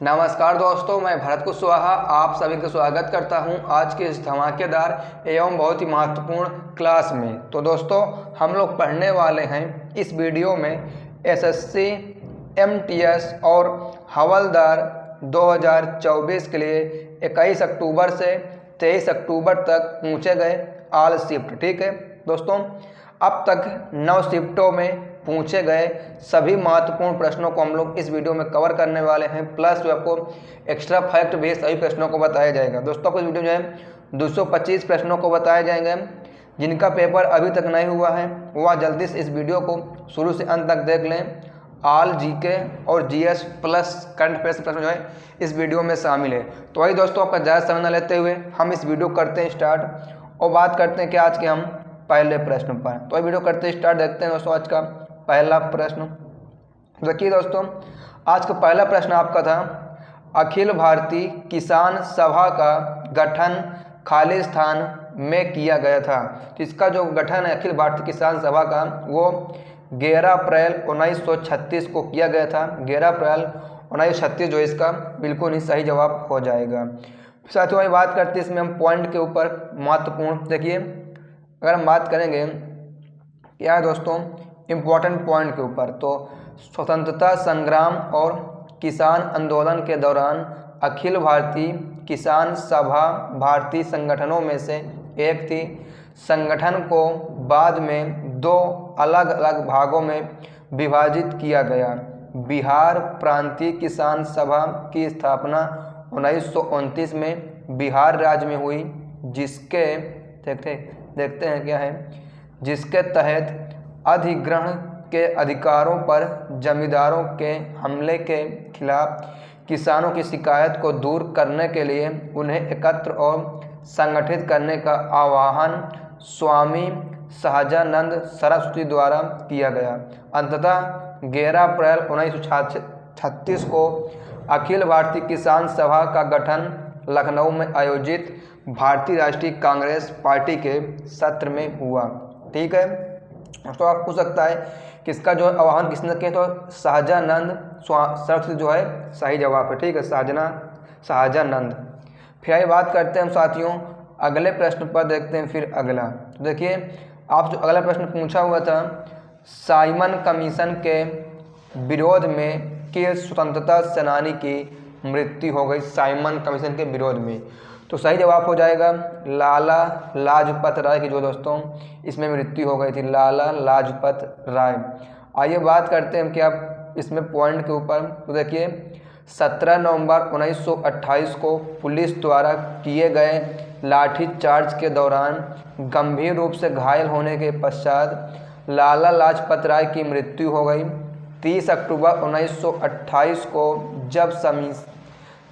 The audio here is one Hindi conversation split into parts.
नमस्कार दोस्तों, मैं भरत कुशवाहा आप सभी का स्वागत करता हूं आज के इस धमाकेदार एवं बहुत ही महत्वपूर्ण क्लास में। तो दोस्तों, हम लोग पढ़ने वाले हैं इस वीडियो में एसएससी, एमटीएस और हवलदार 2024 के लिए 21 अक्टूबर से 23 अक्टूबर तक पूछे गए ऑल शिफ्ट। ठीक है दोस्तों, अब तक 9 शिफ्टों में पूछे गए सभी महत्वपूर्ण प्रश्नों को हम लोग इस वीडियो में कवर करने वाले हैं। प्लस जो आपको एक्स्ट्रा फैक्ट भी सभी प्रश्नों को बताया जाएगा। दोस्तों को इस वीडियो जो है 225 प्रश्नों को बताए जाएंगे। जिनका पेपर अभी तक नहीं हुआ है वह जल्दी से इस वीडियो को शुरू से अंत तक देख लें। ऑल जीके और जीएस प्लस करंट अफेयर्स प्रश्न जो है इस वीडियो में शामिल है। तो वही दोस्तों, आपका ज़्यादा समय न लेते हुए हम इस वीडियो करते हैं स्टार्ट और बात करते हैं कि आज के हम पहले प्रश्न पर। तो वीडियो करते स्टार्ट, देखते हैं दोस्तों आज का पहला प्रश्न। देखिए दोस्तों, आज का पहला प्रश्न आपका था अखिल भारतीय किसान सभा का गठन खालिस्तान में किया गया था। तो इसका जो गठन है अखिल भारतीय किसान सभा का वो 11 अप्रैल 1936 को किया गया था। 11 अप्रैल 1936 जो इसका बिल्कुल ही सही जवाब हो जाएगा। साथियों वही बात करते हैं इसमें हम पॉइंट के ऊपर महत्वपूर्ण। देखिए अगर हम बात करेंगे क्या है दोस्तों इम्पोर्टेंट पॉइंट के ऊपर, तो स्वतंत्रता संग्राम और किसान आंदोलन के दौरान अखिल भारतीय किसान सभा भारतीय संगठनों में से एक थी। संगठन को बाद में 2 अलग अलग भागों में विभाजित किया गया। बिहार प्रांतीय किसान सभा की स्थापना 1929 में बिहार राज्य में हुई, जिसके देखते हैं क्या है, जिसके तहत अधिग्रहण के अधिकारों पर जमींदारों के हमले के खिलाफ किसानों की शिकायत को दूर करने के लिए उन्हें एकत्र और संगठित करने का आह्वान स्वामी सहजानंद सरस्वती द्वारा किया गया। अंततः 11 अप्रैल 1936 को अखिल भारतीय किसान सभा का गठन लखनऊ में आयोजित भारतीय राष्ट्रीय कांग्रेस पार्टी के सत्र में हुआ। ठीक है, तो आप पूछ सकता है कि इसका जो आह्वान किसने किया, तो सहजानंद सरस्वती जो है सही जवाब है। ठीक है, सहजानंद। फिर आइए बात करते हैं हम साथियों अगले प्रश्न पर, देखते हैं फिर अगला। तो देखिए आप जो अगला प्रश्न पूछा हुआ था साइमन कमीशन के विरोध में किस स्वतंत्रता सेनानी की मृत्यु हो गई। साइमन कमीशन के विरोध में, तो सही जवाब हो जाएगा लाला लाजपत राय की जो दोस्तों इसमें मृत्यु हो गई थी, लाला लाजपत राय। आइए बात करते हैं कि आप इसमें पॉइंट के ऊपर। तो देखिए 17 नवंबर 1928 को पुलिस द्वारा किए गए लाठीचार्ज के दौरान गंभीर रूप से घायल होने के पश्चात लाला लाजपत राय की मृत्यु हो गई। 30 अक्टूबर 1928 को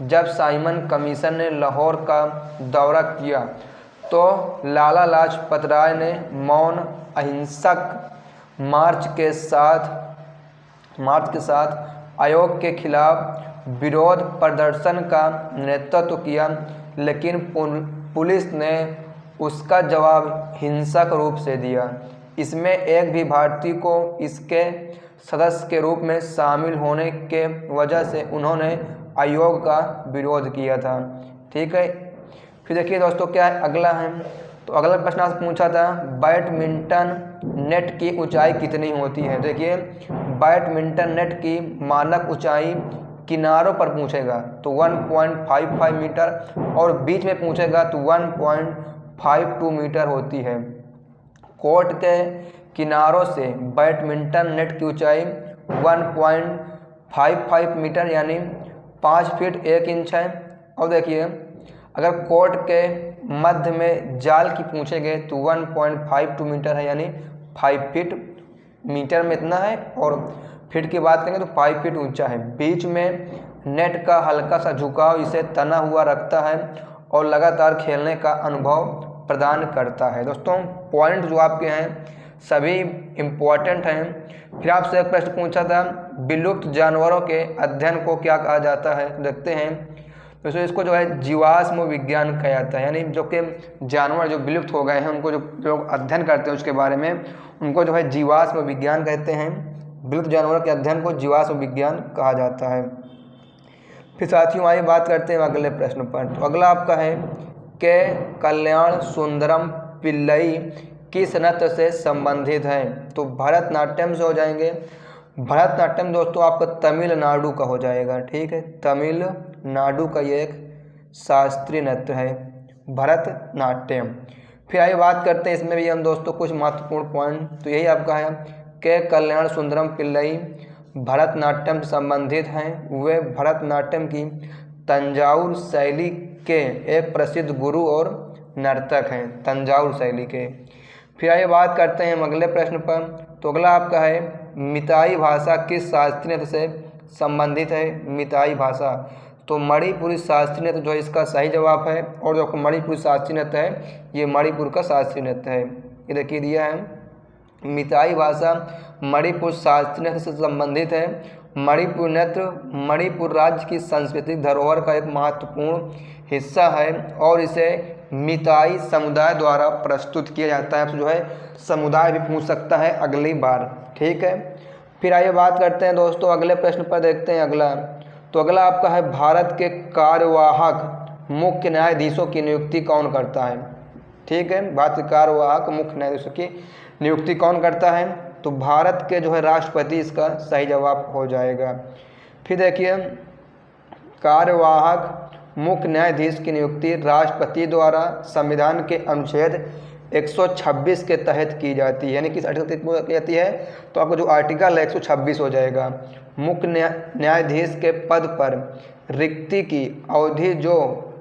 जब साइमन कमीशन ने लाहौर का दौरा किया तो लाला लाजपत राय ने मौन अहिंसक मार्च के साथ आयोग के खिलाफ विरोध प्रदर्शन का नेतृत्व किया, लेकिन पुलिस ने उसका जवाब हिंसक रूप से दिया। इसमें एक भी भारतीय को इसके सदस्य के रूप में शामिल होने के वजह से उन्होंने आयोग का विरोध किया था। ठीक है, फिर देखिए दोस्तों क्या है अगला है। तो अगला प्रश्न आपसे पूछा था बैडमिंटन नेट की ऊंचाई कितनी होती है। देखिए बैडमिंटन नेट की मानक ऊंचाई किनारों पर पूछेगा तो 1.55 मीटर और बीच में पूछेगा तो 1.52 मीटर होती है। कोर्ट के किनारों से बैडमिंटन नेट की ऊंचाई 1.55 मीटर यानी 5 फीट 1 इंच है। और देखिए अगर कोर्ट के मध्य में जाल की पूछेंगे तो 1.52 मीटर है यानी 5 फीट। मीटर में इतना है और फीट की बात करेंगे तो 5 फीट ऊंचा है। बीच में नेट का हल्का सा झुकाव इसे तना हुआ रखता है और लगातार खेलने का अनुभव प्रदान करता है। दोस्तों पॉइंट जो आपके हैं सभी इम्पोर्टेंट हैं। फिर आपसे एक प्रश्न पूछा था विलुप्त जानवरों के अध्ययन को क्या कहा जाता है। देखते हैं तो इसको जो है जीवाश्म विज्ञान कहा जाता है, यानी जो कि जानवर जो विलुप्त हो गए हैं उनको जो अध्ययन करते हैं उसके बारे में उनको जो है जीवाश्म विज्ञान कहते हैं। विलुप्त जानवरों के अध्ययन को जीवाश्म विज्ञान कहा जाता है। फिर साथियों आइए बात करते हैं अगले प्रश्न पर। तो अगला आपका है के कल्याण सुंदरम पिल्लई किस नृत्य से संबंधित है। तो भरतनाट्यम से हो जाएंगे। भरतनाट्यम दोस्तों आपका तमिलनाडु का हो जाएगा, ठीक है, तमिलनाडु का ये एक शास्त्रीय नृत्य है भरतनाट्यम। फिर आइए बात करते हैं इसमें भी हम दोस्तों कुछ महत्वपूर्ण पॉइंट। तो यही आपका है के कल्याण सुंदरम पिल्लई भरतनाट्यम से संबंधित हैं। वे भरतनाट्यम की तंजाउर शैली के एक प्रसिद्ध गुरु और नर्तक हैं, तंजाउर शैली के। फिर आइए बात करते हैं हम अगले प्रश्न पर। तो अगला आपका है मिताई भाषा किस शास्त्रीय नृत्य से संबंधित है। मिताई भाषा तो मणिपुरी शास्त्रीय नृत्य जो है इसका सही जवाब है। और जो मणिपुरी शास्त्रीय नृत्य है ये मणिपुर का शास्त्रीय नृत्य है। ये देखिए दिया है मिताई भाषा मणिपुर शास्त्रीय नृत्य से संबंधित है। मणिपुर नृत्य मणिपुर राज्य की सांस्कृतिक धरोहर का एक महत्वपूर्ण हिस्सा है और इसे मिताई समुदाय द्वारा प्रस्तुत किया जाता है। तो जो है समुदाय भी पूछ सकता है अगली बार, ठीक है। फिर आइए बात करते हैं दोस्तों अगले प्रश्न पर, देखते हैं अगला। तो अगला आपका है भारत के कार्यवाहक मुख्य न्यायाधीशों की नियुक्ति कौन करता है, ठीक है। भारत के कार्यवाहक मुख्य न्यायाधीशों की नियुक्ति कौन करता है। तो भारत के जो है राष्ट्रपति इसका सही जवाब हो जाएगा। फिर देखिए कार्यवाहक मुख्य न्यायाधीश की नियुक्ति राष्ट्रपति द्वारा संविधान के अनुच्छेद 126 के तहत की जाती है। यानी किस आर्टिकल के तहत की जाती है। तो आपको जो आर्टिकल है 126 हो जाएगा। मुख्य न्यायाधीश के पद पर रिक्ति की अवधि जो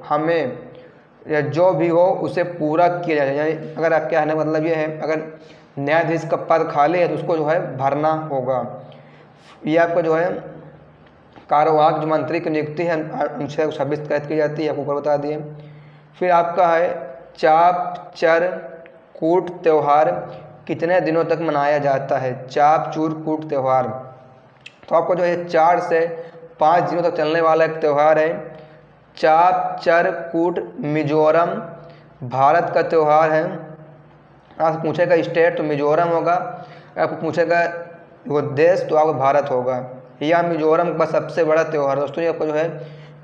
हमें या जो भी हो उसे पूरा किया जाए। यानी अगर आप क्या है मतलब ये है अगर न्यायाधीश का पद खाली है तो उसको जो है भरना होगा। ये आपका जो है कार्यवाहक जो मंत्री की नियुक्ति है अनुच्छेद 26 तहत की जाती है, आपको ऊपर बता दिए। फिर आपका है चाप चर कूट त्यौहार कितने दिनों तक मनाया जाता है। चाप चूर कूट त्यौहार तो आपको जो है 4 से 5 दिनों तक चलने वाला एक त्यौहार है। चाप चर कूट मिजोरम भारत का त्यौहार है। आपसे पूछेगा स्टेट तो मिजोरम होगा, आपको पूछेगा वो देश तो आपको भारत होगा। यह मिजोरम का सबसे बड़ा त्यौहार दोस्तों, ये आपका जो है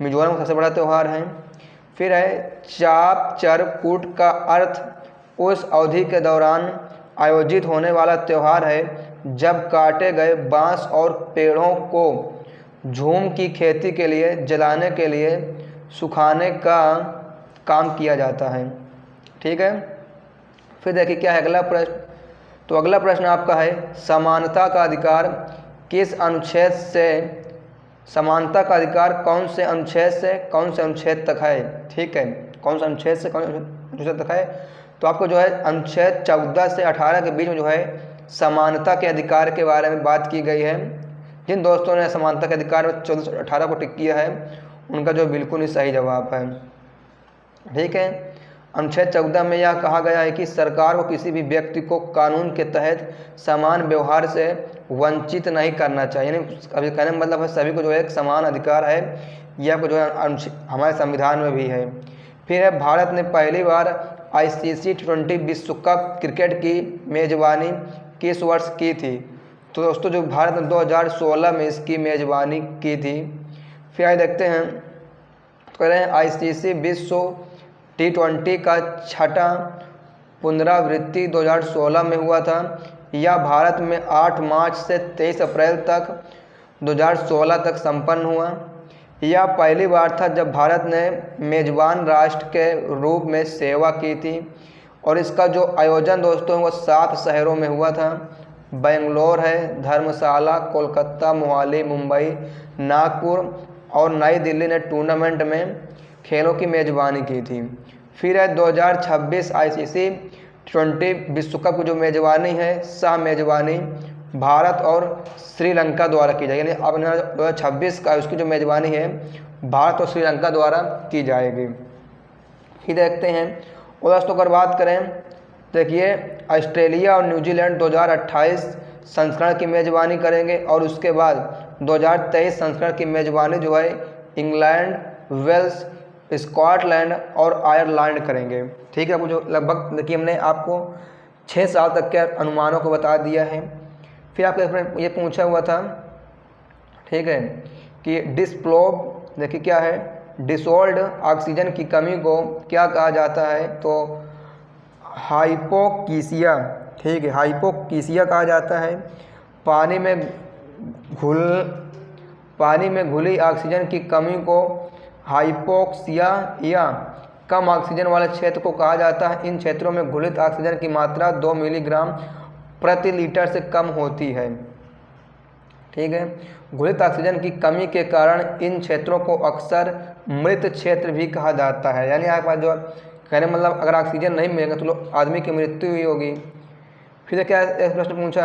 मिजोरम का सबसे बड़ा त्यौहार है। फिर है चाप चर कूट का अर्थ उस अवधि के दौरान आयोजित होने वाला त्यौहार है जब काटे गए बांस और पेड़ों को झूम की खेती के लिए जलाने के लिए सुखाने का काम किया जाता है, ठीक है। फिर देखिए क्या है अगला प्रश्न। तो अगला प्रश्न आपका है समानता का अधिकार किस अनुच्छेद से, समानता का अधिकार कौन से अनुच्छेद से कौन से अनुच्छेद तक है, ठीक है। कौन सा अनुच्छेद से कौन से अनुच्छेद तक है। तो आपको जो है अनुच्छेद 14 से 18 के बीच में जो है समानता के अधिकार के बारे में बात की गई है। जिन दोस्तों ने समानता के अधिकार में 14 से 18 को टिक किया है उनका जो बिल्कुल ही सही जवाब है, ठीक है। अनुच्छेद 14 में यह कहा गया है कि सरकार को किसी भी व्यक्ति को कानून के तहत समान व्यवहार से वंचित नहीं करना चाहिए। यानी अभी कहने का मतलब है सभी को जो है एक समान अधिकार है। यह आपको जो है हमारे संविधान में भी है। फिर है भारत ने पहली बार ICC T20 विश्व कप क्रिकेट की मेज़बानी किस वर्ष की थी। तो दोस्तों जो भारत ने 2016 में इसकी मेज़बानी की थी। फिर आइए देखते हैं कह रहे हैं ICC विश्व T20 का छठा पुनरावृत्ति 2016 में हुआ था। यह भारत में 8 मार्च से 23 अप्रैल तक 2016 तक संपन्न हुआ। यह पहली बार था जब भारत ने मेज़बान राष्ट्र के रूप में सेवा की थी और इसका जो आयोजन दोस्तों वो 7 शहरों में हुआ था। बेंगलोर है, धर्मशाला, कोलकाता, मोहाली, मुंबई, नागपुर और नई दिल्ली ने टूर्नामेंट में खेलों की मेज़बानी की थी। फिर है 2026 ICC T20 विश्व कप की जो मेज़बानी है सह मेज़बानी भारत और श्रीलंका द्वारा की जाएगी। यानी अब 2026 का उसकी जो मेज़बानी है भारत और श्रीलंका द्वारा की जाएगी। फिर देखते हैं और दोस्तों अगर बात करें देखिए ऑस्ट्रेलिया और न्यूजीलैंड 2028 संस्करण की मेज़बानी करेंगे और उसके बाद 2023 संस्करण की मेज़बानी जो है इंग्लैंड, वेल्स, स्कॉटलैंड और आयरलैंड करेंगे, ठीक है। आपको जो लगभग देखिए हमने आपको 6 साल तक के अनुमानों को बता दिया है। फिर आपके ये पूछा हुआ था, ठीक है, कि डिस्प्लोब देखिए क्या है, डिसॉल्व्ड ऑक्सीजन की कमी को क्या कहा जाता है, तो हाइपोक्सिया, ठीक है, हाइपोक्सिया कहा जाता है। पानी में घुली ऑक्सीजन की कमी को हाइपोक्सिया या कम ऑक्सीजन वाले क्षेत्र को कहा जाता है। इन क्षेत्रों में घुलित ऑक्सीजन की मात्रा 2 मिलीग्राम प्रति लीटर से कम होती है, ठीक है। घुलित ऑक्सीजन की कमी के कारण इन क्षेत्रों को अक्सर मृत क्षेत्र भी कहा जाता है। यानी आपके पास जो कहने मतलब अगर ऑक्सीजन नहीं मिलेगा तो आदमी की मृत्यु ही होगी। फिर क्या एक प्रश्न पूछा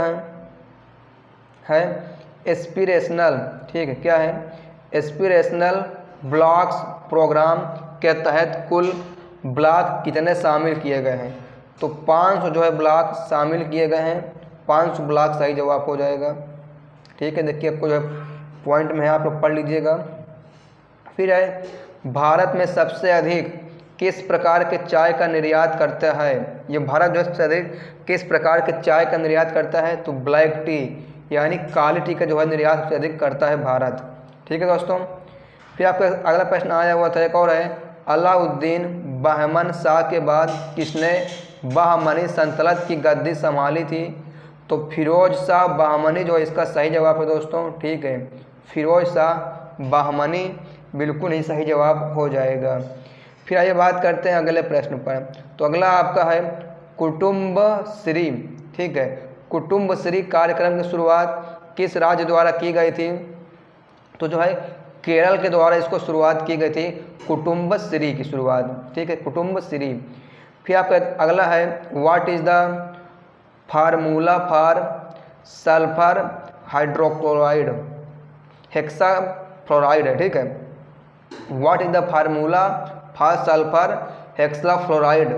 है एस्पिरेशनल, ठीक है, क्या है, एस्पिरेशनल ब्लॉक्स प्रोग्राम के तहत कुल ब्लॉक कितने शामिल किए गए हैं, तो 500 जो है ब्लॉक शामिल किए गए हैं। 500 ब्लॉक सही जवाब हो जाएगा, ठीक है। देखिए आपको जो है पॉइंट में है, आप लोग पढ़ लीजिएगा। फिर है भारत में सबसे अधिक किस प्रकार के चाय का निर्यात करता है, ये भारत जो है सबसे अधिक किस प्रकार के चाय का निर्यात करता है, तो ब्लैक टी यानी काली टी का जो है निर्यात सबसे अधिक करता है भारत, ठीक है दोस्तों। फिर आपका अगला प्रश्न आया हुआ था, एक और है, अलाउद्दीन बहमन शाह के बाद किसने बहमनी सल्तनत की गद्दी संभाली थी, तो फिरोज शाह बहमनी जो इसका सही जवाब है दोस्तों, ठीक है, फिरोज शाह बहमनी बिल्कुल ही सही जवाब हो जाएगा। फिर आइए बात करते हैं अगले प्रश्न पर, तो अगला आपका है कुटुम्बश्री, ठीक है, कुटुम्बश्री कार्यक्रम की शुरुआत किस राज्य द्वारा की गई थी, तो जो है केरल के द्वारा इसको शुरुआत की गई थी, कुटुम्बश्री की शुरुआत, ठीक है, कुटुम्बश्री। फिर आपका अगला है what is the formula for sulphur hydrochloride hexafluoride है, ठीक है, what is the formula for sulphur hexafluoride,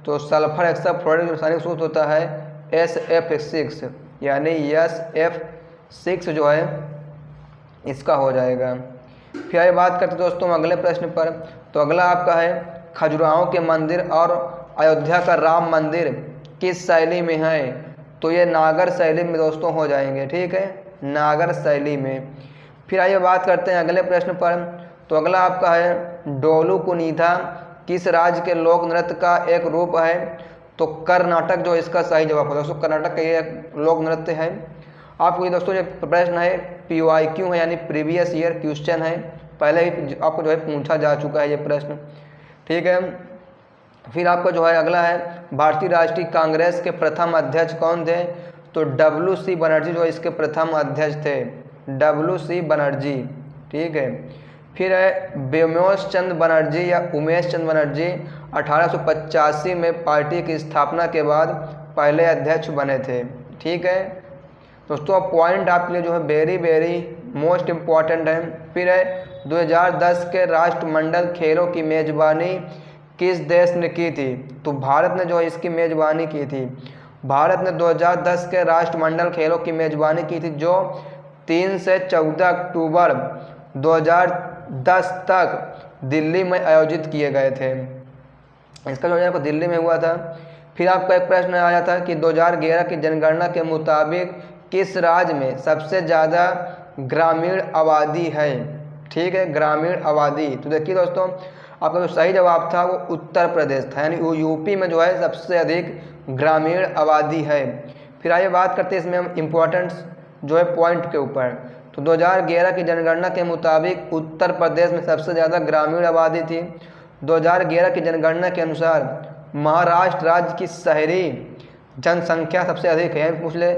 तो सल्फर हेक्साफ्लोराइड का रासायनिक सूत्र होता है SF6, यानी SF6 जो है इसका हो जाएगा। फिर आइए बात करते दोस्तों अगले प्रश्न पर, तो अगला आपका है खजुराहो के मंदिर और अयोध्या का राम मंदिर किस शैली में है, तो ये नागर शैली में दोस्तों हो जाएंगे, ठीक है, नागर शैली में। फिर आइए बात करते हैं अगले प्रश्न पर, तो अगला आपका है डोलू कुनीथा किस राज्य के लोक नृत्य का एक रूप है, तो कर्नाटक जो इसका सही जवाब है दोस्तों, कर्नाटक का ये लोक नृत्य है। आपको ये दोस्तों ये प्रश्न है PYQ है, यानी प्रीवियस ईयर क्वेश्चन है, पहले ही आपको जो है पूछा जा चुका है ये प्रश्न, ठीक है। फिर आपका जो है अगला है भारतीय राष्ट्रीय कांग्रेस के प्रथम अध्यक्ष कौन थे, तो WC बनर्जी जो इसके प्रथम अध्यक्ष थे, WC बनर्जी, ठीक है। फिर है व्योमेश चंद्र बनर्जी या उमेश चंद्र बनर्जी 1885 में पार्टी की स्थापना के बाद पहले अध्यक्ष बने थे, ठीक है दोस्तों। पॉइंट आपके लिए जो है वेरी वेरी मोस्ट इम्पॉर्टेंट है। फिर है 2010 के राष्ट्रमंडल खेलों की मेज़बानी किस देश ने की थी, तो भारत ने जो है इसकी मेज़बानी की थी। भारत ने 2010 के राष्ट्रमंडल खेलों की मेज़बानी की थी, जो 3 से 14 अक्टूबर 2010 तक दिल्ली में आयोजित किए गए थे। इसका जो है दिल्ली में हुआ था। फिर आपका एक प्रश्न आया था कि 2011 की जनगणना के मुताबिक किस राज्य में सबसे ज़्यादा ग्रामीण आबादी है, ठीक है, ग्रामीण आबादी। तो देखिए दोस्तों आपका जो सही जवाब था वो उत्तर प्रदेश था, यानी यूपी में जो है सबसे अधिक ग्रामीण आबादी है। फिर आइए बात करते हैं इसमें हम इम्पोर्टेंस जो है पॉइंट के ऊपर, तो 2011 की जनगणना के मुताबिक उत्तर प्रदेश में सबसे ज़्यादा ग्रामीण आबादी थी। 2011 की जनगणना के अनुसार महाराष्ट्र राज्य की शहरी जनसंख्या सबसे अधिक है, पूछ ले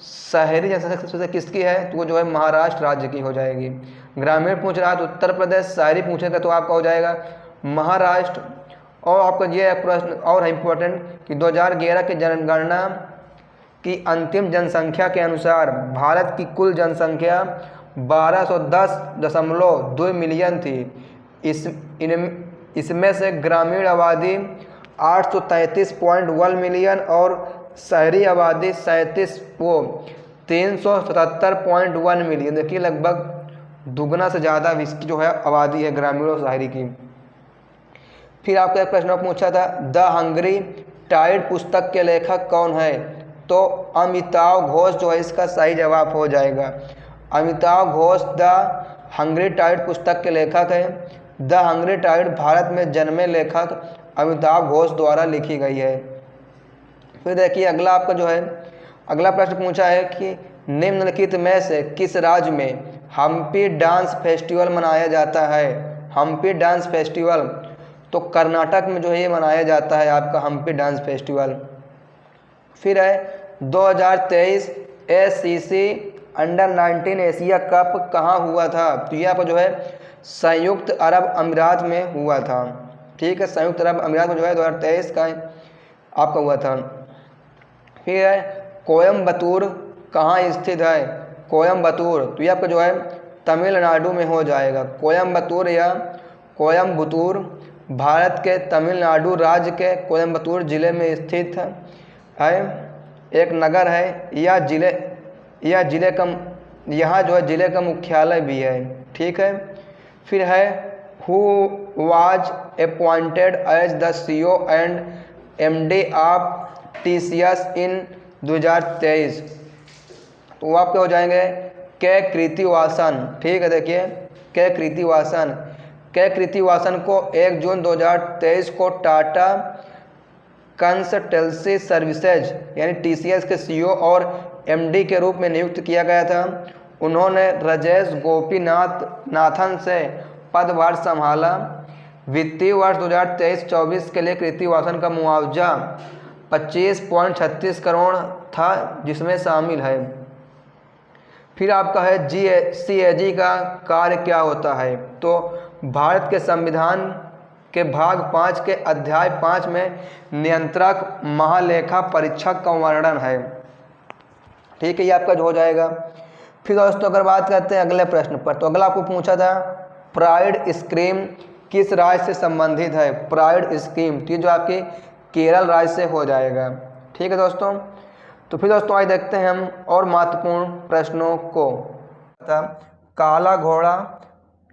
शहरी जनसंख्या सबसे अधिक किसकी है, तो वो जो है महाराष्ट्र राज्य की हो जाएगी। ग्रामीण पूछ रहा है तो उत्तर प्रदेश, शहरी पूछेगा तो आपका हो जाएगा महाराष्ट्र। और आपका ये प्रश्न और है इम्पोर्टेंट कि 2011 की जनगणना की अंतिम जनसंख्या के अनुसार भारत की कुल जनसंख्या 1210.2 मिलियन थी। इसमें से ग्रामीण आबादी 833.1 मिलियन और शहरी आबादी 377.1 मिलियन। देखिए लगभग दुगना से ज़्यादा इसकी जो है आबादी है ग्रामीण और शहरी की। फिर आपका एक प्रश्न पूछा था द हंग्री टाइड पुस्तक के लेखक कौन है, तो अमिताव घोष जो है इसका सही जवाब हो जाएगा। Amitav Ghosh the hungry tide पुस्तक के लेखक हैं। द हंग्री टाइड भारत में जन्मे लेखक अमिताभ घोष द्वारा लिखी गई है। फिर देखिए अगला आपका जो है अगला प्रश्न पूछा है कि निम्नलिखित में से किस राज्य में हम्पी डांस फेस्टिवल मनाया जाता है। हम्पी डांस फेस्टिवल तो कर्नाटक में जो है ये मनाया जाता है आपका हम्पी डांस फेस्टिवल। फिर है 2023 एससीसी अंडर 19 एशिया कप कहाँ हुआ था। तो यहाँ पर जो है संयुक्त अरब अमीरात में हुआ था। ठीक है, संयुक्त अरब अमीरात में जो है 2023 का आपका हुआ था। फिर है कोयम्बतूर कहाँ स्थित है। कोयम्बतूर तो ये आपका जो है तमिलनाडु में हो जाएगा। कोयम्बतूर या कोयम्बतूर भारत के तमिलनाडु राज्य के कोयम्बतूर जिले में स्थित है। एक नगर है। यह जिले का यहाँ जो है जिले का मुख्यालय भी है। ठीक है। फिर है who was appointed as the CEO and MD of TCS in 2023। तो वो आपके हो जाएंगे के कृतिवासन। ठीक है, देखिए के कृतिवासन। के कृतिवासन को 1 जून 2023 को टाटा कंसल्टेंसी सर्विसेज यानी TCS के CEO और MD के रूप में नियुक्त किया गया था। उन्होंने राजेश गोपीनाथन से पदभार संभाला। वित्तीय वर्ष 2023-24 के लिए कृतिवासन का मुआवजा 25.36 करोड़ था, जिसमें शामिल है। फिर आपका है CAG का कार्य क्या होता है। तो भारत के संविधान के भाग 5 के अध्याय 5 में नियंत्रक महालेखा परीक्षक का वर्णन है। ठीक है, ये आपका जो हो जाएगा। फिर दोस्तों अगर बात करते हैं अगले प्रश्न पर, तो अगला आपको पूछा था प्राइड स्कीम किस राज्य से संबंधित है। प्राइड स्कीम तो जो आपके केरल राज्य से हो जाएगा। ठीक है दोस्तों। तो फिर दोस्तों आज देखते हैं हम और महत्वपूर्ण प्रश्नों को। काला घोड़ा,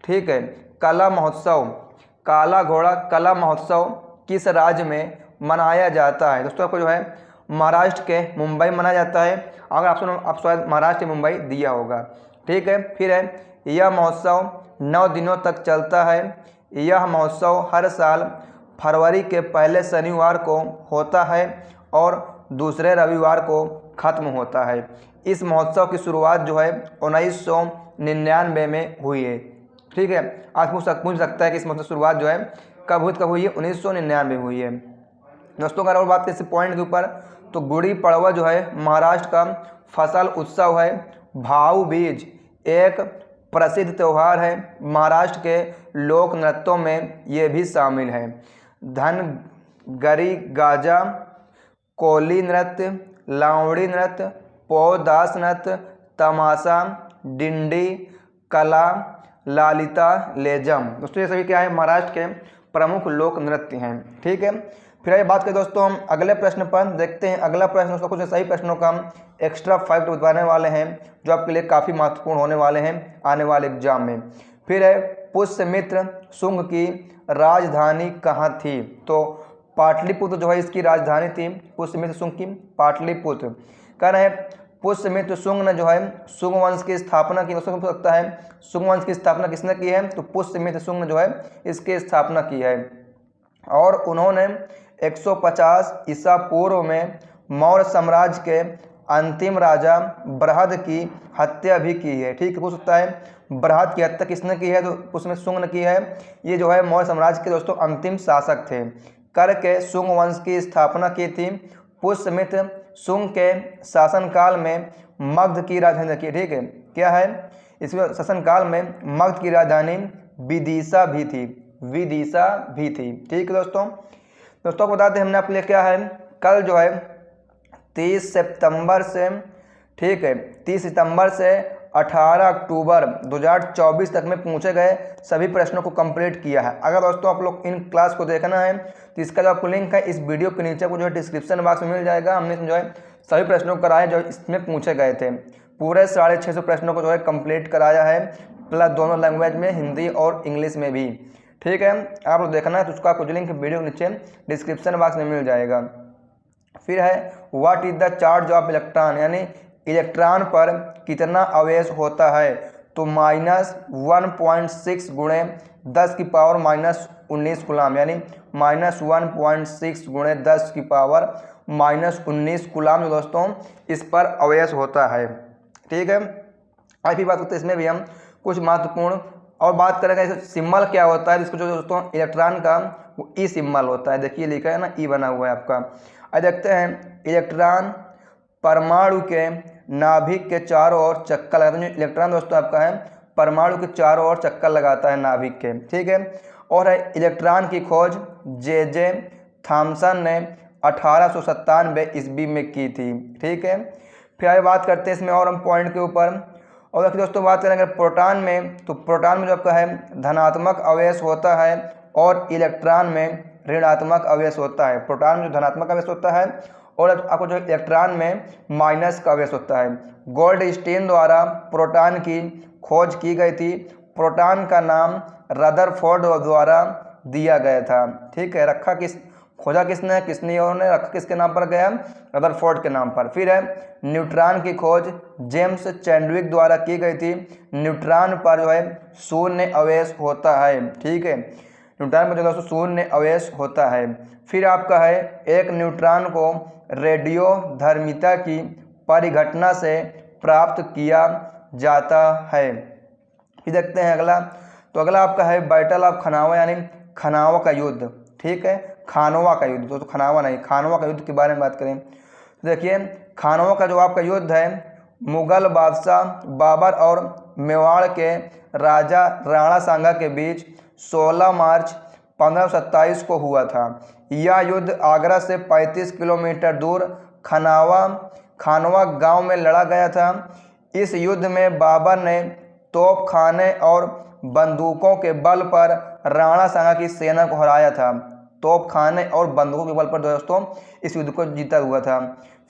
ठीक है, कला महोत्सव, काला घोड़ा कला महोत्सव किस राज्य में मनाया जाता है। दोस्तों आपको जो है महाराष्ट्र के मुंबई मनाया जाता है। अगर आप शायद महाराष्ट्र के मुंबई दिया होगा। ठीक है। फिर है यह महोत्सव 9 दिनों तक चलता है। यह महोत्सव हर साल फरवरी के पहले शनिवार को होता है और दूसरे रविवार को खत्म होता है। इस महोत्सव की शुरुआत जो है 1999 में हुई है। ठीक है, आज पूछ सकता है कि इस महोत्सव की शुरुआत जो है कब हुई है। 1999 में हुई है। दोस्तों अगर और बात करें इस पॉइंट के ऊपर, तो गुड़ी पड़वा जो है महाराष्ट्र का फसल उत्सव है। भाऊ बीज एक प्रसिद्ध त्यौहार है। महाराष्ट्र के लोक नृत्यों में ये भी शामिल है। धनगरी गाजा, कोली नृत्य, लावड़ी नृत्य, पौदास नृत्य, तमाशा, डिंडी, कला, लालिता, लेजम। दोस्तों ये सभी क्या है महाराष्ट्र के प्रमुख लोक नृत्य हैं। ठीक है। फिर आइए बात करें दोस्तों हम अगले प्रश्न पर। देखते हैं अगला प्रश्न, उसका कुछ सही प्रश्नों का हम एक्स्ट्रा फैक्ट बताने वाले हैं जो आपके लिए काफ़ी महत्वपूर्ण होने वाले हैं आने वाले एग्जाम में। फिर है पुष्यमित्र शुंग की राजधानी कहाँ थी। तो पाटलिपुत्र जो है इसकी राजधानी थी। पुष्यमित्र शुंग की पाटलिपुत्र। कह रहे हैं पुष्यमित्र शुंग ने जो है शुंग वंश की स्थापना की। दोस्तों हो सकता है शुंग वंश की स्थापना किसने की है। तो पुष्यमित्र शुंग ने जो है इसकी स्थापना की है। और उन्होंने 150 ईसा पूर्व में मौर्य साम्राज्य के अंतिम राजा बृहद की हत्या भी की है। ठीक है, हो सकता है बृहद की हत्या किसने की है। तो उसमें शुंग ने की है। ये जो है मौर्य साम्राज्य के दोस्तों अंतिम शासक थे। करके शुंग वंश की स्थापना की थी। पुष्यमित्र शुंग के शासनकाल में मगध की राजधानी की। ठीक है, क्या है इसके शासनकाल में मगध की राजधानी विदिशा भी थी। विदिशा भी थी। ठीक है दोस्तों बताते हैं हमने आपके लिए क्या है। कल जो है 30 सितंबर से, ठीक है, 30 सितंबर से 18 अक्टूबर 2024 तक में पूछे गए सभी प्रश्नों को कंप्लीट किया है। अगर दोस्तों आप लोग इन क्लास को देखना है तो इसका जो आपको लिंक है इस वीडियो के नीचे को जो है डिस्क्रिप्शन बॉक्स में मिल जाएगा। हमने जो है सभी प्रश्नों को कराए जो इसमें पूछे गए थे। पूरे 650 प्रश्नों को जो है कंप्लीट कराया है, प्लस दोनों लैंग्वेज में, हिंदी और इंग्लिश में भी। ठीक है, आप लोग देखना है तो उसका कुछ लिंक वीडियो के नीचे डिस्क्रिप्शन बॉक्स में मिल जाएगा। फिर है what is the charge of electron, यानी इलेक्ट्रॉन पर कितना आवेश होता है। तो -1.6 गुणे 10 की पावर -19 कूलाम, यानी -1.6 गुणे 10 की पावर -19 कूलाम जो दोस्तों इस पर अवयस होता है। ठीक है, अभी बात करते हैं इसमें भी हम कुछ महत्वपूर्ण और बात करेंगे सिंबल क्या होता है। इसको जो दोस्तों इलेक्ट्रॉन का वो ई सिंबल होता है, देखिए लिखा है ना, ई बना हुआ है आपका। अब देखते हैं इलेक्ट्रॉन परमाणु के नाभिक के चारों ओर चक्कर लगाता है। इलेक्ट्रॉन दोस्तों आपका है परमाणु के चारों ओर चक्कर लगाता है नाभिक के। ठीक है, और है इलेक्ट्रॉन की खोज जे थॉमसन ने 1897 ईस्वी में की थी। ठीक है, फिर आगे बात करते हैं इसमें और हम पॉइंट के ऊपर। और देखिए दोस्तों बात करेंगे प्रोटॉन में, तो प्रोटॉन में जो आपका है धनात्मक अवयस होता है और इलेक्ट्रॉन में ऋणात्मक अवयस होता है। प्रोटॉन में जो धनात्मक अवयस होता है और आपको जो इलेक्ट्रॉन में माइनस का अवयस होता है। गोल्डस्टीन द्वारा प्रोटॉन की खोज की गई थी। प्रोटॉन का नाम रदरफोर्ड द्वारा दिया गया था। ठीक है, रखा खोजा किसने, उन्होंने रखा किसके नाम पर गया, रदरफोर्ड के नाम पर। फिर है न्यूट्रॉन की खोज जेम्स चैडविक द्वारा की गई थी। न्यूट्रॉन पर जो है शून्य अवयस होता है। ठीक है, न्यूट्रॉन पर जो दोस्तों शून्य अवयस होता है। फिर आपका है एक न्यूट्रॉन को रेडियोधर्मिता की परिघटना से प्राप्त किया जाता है। फिर देखते हैं अगला, तो अगला आपका है बैटल ऑफ खनावा, यानी खनावा का युद्ध। ठीक है, खानवा का युद्ध, तो खनावा नहीं, खानवा का युद्ध के बारे में बात करें तो देखिए खानवा का जो आपका युद्ध है मुगल बादशाह बाबर और मेवाड़ के राजा राणा सांगा के बीच 16 मार्च 1527 को हुआ था। यह युद्ध आगरा से 35 किलोमीटर दूर खानवा गांव में लड़ा गया था। इस युद्ध में बाबर ने तोप खाने और बंदूकों के बल पर राणा सांगा की सेना को हराया था। तोप खाने और बंदूकों के बल पर दोस्तों इस युद्ध को जीता हुआ था।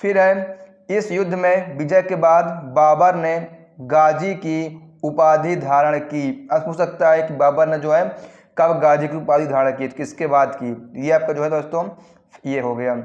फिर है इस युद्ध में विजय के बाद बाबर ने गाजी की उपाधि धारण की। अब पूछ सकता है कि बाबर ने जो है कब गाजी की उपाधि धारण की, किसके बाद की, ये आपका जो है दोस्तों ये हो गया।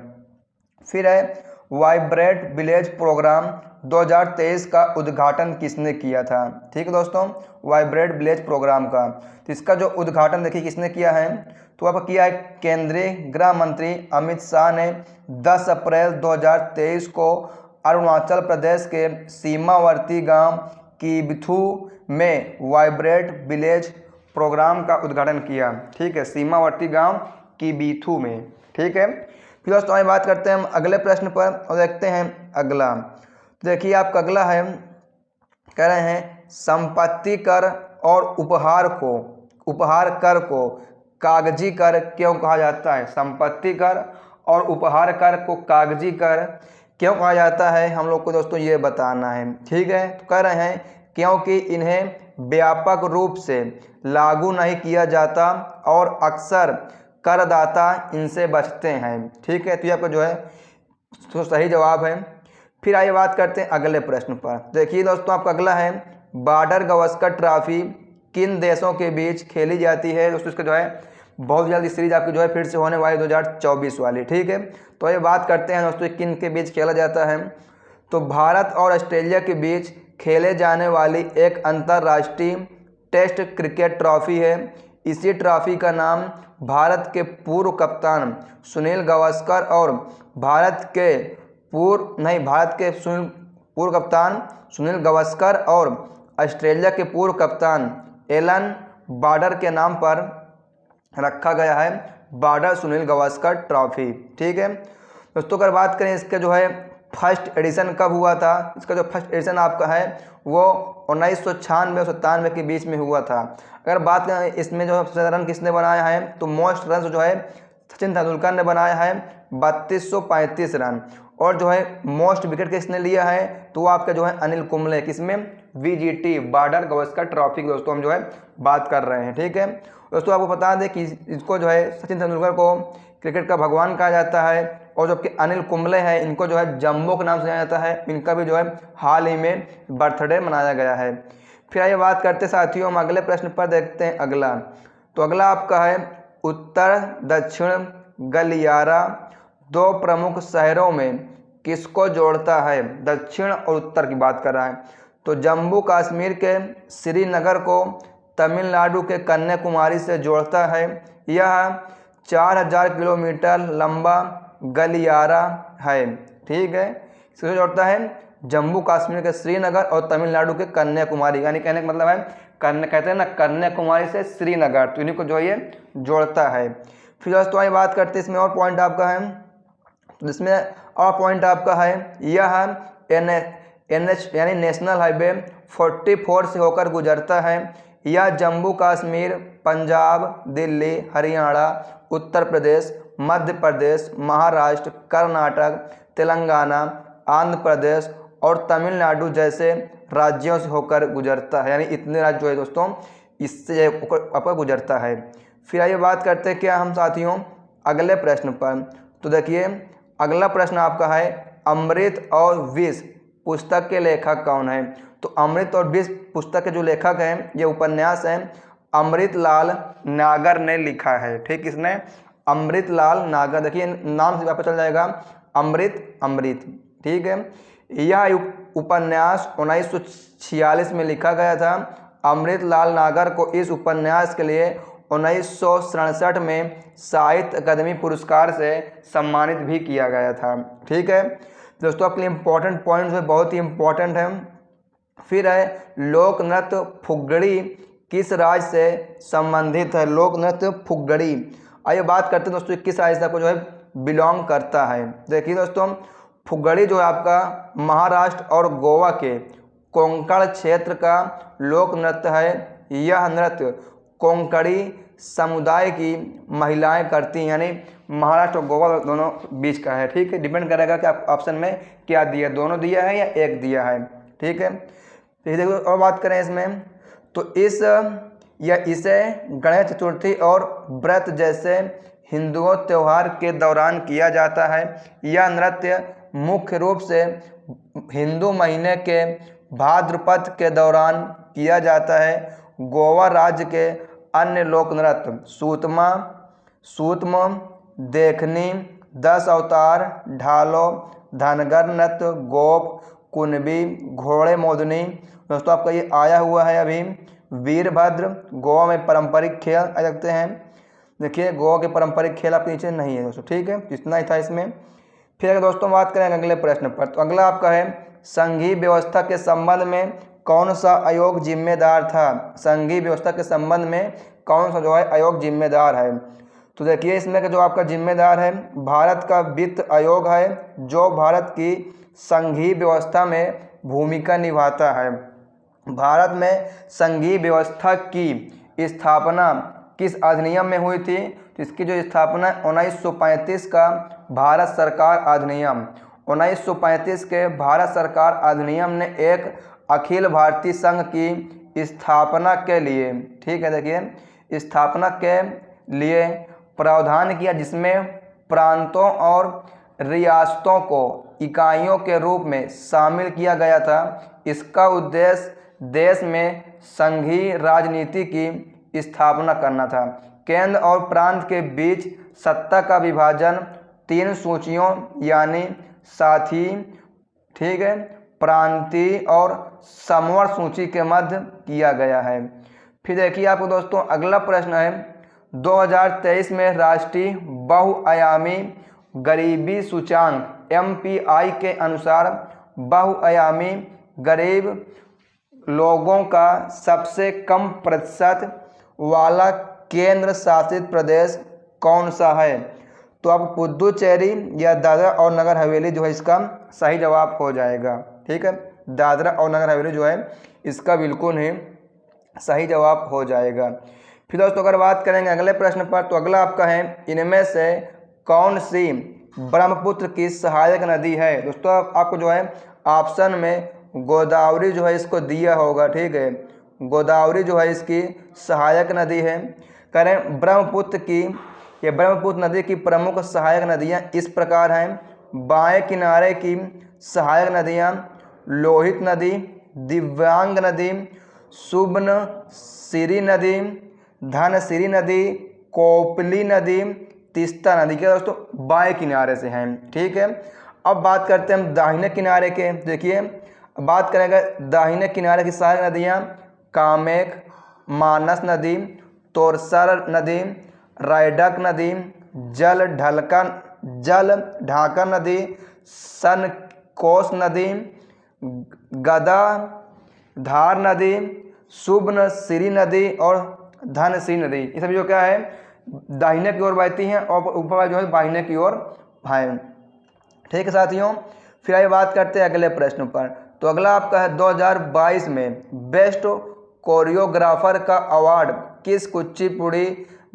फिर है वाइब्रेट विलेज प्रोग्राम 2023 का उद्घाटन किसने किया था। ठीक है दोस्तों, वाइब्रेट विलेज प्रोग्राम का, तो इसका जो उद्घाटन देखिए किसने किया है, तो आपका किया है केंद्रीय गृह मंत्री अमित शाह ने 10 अप्रैल 2023 को अरुणाचल प्रदेश के सीमावर्ती गांव किबिथू में वाइब्रेट विलेज प्रोग्राम का उद्घाटन किया। ठीक है, सीमावर्ती गांव किबिथू में। ठीक है, फिर दोस्तों आइए बात करते हैं हम अगले प्रश्न पर और देखते हैं अगला। तो देखिए आपका अगला है, कह रहे हैं संपत्ति कर और उपहार कर को कागजी कर क्यों कहा जाता है। संपत्ति कर और उपहार कर को कागजी कर क्यों कहा जाता है, हम लोग को दोस्तों ये बताना है। ठीक है, तो कह रहे हैं क्योंकि इन्हें व्यापक रूप से लागू नहीं किया जाता और अक्सर करदाता इनसे बचते हैं। ठीक है, तो ये आपका जो है तो सही जवाब है। फिर आइए बात करते हैं अगले प्रश्न पर। देखिए दोस्तों आपका अगला है बॉर्डर गावस्कर ट्रॉफी किन देशों के बीच खेली जाती है। दोस्तों इसका जो है बहुत जल्द सीरीज आपकी जो है फिर से होने वाली 2024 वाली। ठीक है, तो ये बात करते हैं दोस्तों किन के बीच खेला जाता है, तो भारत और ऑस्ट्रेलिया के बीच खेले जाने वाली एक अंतर्राष्ट्रीय टेस्ट क्रिकेट ट्रॉफी है। इसी ट्रॉफी का नाम भारत के पूर्व कप्तान सुनील गावस्कर और भारत के पूर्व कप्तान सुनील गावस्कर और ऑस्ट्रेलिया के पूर्व कप्तान एलन बॉर्डर के नाम पर रखा गया है, बॉर्डर सुनील गावस्कर ट्रॉफी। ठीक है दोस्तों, अगर बात करें इसका जो है फर्स्ट एडिशन कब हुआ था, इसका जो फर्स्ट एडिशन आपका है वो 1996 और 97 के बीच में हुआ था। अगर बात करें इसमें जो सबसे ज़्यादा रन किसने बनाया है, तो मोस्ट रन जो है सचिन तेंदुलकर ने बनाया है 3235 रन, और जो है मोस्ट विकेट किसने लिया है, तो वो आपका जो है अनिल कुंबले, किसमें VGT बॉर्डर गावस्कर ट्रॉफी दोस्तों हम जो है बात कर रहे हैं। ठीक है दोस्तों, आपको बता दें कि इसको जो है सचिन तेंदुलकर को क्रिकेट का भगवान कहा जाता है, और जो कि अनिल कुंबले हैं इनको जो है जंबो के नाम से जाना जाता है। इनका भी जो है हाल ही में बर्थडे मनाया गया है। फिर आइए बात करते साथियों हम अगले प्रश्न पर देखते हैं अगला। तो अगला आपका है उत्तर दक्षिण गलियारा दो प्रमुख शहरों में किसको जोड़ता है। दक्षिण और उत्तर की बात कर रहा है, तो जम्मू कश्मीर के श्रीनगर को तमिलनाडु के कन्याकुमारी से जोड़ता है। यह 4000 किलोमीटर लंबा गलियारा है। ठीक है, इससे जोड़ता है जम्मू कश्मीर के श्रीनगर और तमिलनाडु के कन्याकुमारी, यानी कहने का मतलब है कहते हैं ना कन्याकुमारी से श्रीनगर, तो इन्हीं को जो ये जोड़ता है। फिर दोस्तों आइए बात करते हैं इसमें और पॉइंट आपका है, तो इसमें और पॉइंट आपका है यह NH यानी नेशनल हाईवे 44 से होकर गुजरता है। यह जम्मू कश्मीर, पंजाब, दिल्ली, हरियाणा, उत्तर प्रदेश, मध्य प्रदेश, महाराष्ट्र, कर्नाटक, तेलंगाना, आंध्र प्रदेश और तमिलनाडु जैसे राज्यों से होकर गुजरता है, यानी इतने राज्य जो है दोस्तों इससे होकर गुजरता है। फिर आइए बात करते हैं क्या हम साथियों अगले प्रश्न पर। तो देखिए अगला प्रश्न आपका है अमृत और विष पुस्तक के लेखक कौन है। तो अमृत और विष पुस्तक के जो लेखक हैं, ये उपन्यास है अमृतलाल नागर ने लिखा है। ठीक, किसने? अमृतलाल नागर। देखिए नाम से पता चल जाएगा अमृत। ठीक है, यह उपन्यास 1946 में लिखा गया था। अमृतलाल नागर को इस उपन्यास के लिए 1967 में साहित्य अकादमी पुरस्कार से सम्मानित भी किया गया था। ठीक है दोस्तों, आपके लिए इम्पोर्टेंट पॉइंट्स है, बहुत ही इम्पोर्टेंट है। फिर है लोक नृत्य फुग्गड़ी किस राज्य से संबंधित है। लोक नृत्य फुग्गड़ी, आइए बात करते हैं दोस्तों किस राज्य को जो है बिलोंग करता है। देखिए दोस्तों फुग्गड़ी जो है आपका महाराष्ट्र और गोवा के कोंकण क्षेत्र का लोक नृत्य है। यह नृत्य कोंकणी समुदाय की महिलाएं करती हैं, यानी महाराष्ट्र और गोवा दोनों बीच का है। ठीक है, डिपेंड करेगा कि आप ऑप्शन में क्या दिया, दोनों दिया है या एक दिया है। ठीक है, तो देखो और बात करें इसमें, तो इसे गणेश चतुर्थी और व्रत जैसे हिंदुओं त्यौहार के दौरान किया जाता है। यह नृत्य मुख्य रूप से हिंदू महीने के भाद्रपद के दौरान किया जाता है। गोवा राज्य के अन्य लोक नृत्य सूत्म, देखनी, 10 अवतार, ढालो, धनगर नृत्य, गोप, कुनबी, घोड़े मोदनी दोस्तों आपका ये आया हुआ है अभी। वीरभद्र गोवा में पारंपरिक खेल आ सकते हैं। देखिए गोवा के पारंपरिक खेल आपके नीचे नहीं है दोस्तों। ठीक है, इतना ही था इसमें। फिर अगर दोस्तों बात करें अगले प्रश्न पर, तो अगला आपका है संघीय व्यवस्था के संबंध में कौन सा आयोग जिम्मेदार था। संघीय व्यवस्था के संबंध में कौन सा जो है आयोग जिम्मेदार है। तो देखिए इसमें का जो आपका जिम्मेदार है भारत का वित्त आयोग है, जो भारत की संघीय व्यवस्था में भूमिका निभाता है। भारत में संघीय व्यवस्था की स्थापना किस अधिनियम में हुई थी। तो इसकी जो स्थापना 1935 का भारत सरकार अधिनियम, 1935 के भारत सरकार अधिनियम ने एक अखिल भारतीय संघ की स्थापना के लिए, ठीक है देखिए स्थापना के लिए प्रावधान किया, जिसमें प्रांतों और रियासतों को इकाइयों के रूप में शामिल किया गया था। इसका उद्देश्य देश में संघीय राजनीति की स्थापना करना था। केंद्र और प्रांत के बीच सत्ता का विभाजन 3 सूचियों यानी साथी, ठीक है, प्रांतीय और समवर सूची के मध्य किया गया है। फिर देखिए आपको दोस्तों अगला प्रश्न है 2023 में राष्ट्रीय बहुआयामी गरीबी सूचांक MPI के अनुसार बहुआयामी गरीब लोगों का सबसे कम प्रतिशत वाला केंद्र शासित प्रदेश कौन सा है। तो अब पुदुचेरी या दादरा और नगर हवेली जो है इसका सही जवाब हो जाएगा। ठीक है, दादरा और नगर हवेली जो है इसका बिल्कुल ही सही जवाब हो जाएगा। फिर दोस्तों अगर बात करेंगे अगले प्रश्न पर, तो अगला आपका है इनमें से कौन सी ब्रह्मपुत्र की सहायक नदी है। दोस्तों आपको जो है ऑप्शन में गोदावरी जो है इसको दिया होगा। ठीक है, गोदावरी जो है इसकी सहायक नदी है। करें ब्रह्मपुत्र की, ये ब्रह्मपुत्र नदी की प्रमुख सहायक नदियाँ इस प्रकार हैं। बाएं किनारे की सहायक नदियाँ लोहित नदी, दिव्यांग नदी, सुबनसिरी नदी, धनसिरी नदी, कोपली नदी, तीस्ता नदी के दोस्तों बाएं किनारे से हैं। ठीक है, अब बात करते हैं हम दाहिने किनारे के। देखिए बात करेंगे दाहिने किनारे की सारी नदियाँ, कामेक, मानस नदी, तोरसर नदी, रायडक नदी, जल ढाका नदी, सनकोस नदी, गदाधार नदी, सुबनसिरी नदी और धनसिरी नदी। ये सभी जो क्या है दाहिने की ओर बहती हैं और ऊपर जो है बाहिने की ओर है। ठीक है साथियों, फिर आइए बात करते हैं अगले प्रश्न पर। तो अगला आपका है 2022 में बेस्ट कोरियोग्राफर का अवार्ड किस कुचिपुड़ी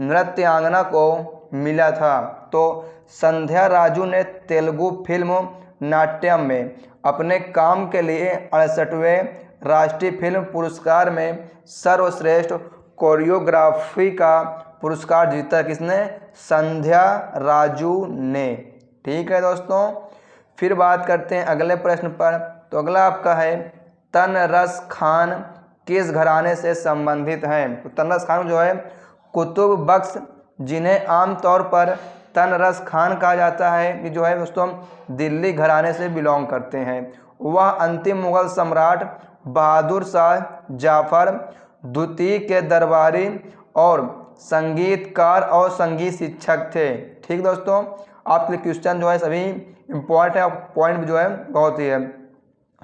नृत्यांगना को मिला था? तो संध्या राजू ने तेलुगु फिल्म नाट्यम में अपने काम के लिए 68वें राष्ट्रीय फिल्म पुरस्कार में सर्वश्रेष्ठ कोरियोग्राफी का पुरस्कार जीता। किसने? संध्या राजू ने। ठीक है दोस्तों, फिर बात करते हैं अगले प्रश्न पर। तो अगला आपका है तनरस खान किस घराने से संबंधित हैं? तो तनरस खान जो है कुतुब बख्श, जिन्हें आमतौर पर तनरस खान कहा जाता है, ये जो है दोस्तों दिल्ली घराने से बिलोंग करते हैं। वह अंतिम मुगल सम्राट बहादुर शाह जाफर द्वितीय के दरबारी और संगीतकार और संगीत शिक्षक थे। ठीक दोस्तों, आपके लिए क्वेश्चन जो है सभी इम्पोर्टेंट है, पॉइंट जो है बहुत ही है।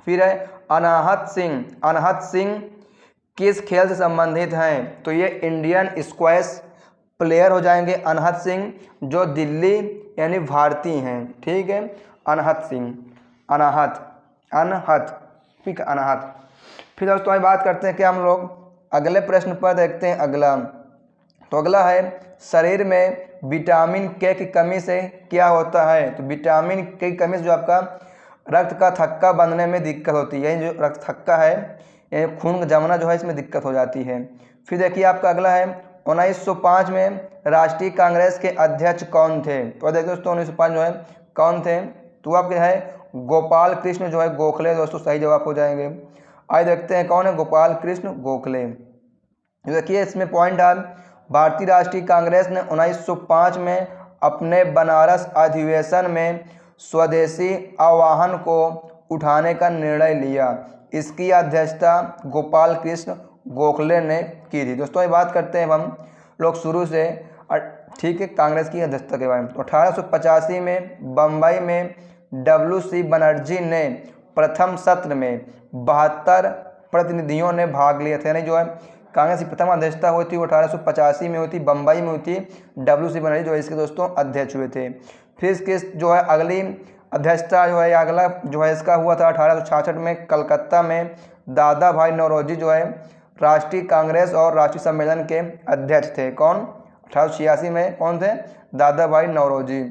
फिर है अनाहत सिंह। अनाहत सिंह किस खेल से संबंधित हैं? तो ये इंडियन स्क्वैश प्लेयर हो जाएंगे अनाहत सिंह, जो दिल्ली यानी भारतीय हैं। ठीक है, अनाहत सिंह, अनाहत ठीक है, अनाहत। फिर दोस्तों बात करते हैं कि हम लोग अगले प्रश्न पर देखते हैं अगला। तो अगला है शरीर में विटामिन के की कमी से क्या होता है? तो विटामिन के की कमी से जो आपका रक्त का थक्का बनने में दिक्कत होती है, जो रक्त थक्का है या खून जमना जो है इसमें दिक्कत हो जाती है। फिर देखिए आपका अगला है 1905 में राष्ट्रीय कांग्रेस के अध्यक्ष कौन थे? तो देखिए दोस्तों 1905 जो है कौन थे? तो आपके है गोपाल कृष्ण जो है गोखले, दोस्तों सही जवाब हो जाएंगे। आइए देखते हैं कौन है गोपाल कृष्ण गोखले। देखिए इसमें पॉइंट है भारतीय राष्ट्रीय कांग्रेस ने 1905 में अपने बनारस अधिवेशन में स्वदेशी आह्वान को उठाने का निर्णय लिया। इसकी अध्यक्षता गोपाल कृष्ण गोखले ने की थी। दोस्तों ये बात करते हैं हम लोग शुरू से, ठीक है, कांग्रेस की अध्यक्षता के बारे में। 1885 में बम्बई में WC बनर्जी ने प्रथम सत्र में 72 प्रतिनिधियों ने भाग लिया था। यानी जो है कांग्रेस की प्रथम अध्यक्षता हुई थी वो 1885 में हुई थी, बम्बई में हुई थी। WC बनर्जी जो है इसके दोस्तों अध्यक्ष हुए थे। फिर इसके जो है अगली अध्यक्षता जो है अगला जो है इसका हुआ था 1866 में कलकत्ता में दादा भाई नौरोजी जो है राष्ट्रीय कांग्रेस और राष्ट्रीय सम्मेलन के अध्यक्ष थे। कौन? 1886 में कौन थे? दादा भाई नौरोजी।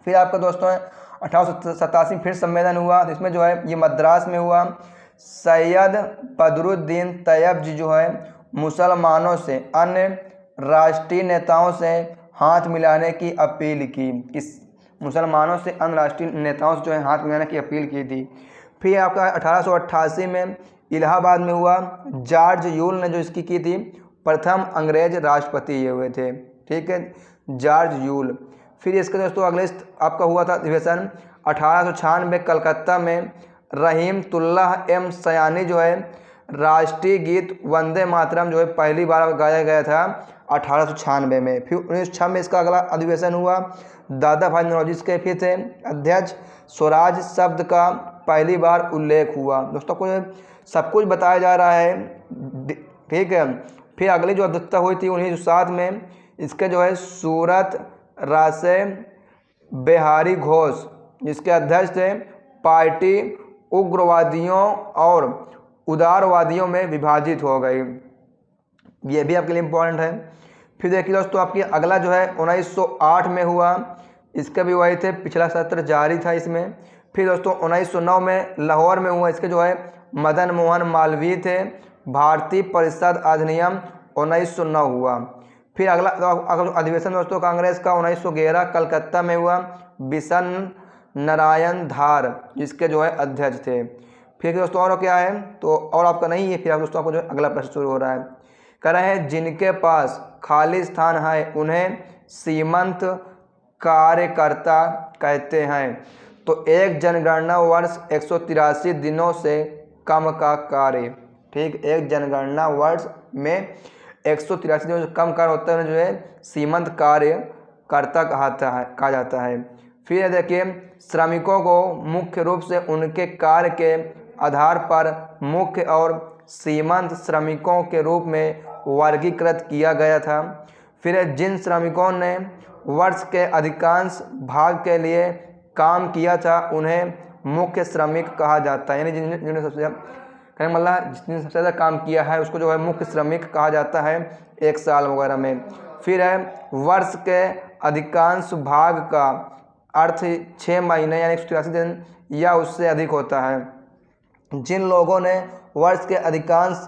फिर आपका दोस्तों 1887 फिर सम्मेलन हुआ, इसमें जो है ये मद्रास में हुआ। सैयद बदरुद्दीन तैयब जी जो है मुसलमानों से अन्य राष्ट्रीय नेताओं से हाथ मिलाने की अपील की। किस? मुसलमानों से अन्य राष्ट्रीय नेताओं से जो है हाथ मिलाने की अपील की थी। फिर आपका 1888 में इलाहाबाद में हुआ, जॉर्ज यूल ने जो इसकी की थी, प्रथम अंग्रेज राष्ट्रपति ये हुए थे। ठीक है, जॉर्ज यूल। फिर इसके दोस्तों अगले आपका हुआ था अधिवेशन 1896 कलकत्ता में रहीमतुल्लाह एम सयानी जो है राष्ट्रीय गीत वंदे मातरम जो है पहली बार गाया गया था 1896 में। फिर 1906 में इसका अगला अधिवेशन हुआ, दादा भाई नौरोजी के फिर थे अध्यक्ष। स्वराज शब्द का पहली बार उल्लेख हुआ। दोस्तों को सब कुछ बताया जा रहा है, ठीक है। फिर अगली जो अध्यक्षता हुई थी 1907 में, इसके जो है सूरत रासे बिहारी घोष जिसके अध्यक्ष थे। पार्टी उग्रवादियों और उदारवादियों में विभाजित हो गई, ये भी आपके लिए इम्पोर्टेंट है। फिर देखिए दोस्तों आपकी अगला जो है 1908 में हुआ, इसके भी वही थे, पिछला सत्र जारी था इसमें। फिर दोस्तों 1909 में लाहौर में हुआ, इसके जो है मदन मोहन मालवीय थे। भारतीय परिषद अधिनियम 1909 हुआ। फिर अगला अधिवेशन दोस्तों कांग्रेस का 1911 कलकत्ता में हुआ, बिशन नारायण धार जिसके जो है अध्यक्ष थे। फिर दोस्तों और क्या है, तो और आपका नहीं है। फिर दोस्तों आपको जो अगला प्रश्न शुरू हो रहा है, कह रहे हैं जिनके पास खाली स्थान है उन्हें सीमंत कार्यकर्ता कहते हैं। तो एक जनगणना वर्ष 183 दिनों से कम का कार्य। ठीक, एक जनगणना वर्ष में 183 दिनों से कम कार्य होता है जो है सीमंत कार्यकर्ता कहा जाता है। फिर देखिए, श्रमिकों को मुख्य रूप से उनके कार्य के आधार पर मुख्य और सीमंत श्रमिकों के रूप में वर्गीकृत किया गया था। फिर जिन श्रमिकों ने वर्ष के अधिकांश भाग के लिए काम किया था उन्हें मुख्य श्रमिक कहा जाता है, यानी जिन्होंने सबसे मतलब जिसने सबसे ज़्यादा काम किया है उसको जो है मुख्य श्रमिक कहा जाता है एक साल वगैरह में। फिर है वर्ष के अधिकांश भाग का अर्थ 6 महीने यानी 183 दिन या उससे अधिक होता है। जिन लोगों ने वर्ष के अधिकांश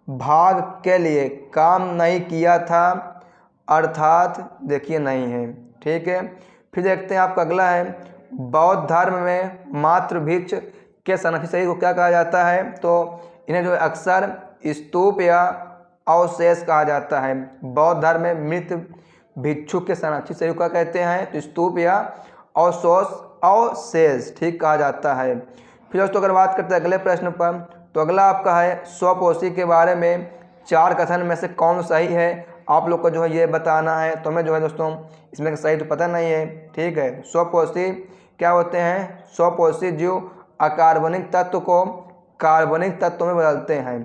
भाग के लिए काम नहीं किया था अर्थात देखिए नहीं है। ठीक है, फिर देखते हैं आपका अगला है, बौद्ध धर्म में मातृ भिक्ष के शरणार्थी शरीर को क्या कहा जाता है? तो इन्हें जो है अक्सर स्तूप या अवशेष कहा जाता है। बौद्ध धर्म में मृत भिक्षु के शरणार्थी शरीर को क्या कहते हैं? तो स्तूप या अवशेष ठीक कहा जाता है। फिर दोस्तों अगर बात करते हैं अगले प्रश्न पर, तो अगला आपका है स्वपोषी के बारे में 4 कथन में से कौन सही है? आप लोग को जो है ये बताना है। तो हमें जो है दोस्तों इसमें सही तो पता नहीं है। ठीक है, स्वपोषी क्या होते हैं? स्वपोषी जीव अकार्बनिक तत्व को कार्बनिक तत्व में बदलते हैं।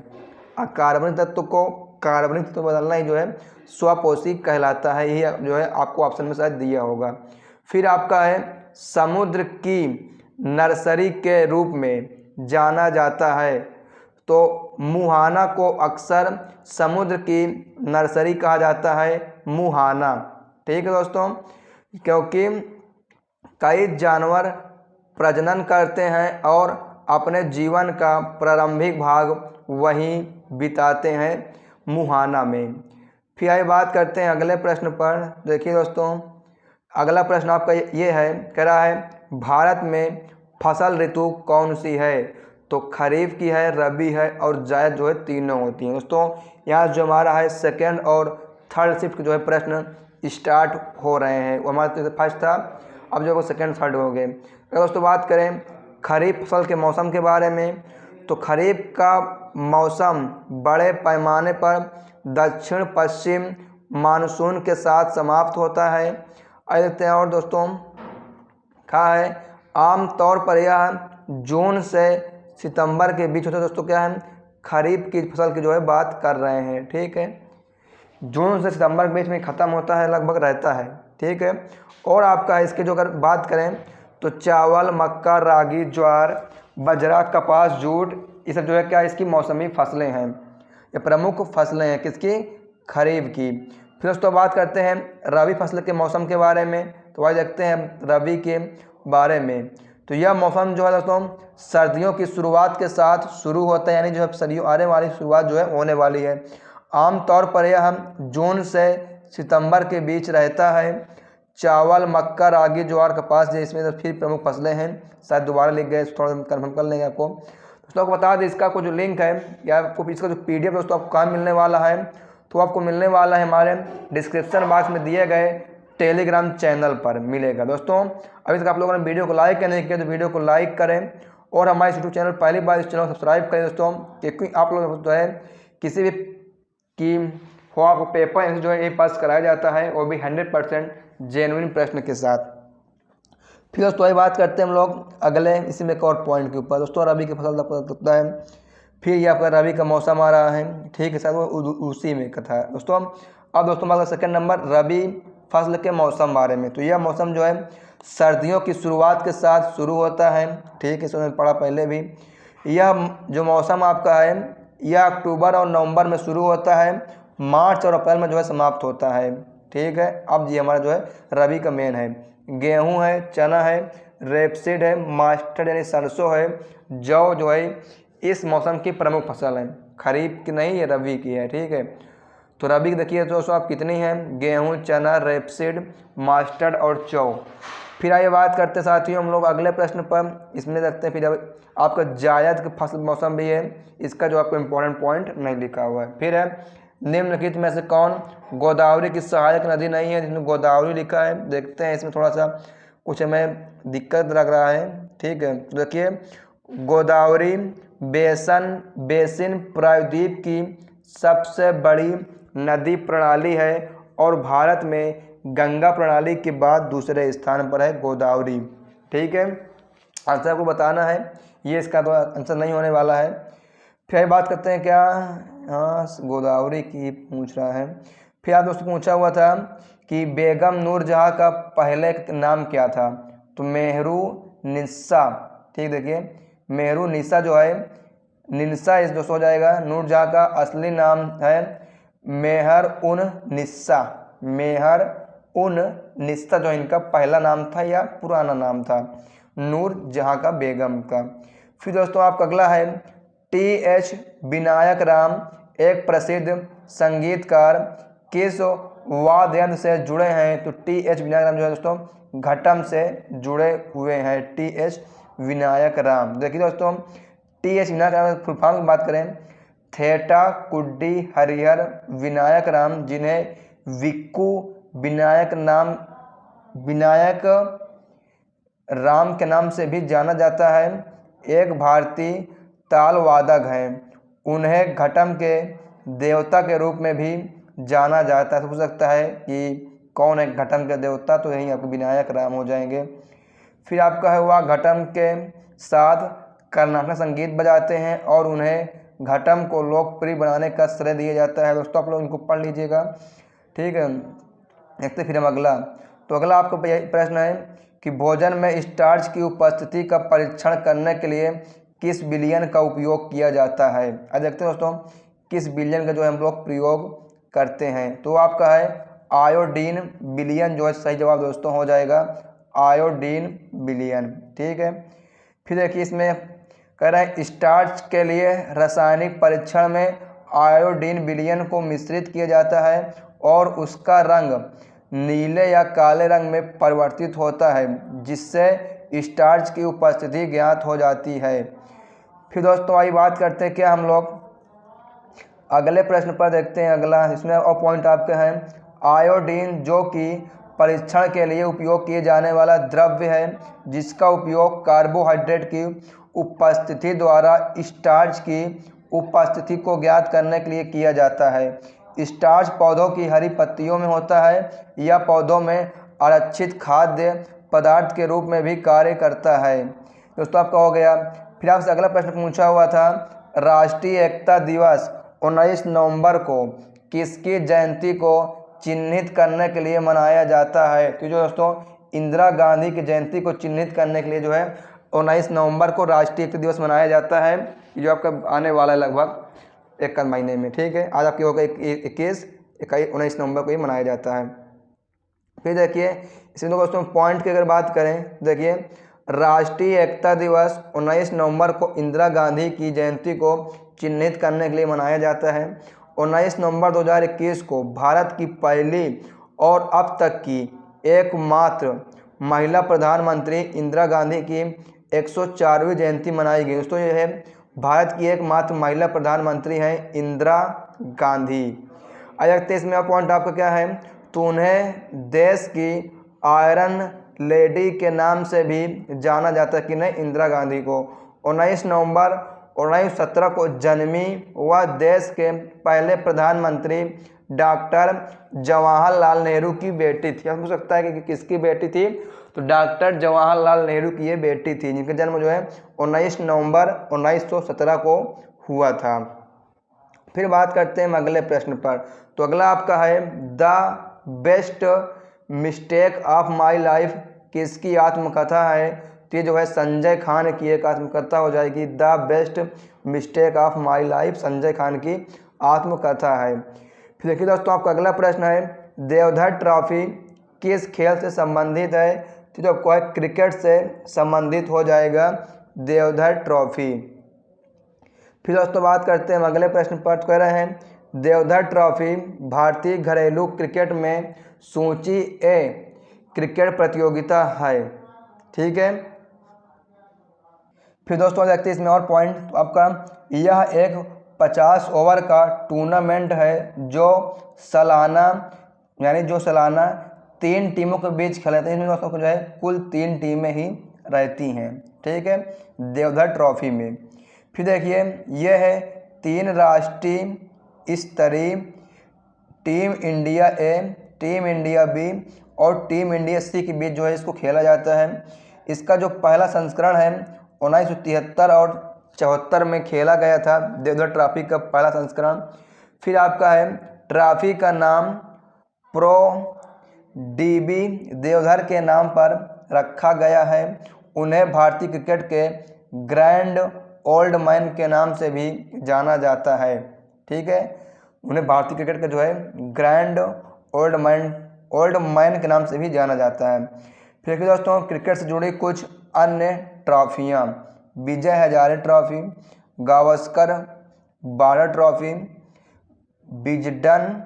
अकार्बनिक तत्व को कार्बनिक तत्व में बदलना ही जो है स्वपोषी कहलाता है। यही जो है आपको ऑप्शन में शायद दिया होगा। फिर आपका है समुद्र की नर्सरी के रूप में जाना जाता है। तो मुहाना को अक्सर समुद्र की नर्सरी कहा जाता है, मुहाना। ठीक है दोस्तों, क्योंकि कई जानवर प्रजनन करते हैं और अपने जीवन का प्रारंभिक भाग वहीं बिताते हैं, मुहाना में। फिर आइए बात करते हैं अगले प्रश्न पर। देखिए दोस्तों अगला प्रश्न आपका ये है, कह रहा है भारत में फसल ऋतु कौन सी है? तो खरीफ की है, रबी है और जायद जो है तीनों होती हैं। दोस्तों यहाँ जो हमारा है सेकेंड और थर्ड शिफ्ट जो है प्रश्न स्टार्ट हो रहे हैं। वो हमारा फर्स्ट था, अब जो है वो सेकेंड थर्ड हो गए। अगर दोस्तों बात करें खरीफ फसल के मौसम के बारे में, तो खरीफ का मौसम बड़े पैमाने पर दक्षिण पश्चिम मानसून के साथ समाप्त होता है। देखते हैं और दोस्तों कहा है आमतौर पर यह जून से सितंबर के बीच होता है। दोस्तों क्या है, खरीफ की फसल की जो है बात कर रहे हैं। ठीक है, जून से सितंबर के बीच में ख़त्म होता है, लगभग रहता है। ठीक है, और आपका इसके जो अगर बात करें तो चावल, मक्का, रागी, ज्वार, बाजरा, कपास, जूट, ये सब जो है क्या इसकी मौसमी फसलें हैं। ये प्रमुख फसलें हैं किसकी? खरीफ की। फिर दोस्तों बात करते हैं रबी फसल के मौसम के बारे में। तो वही देखते हैं रबी के बारे में। तो यह मौसम जो है दोस्तों सर्दियों की शुरुआत के साथ शुरू होता है, यानी जो है सर्दियों आने वाली शुरुआत जो है होने वाली है। आमतौर पर यह जून से सितंबर के बीच रहता है। चावल, मक्का, रागी, ज्वार, कपास ये इसमें फिर प्रमुख फसलें हैं। शायद दोबारा लिख गए, थोड़ा कन्फर्म कर लेंगे आपको। दोस्तों आपको बता दें इसका कुछ जो लिंक है या आपको इसका जो PDF दोस्तों आपको कहाँ मिलने वाला है, तो आपको मिलने वाला है हमारे डिस्क्रिप्शन बॉक्स में दिए गए टेलीग्राम चैनल पर मिलेगा। दोस्तों अभी तक आप लोगों ने वीडियो को लाइक नहीं किया तो वीडियो को लाइक करें और हमारे यूट्यूब चैनल पहली बार इस चैनल को सब्सक्राइब करें दोस्तों, क्योंकि आप लोग जो है किसी भी की हो आपको पेपर जो है ये पास कराया जाता है, वो भी 100% जेन्युइन प्रश्न के साथ। फिर दोस्तों बात करते हैं हम लोग अगले इसी में एक और पॉइंट के ऊपर। दोस्तों रबी की फसल होता है, फिर ये आपका रबी का मौसम आ रहा है। ठीक है सर, वो उसी में कथा है दोस्तों। अब दोस्तों हमारा सेकंड नंबर रबी फसल के मौसम बारे में। तो यह मौसम जो है सर्दियों की शुरुआत के साथ शुरू होता है। ठीक है, इसमें पढ़ा पहले भी। यह जो मौसम आपका है यह अक्टूबर और नवंबर में शुरू होता है, मार्च और अप्रैल में जो है समाप्त होता है। ठीक है, अब ये हमारा जो है रबी का मेन है। गेहूं है, चना है, रेपसीड है, मस्टर्ड यानी सरसों है, जौ जो है इस मौसम की प्रमुख फसल है। खरीफ की नहीं, ये रबी की है। ठीक है, तो रबी की देखिए दोस्तों आप कितनी हैं, गेहूं, चना, रेपसीड, मस्टर्ड और जौ। फिर आइए बात करते हैं साथियों हम लोग अगले प्रश्न पर। इसमें देखते हैं फिर आपका जायद की फसल मौसम भी है, इसका जो आपको इम्पोर्टेंट पॉइंट नहीं लिखा हुआ है। फिर है निम्नलिखित में से कौन गोदावरी की सहायक नदी नहीं है, जिसमें गोदावरी लिखा है। देखते हैं इसमें थोड़ा सा कुछ हमें दिक्कत लग रहा है। ठीक है, तो देखिए गोदावरी बेसिन प्रायद्वीप की सबसे बड़ी नदी प्रणाली है और भारत में गंगा प्रणाली के बाद दूसरे स्थान पर है गोदावरी। ठीक है, आंसर आपको बताना है, ये इसका तो आंसर नहीं होने वाला है। फिर बात करते हैं क्या, हाँ गोदावरी की पूछ रहा है। फिर आप दोस्तों पूछा हुआ था कि बेगम नूरजहाँ का पहले नाम क्या था, तो मेहरू निस्सा। ठीक, देखिए मेहरू निस्सा जो है, निस्सा इस दोस्तों हो जाएगा। नूरजहाँ का असली नाम है मेहर उन निस्सा। मेहर उन निस्सा जो इनका पहला नाम था या पुराना नाम था, नूरजहाँ का बेगम का। फिर दोस्तों आपका अगला है टी.एच. विनायक राम एक प्रसिद्ध संगीतकार किस वाद्य यंत्र से जुड़े हैं, तो टी.एच. विनायक राम जो है दोस्तों घटम से जुड़े हुए हैं। टी.एच. विनायक राम, देखिए दोस्तों TH. Vinayak Ram full form की बात करें, थेटा कुड्डी हरिहर विनायक राम, जिन्हें विक्कू विनायक राम के नाम से भी जाना जाता है, एक भारतीय ताल वादक हैं। उन्हें घटम के देवता के रूप में भी जाना जाता है। तो हो सकता है कि कौन है घटम के देवता, तो यही आपके विनायक राम हो जाएंगे। फिर आपका है हुआ घटम के साथ कर्नाटक संगीत बजाते हैं और उन्हें घटम को लोकप्रिय बनाने का श्रेय दिया जाता है। दोस्तों आप लोग इनको पढ़ लीजिएगा। ठीक है, देखते फिर हम अगला। तो अगला आपको प्रश्न है कि भोजन में स्टार्च की उपस्थिति का परीक्षण करने के लिए किस विलयन का उपयोग किया जाता है। आज देखते हैं दोस्तों किस विलयन का जो है हम लोग प्रयोग करते हैं, तो आपका है आयोडीन विलयन जो है सही जवाब दोस्तों हो जाएगा, आयोडीन विलयन। ठीक है, फिर देखिए इसमें कह रहा है स्टार्च के लिए रासायनिक परीक्षण में आयोडीन विलयन को मिश्रित किया जाता है और उसका रंग नीले या काले रंग में परिवर्तित होता है, जिससे स्टार्च की उपस्थिति ज्ञात हो जाती है। फिर दोस्तों आइए बात करते हैं क्या हम लोग अगले प्रश्न पर देखते हैं। अगला इसमें और पॉइंट आपके हैं आयोडीन जो कि परीक्षण के लिए उपयोग किए जाने वाला द्रव्य है, जिसका उपयोग कार्बोहाइड्रेट की उपस्थिति द्वारा स्टार्च की उपस्थिति को ज्ञात करने के लिए किया जाता है। स्टार्च पौधों की हरी पत्तियों में होता है या पौधों में आरक्षित खाद्य पदार्थ के रूप में भी कार्य करता है। दोस्तों आपका हो गया। फिर आपसे अगला प्रश्न पूछा हुआ था राष्ट्रीय एकता दिवस 19 नवंबर को किसकी जयंती को चिन्हित करने के लिए मनाया जाता है, तो जो दोस्तों इंदिरा गांधी की जयंती को चिन्हित करने के लिए जो है 19 नवंबर को राष्ट्रीय एकता दिवस मनाया जाता है, जो आपका आने वाला है लगभग एक महीने में। ठीक है, आज आपकी होगा 19 नवंबर को ही मनाया जाता है। फिर देखिए इसमें दोस्तों पॉइंट की अगर बात करें, देखिए राष्ट्रीय एकता दिवस 19 नवंबर को इंदिरा गांधी की जयंती को चिन्हित करने के लिए मनाया जाता है। 19 नवंबर 2021 को भारत की पहली और अब तक की एकमात्र महिला प्रधानमंत्री इंदिरा गांधी की 104वीं जयंती मनाई गई। दोस्तों ये है भारत की एकमात्र महिला प्रधानमंत्री हैं इंदिरा गांधी। अगले इसमें पॉइंट आपका क्या है, तो उन्हें देश की आयरन लेडी के नाम से भी जाना जाता है कि नहीं, इंदिरा गांधी को 19 नवंबर 1917 को जन्मी वह देश के पहले प्रधानमंत्री डॉक्टर जवाहरलाल नेहरू की बेटी थी। आप पूछ सकता है कि किसकी बेटी थी, तो डॉक्टर जवाहरलाल नेहरू की ये बेटी थी, जिनका जन्म जो है 19 नवंबर 1917 को हुआ था। फिर बात करते हैं अगले प्रश्न पर। तो अगला आपका है the best mistake of my life किसकी आत्मकथा है, तो ये जो है संजय खान की एक आत्मकथा हो जाएगी। The best mistake of my life Sanjay Khan की आत्मकथा है। फिर देखिए दोस्तों आपका अगला प्रश्न है देवधर ट्रॉफी किस खेल से संबंधित है, तो जो आपको है क्रिकेट से संबंधित हो जाएगा देवधर ट्रॉफी। फिर दोस्तों बात करते हैं हम अगले प्रश्न पर, कह रहे हैं देवधर ट्रॉफी भारतीय घरेलू क्रिकेट में सूची ए क्रिकेट प्रतियोगिता है। ठीक है, फिर दोस्तों देखते हैं इसमें और पॉइंट, तो आपका यह एक 50 ओवर का टूर्नामेंट है जो सालाना 3 टीमों के बीच खेला जाता है। इसमें दोस्तों जो है कुल 3 टीमें ही रहती हैं, ठीक है, देवधर ट्रॉफी में। फिर देखिए यह है 3 राष्ट्रीय स्तरीय टीम इंडिया ए, टीम इंडिया बी और टीम इंडिया सी के बीच जो है इसको खेला जाता है। इसका जो पहला संस्करण है 1973 और 74 में खेला गया था, देवधर ट्रॉफी का पहला संस्करण। फिर आपका है ट्रॉफी का नाम प्रो डीबी देवधर के नाम पर रखा गया है। उन्हें भारतीय क्रिकेट के ग्रैंड ओल्ड मैन के नाम से भी जाना जाता है, ठीक है, उन्हें भारतीय क्रिकेट के जो है ग्रैंड ओल्ड मैन के नाम से भी जाना जाता है। फिर दोस्तों क्रिकेट से जुड़ी कुछ अन्य ट्रॉफियाँ, Vijay Hazare trophy, Gavaskar Border trophy, Wisden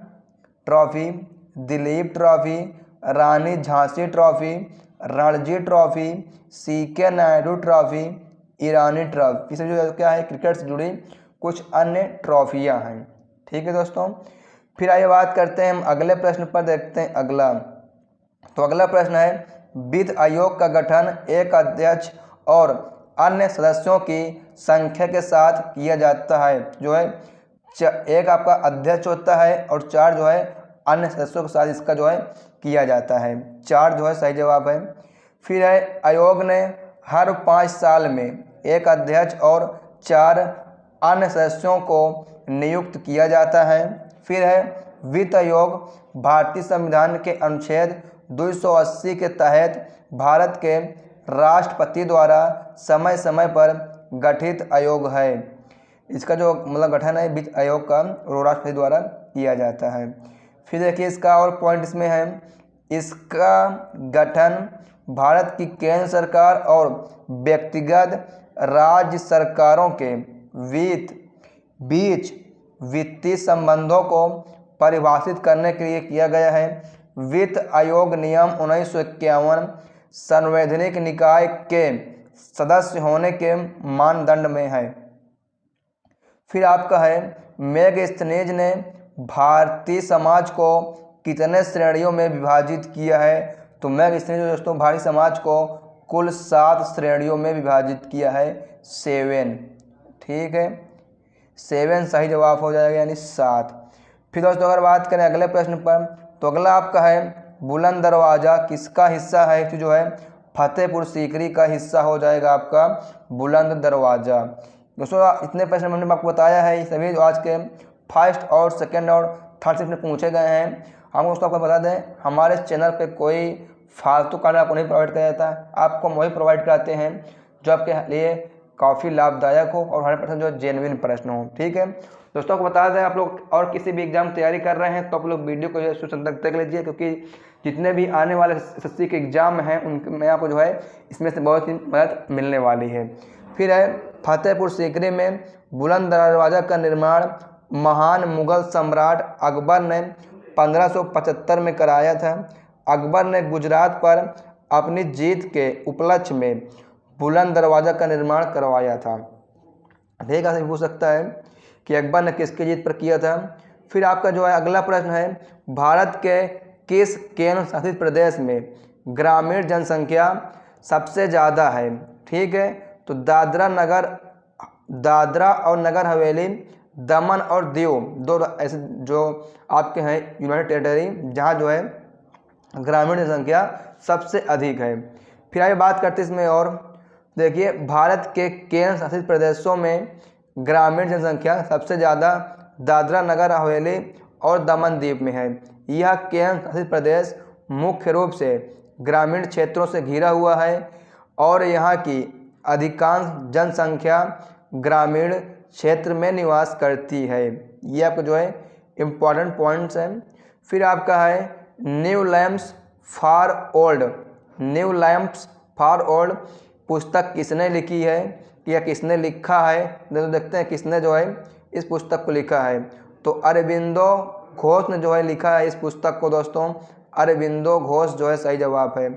trophy, Duleep trophy, Rani Jhansi trophy, Ranji trophy, C K Naidu trophy, Irani trophy, इसमें जो क्या है क्रिकेट से जुड़ी कुछ अन्य ट्रॉफियाँ हैं, ठीक है दोस्तों। फिर आइए बात करते हैं हम अगले प्रश्न पर, देखते हैं अगला। तो अगला प्रश्न है वित्त आयोग का गठन एक अध्यक्ष और अन्य सदस्यों की संख्या के साथ किया जाता है। जो है एक आपका अध्यक्ष होता है और 4 जो है अन्य सदस्यों के साथ इसका जो है किया जाता है। 4 जो है सही जवाब है। फिर है आयोग ने हर 5 साल में एक अध्यक्ष और 4 अन्य सदस्यों को नियुक्त किया जाता है। फिर है वित्त आयोग भारतीय संविधान के अनुच्छेद 280 के तहत भारत के राष्ट्रपति द्वारा समय समय पर गठित आयोग है। इसका जो मतलब गठन है वित्त आयोग का राष्ट्रपति द्वारा किया जाता है। फिर देखिए इसका और पॉइंट इसमें है, इसका गठन भारत की केंद्र सरकार और व्यक्तिगत राज्य सरकारों के बीच वित्तीय संबंधों को परिभाषित करने के लिए किया गया है। वित्त आयोग नियम 1951 संवैधानिक निकाय के सदस्य होने के मानदंड में है। फिर आपका है मेगास्थनीज ने भारतीय समाज को कितने श्रेणियों में विभाजित किया है। तो मेगास्थनीज दोस्तों भारतीय समाज को कुल 7 श्रेणियों में विभाजित किया है, 7, ठीक है, 7 सही जवाब हो जाएगा, यानी 7। फिर दोस्तों अगर बात करें अगले प्रश्न पर, तो अगला आपका है बुलंद दरवाज़ा किसका हिस्सा है। तो जो है फतेहपुर सीकरी का हिस्सा हो जाएगा आपका बुलंद दरवाज़ा। दोस्तों इतने प्रश्न हमने आपको बताया है, सभी आज के फर्स्ट और सेकंड और थर्ड शिफ्ट में पूछे गए हैं। हम दोस्तों आपको बता दें हमारे चैनल पे कोई फालतू कार्ड आपको नहीं प्रोवाइड किया जाता, आपको वही प्रोवाइड कराते हैं जो आपके लिए काफ़ी लाभदायक हो और 100% जो जेन्युइन प्रश्न हो, ठीक है। दोस्तों को बता दें आप लोग और किसी भी एग्जाम तैयारी कर रहे हैं तो आप लोग वीडियो को जो है तक देख लीजिए, क्योंकि जितने भी आने वाले एसएससी के एग्जाम हैं उनमें आपको जो है इसमें से बहुत ही मदद मिलने वाली है। फिर है फतेहपुर सीकरी में बुलंद दरवाज़ा का निर्माण महान मुगल सम्राट अकबर ने 1575 में कराया था। अकबर ने गुजरात पर अपनी जीत के उपलक्ष्य में बुलंद दरवाज़ा का निर्माण करवाया था। ठीक है, पूछ सकता है कि अकबर ने किसकी जीत पर किया था। फिर आपका जो है अगला प्रश्न है भारत के किस केंद्र शासित प्रदेश में ग्रामीण जनसंख्या सबसे ज़्यादा है। ठीक है, तो दादरा और नगर हवेली, दमन और दीव, 2 ऐसे जो आपके हैं यूनाइटेड टेरिटरी जहाँ जो है ग्रामीण जनसंख्या सबसे अधिक है। फिर आइए बात करते हैं इसमें और देखिए भारत के केंद्र शासित प्रदेशों में ग्रामीण जनसंख्या सबसे ज़्यादा दादरा नगर हवेली और दमन द्वीप में है। यह केंद्र शासित प्रदेश मुख्य रूप से ग्रामीण क्षेत्रों से घिरा हुआ है और यहाँ की अधिकांश जनसंख्या ग्रामीण क्षेत्र में निवास करती है। ये आपका जो है इम्पॉर्टेंट पॉइंट्स हैं। फिर आपका है न्यू लैम्प्स फॉर ओल्ड पुस्तक किसने लिखी है या किसने लिखा है, तो देखते हैं किसने जो है इस पुस्तक को लिखा है। तो अरविंदो घोष ने जो है लिखा है इस पुस्तक को दोस्तों, अरविंदो घोष जो है सही जवाब है।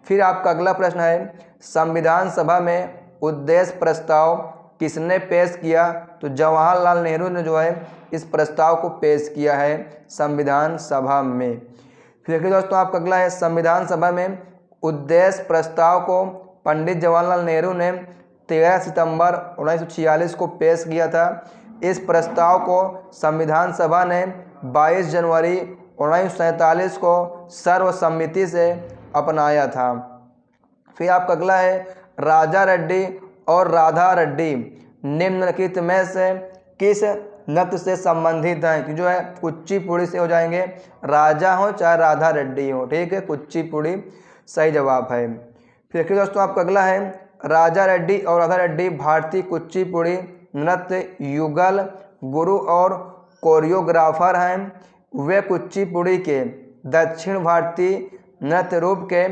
फिर आपका अगला प्रश्न है संविधान सभा में उद्देश्य प्रस्ताव किसने पेश किया। तो जवाहरलाल नेहरू ने जो है इस प्रस्ताव को पेश किया है संविधान सभा में। फिर देखिए दोस्तों आपका अगला है, संविधान सभा में उद्देश्य प्रस्ताव को पंडित जवाहरलाल नेहरू ने 13 सितंबर 1946 को पेश किया था। इस प्रस्ताव को संविधान सभा ने 22 जनवरी 1947 को सर्वसम्मति से अपनाया था। फिर आपका अगला है, राजा रेड्डी और राधा रेड्डी निम्नलिखित में से किस नृत्य से संबंधित हैं? कि जो है कुचिपुड़ी से हो जाएंगे, राजा हो चाहे राधा रेड्डी हो, ठीक है, कुचिपुड़ी सही जवाब है। फिर देखिए दोस्तों आपका अगला है, राजा रेड्डी और राधा रेड्डी भारतीय कुचिपुड़ी नृत्य युगल गुरु और कोरियोग्राफर हैं। वे कुचिपुड़ी के दक्षिण भारतीय नृत्य रूप के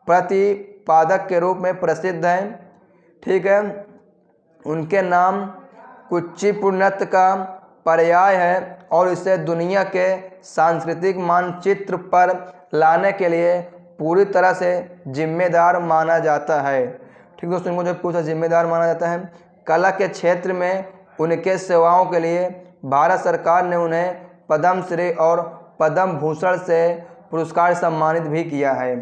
प्रतिपादक के रूप में प्रसिद्ध हैं, ठीक है। उनके नाम कुचिपुड़ी नृत्य का पर्याय है और इसे दुनिया के सांस्कृतिक मानचित्र पर लाने के लिए पूरी तरह से जिम्मेदार माना जाता है, ठीक दोस्तों। इनको जो पूछा जिम्मेदार माना जाता है, कला के क्षेत्र में उनके सेवाओं के लिए भारत सरकार ने उन्हें पद्मश्री और पद्म भूषण से पुरस्कार सम्मानित भी किया है।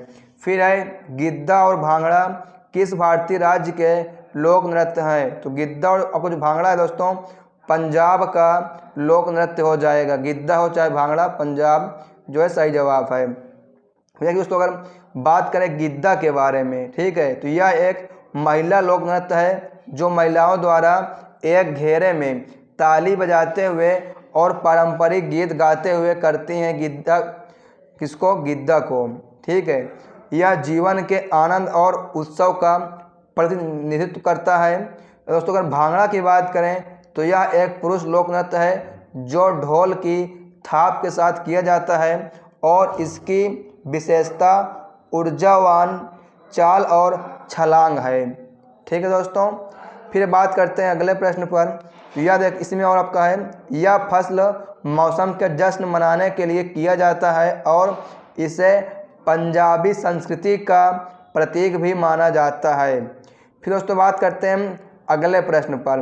फिर है, गिद्दा और भांगड़ा किस भारतीय राज्य के लोक नृत्य है? तो गिद्दा और आपको जो भांगड़ा है दोस्तों पंजाब का लोक नृत्य हो जाएगा, गिद्दा हो चाहे भांगड़ा, पंजाब जो है सही जवाब है। देखिए दोस्तों अगर बात करें गिद्दा के बारे में, ठीक है, तो यह एक महिला लोक नृत्य है जो महिलाओं द्वारा एक घेरे में ताली बजाते हुए और पारंपरिक गीत गाते हुए करती हैं। गिद्दा किसको? गिद्दा को, ठीक है। यह जीवन के आनंद और उत्सव का प्रतिनिधित्व करता है। दोस्तों अगर भांगड़ा की बात करें तो यह एक पुरुष लोक नृत्य है जो ढोल की थाप के साथ किया जाता है और इसकी विशेषता ऊर्जावान चाल और छलांग है, ठीक है दोस्तों। फिर बात करते हैं अगले प्रश्न पर। यह देख इसमें और आपका है, यह फसल मौसम के जश्न मनाने के लिए किया जाता है और इसे पंजाबी संस्कृति का प्रतीक भी माना जाता है। फिर दोस्तों बात करते हैं अगले प्रश्न पर।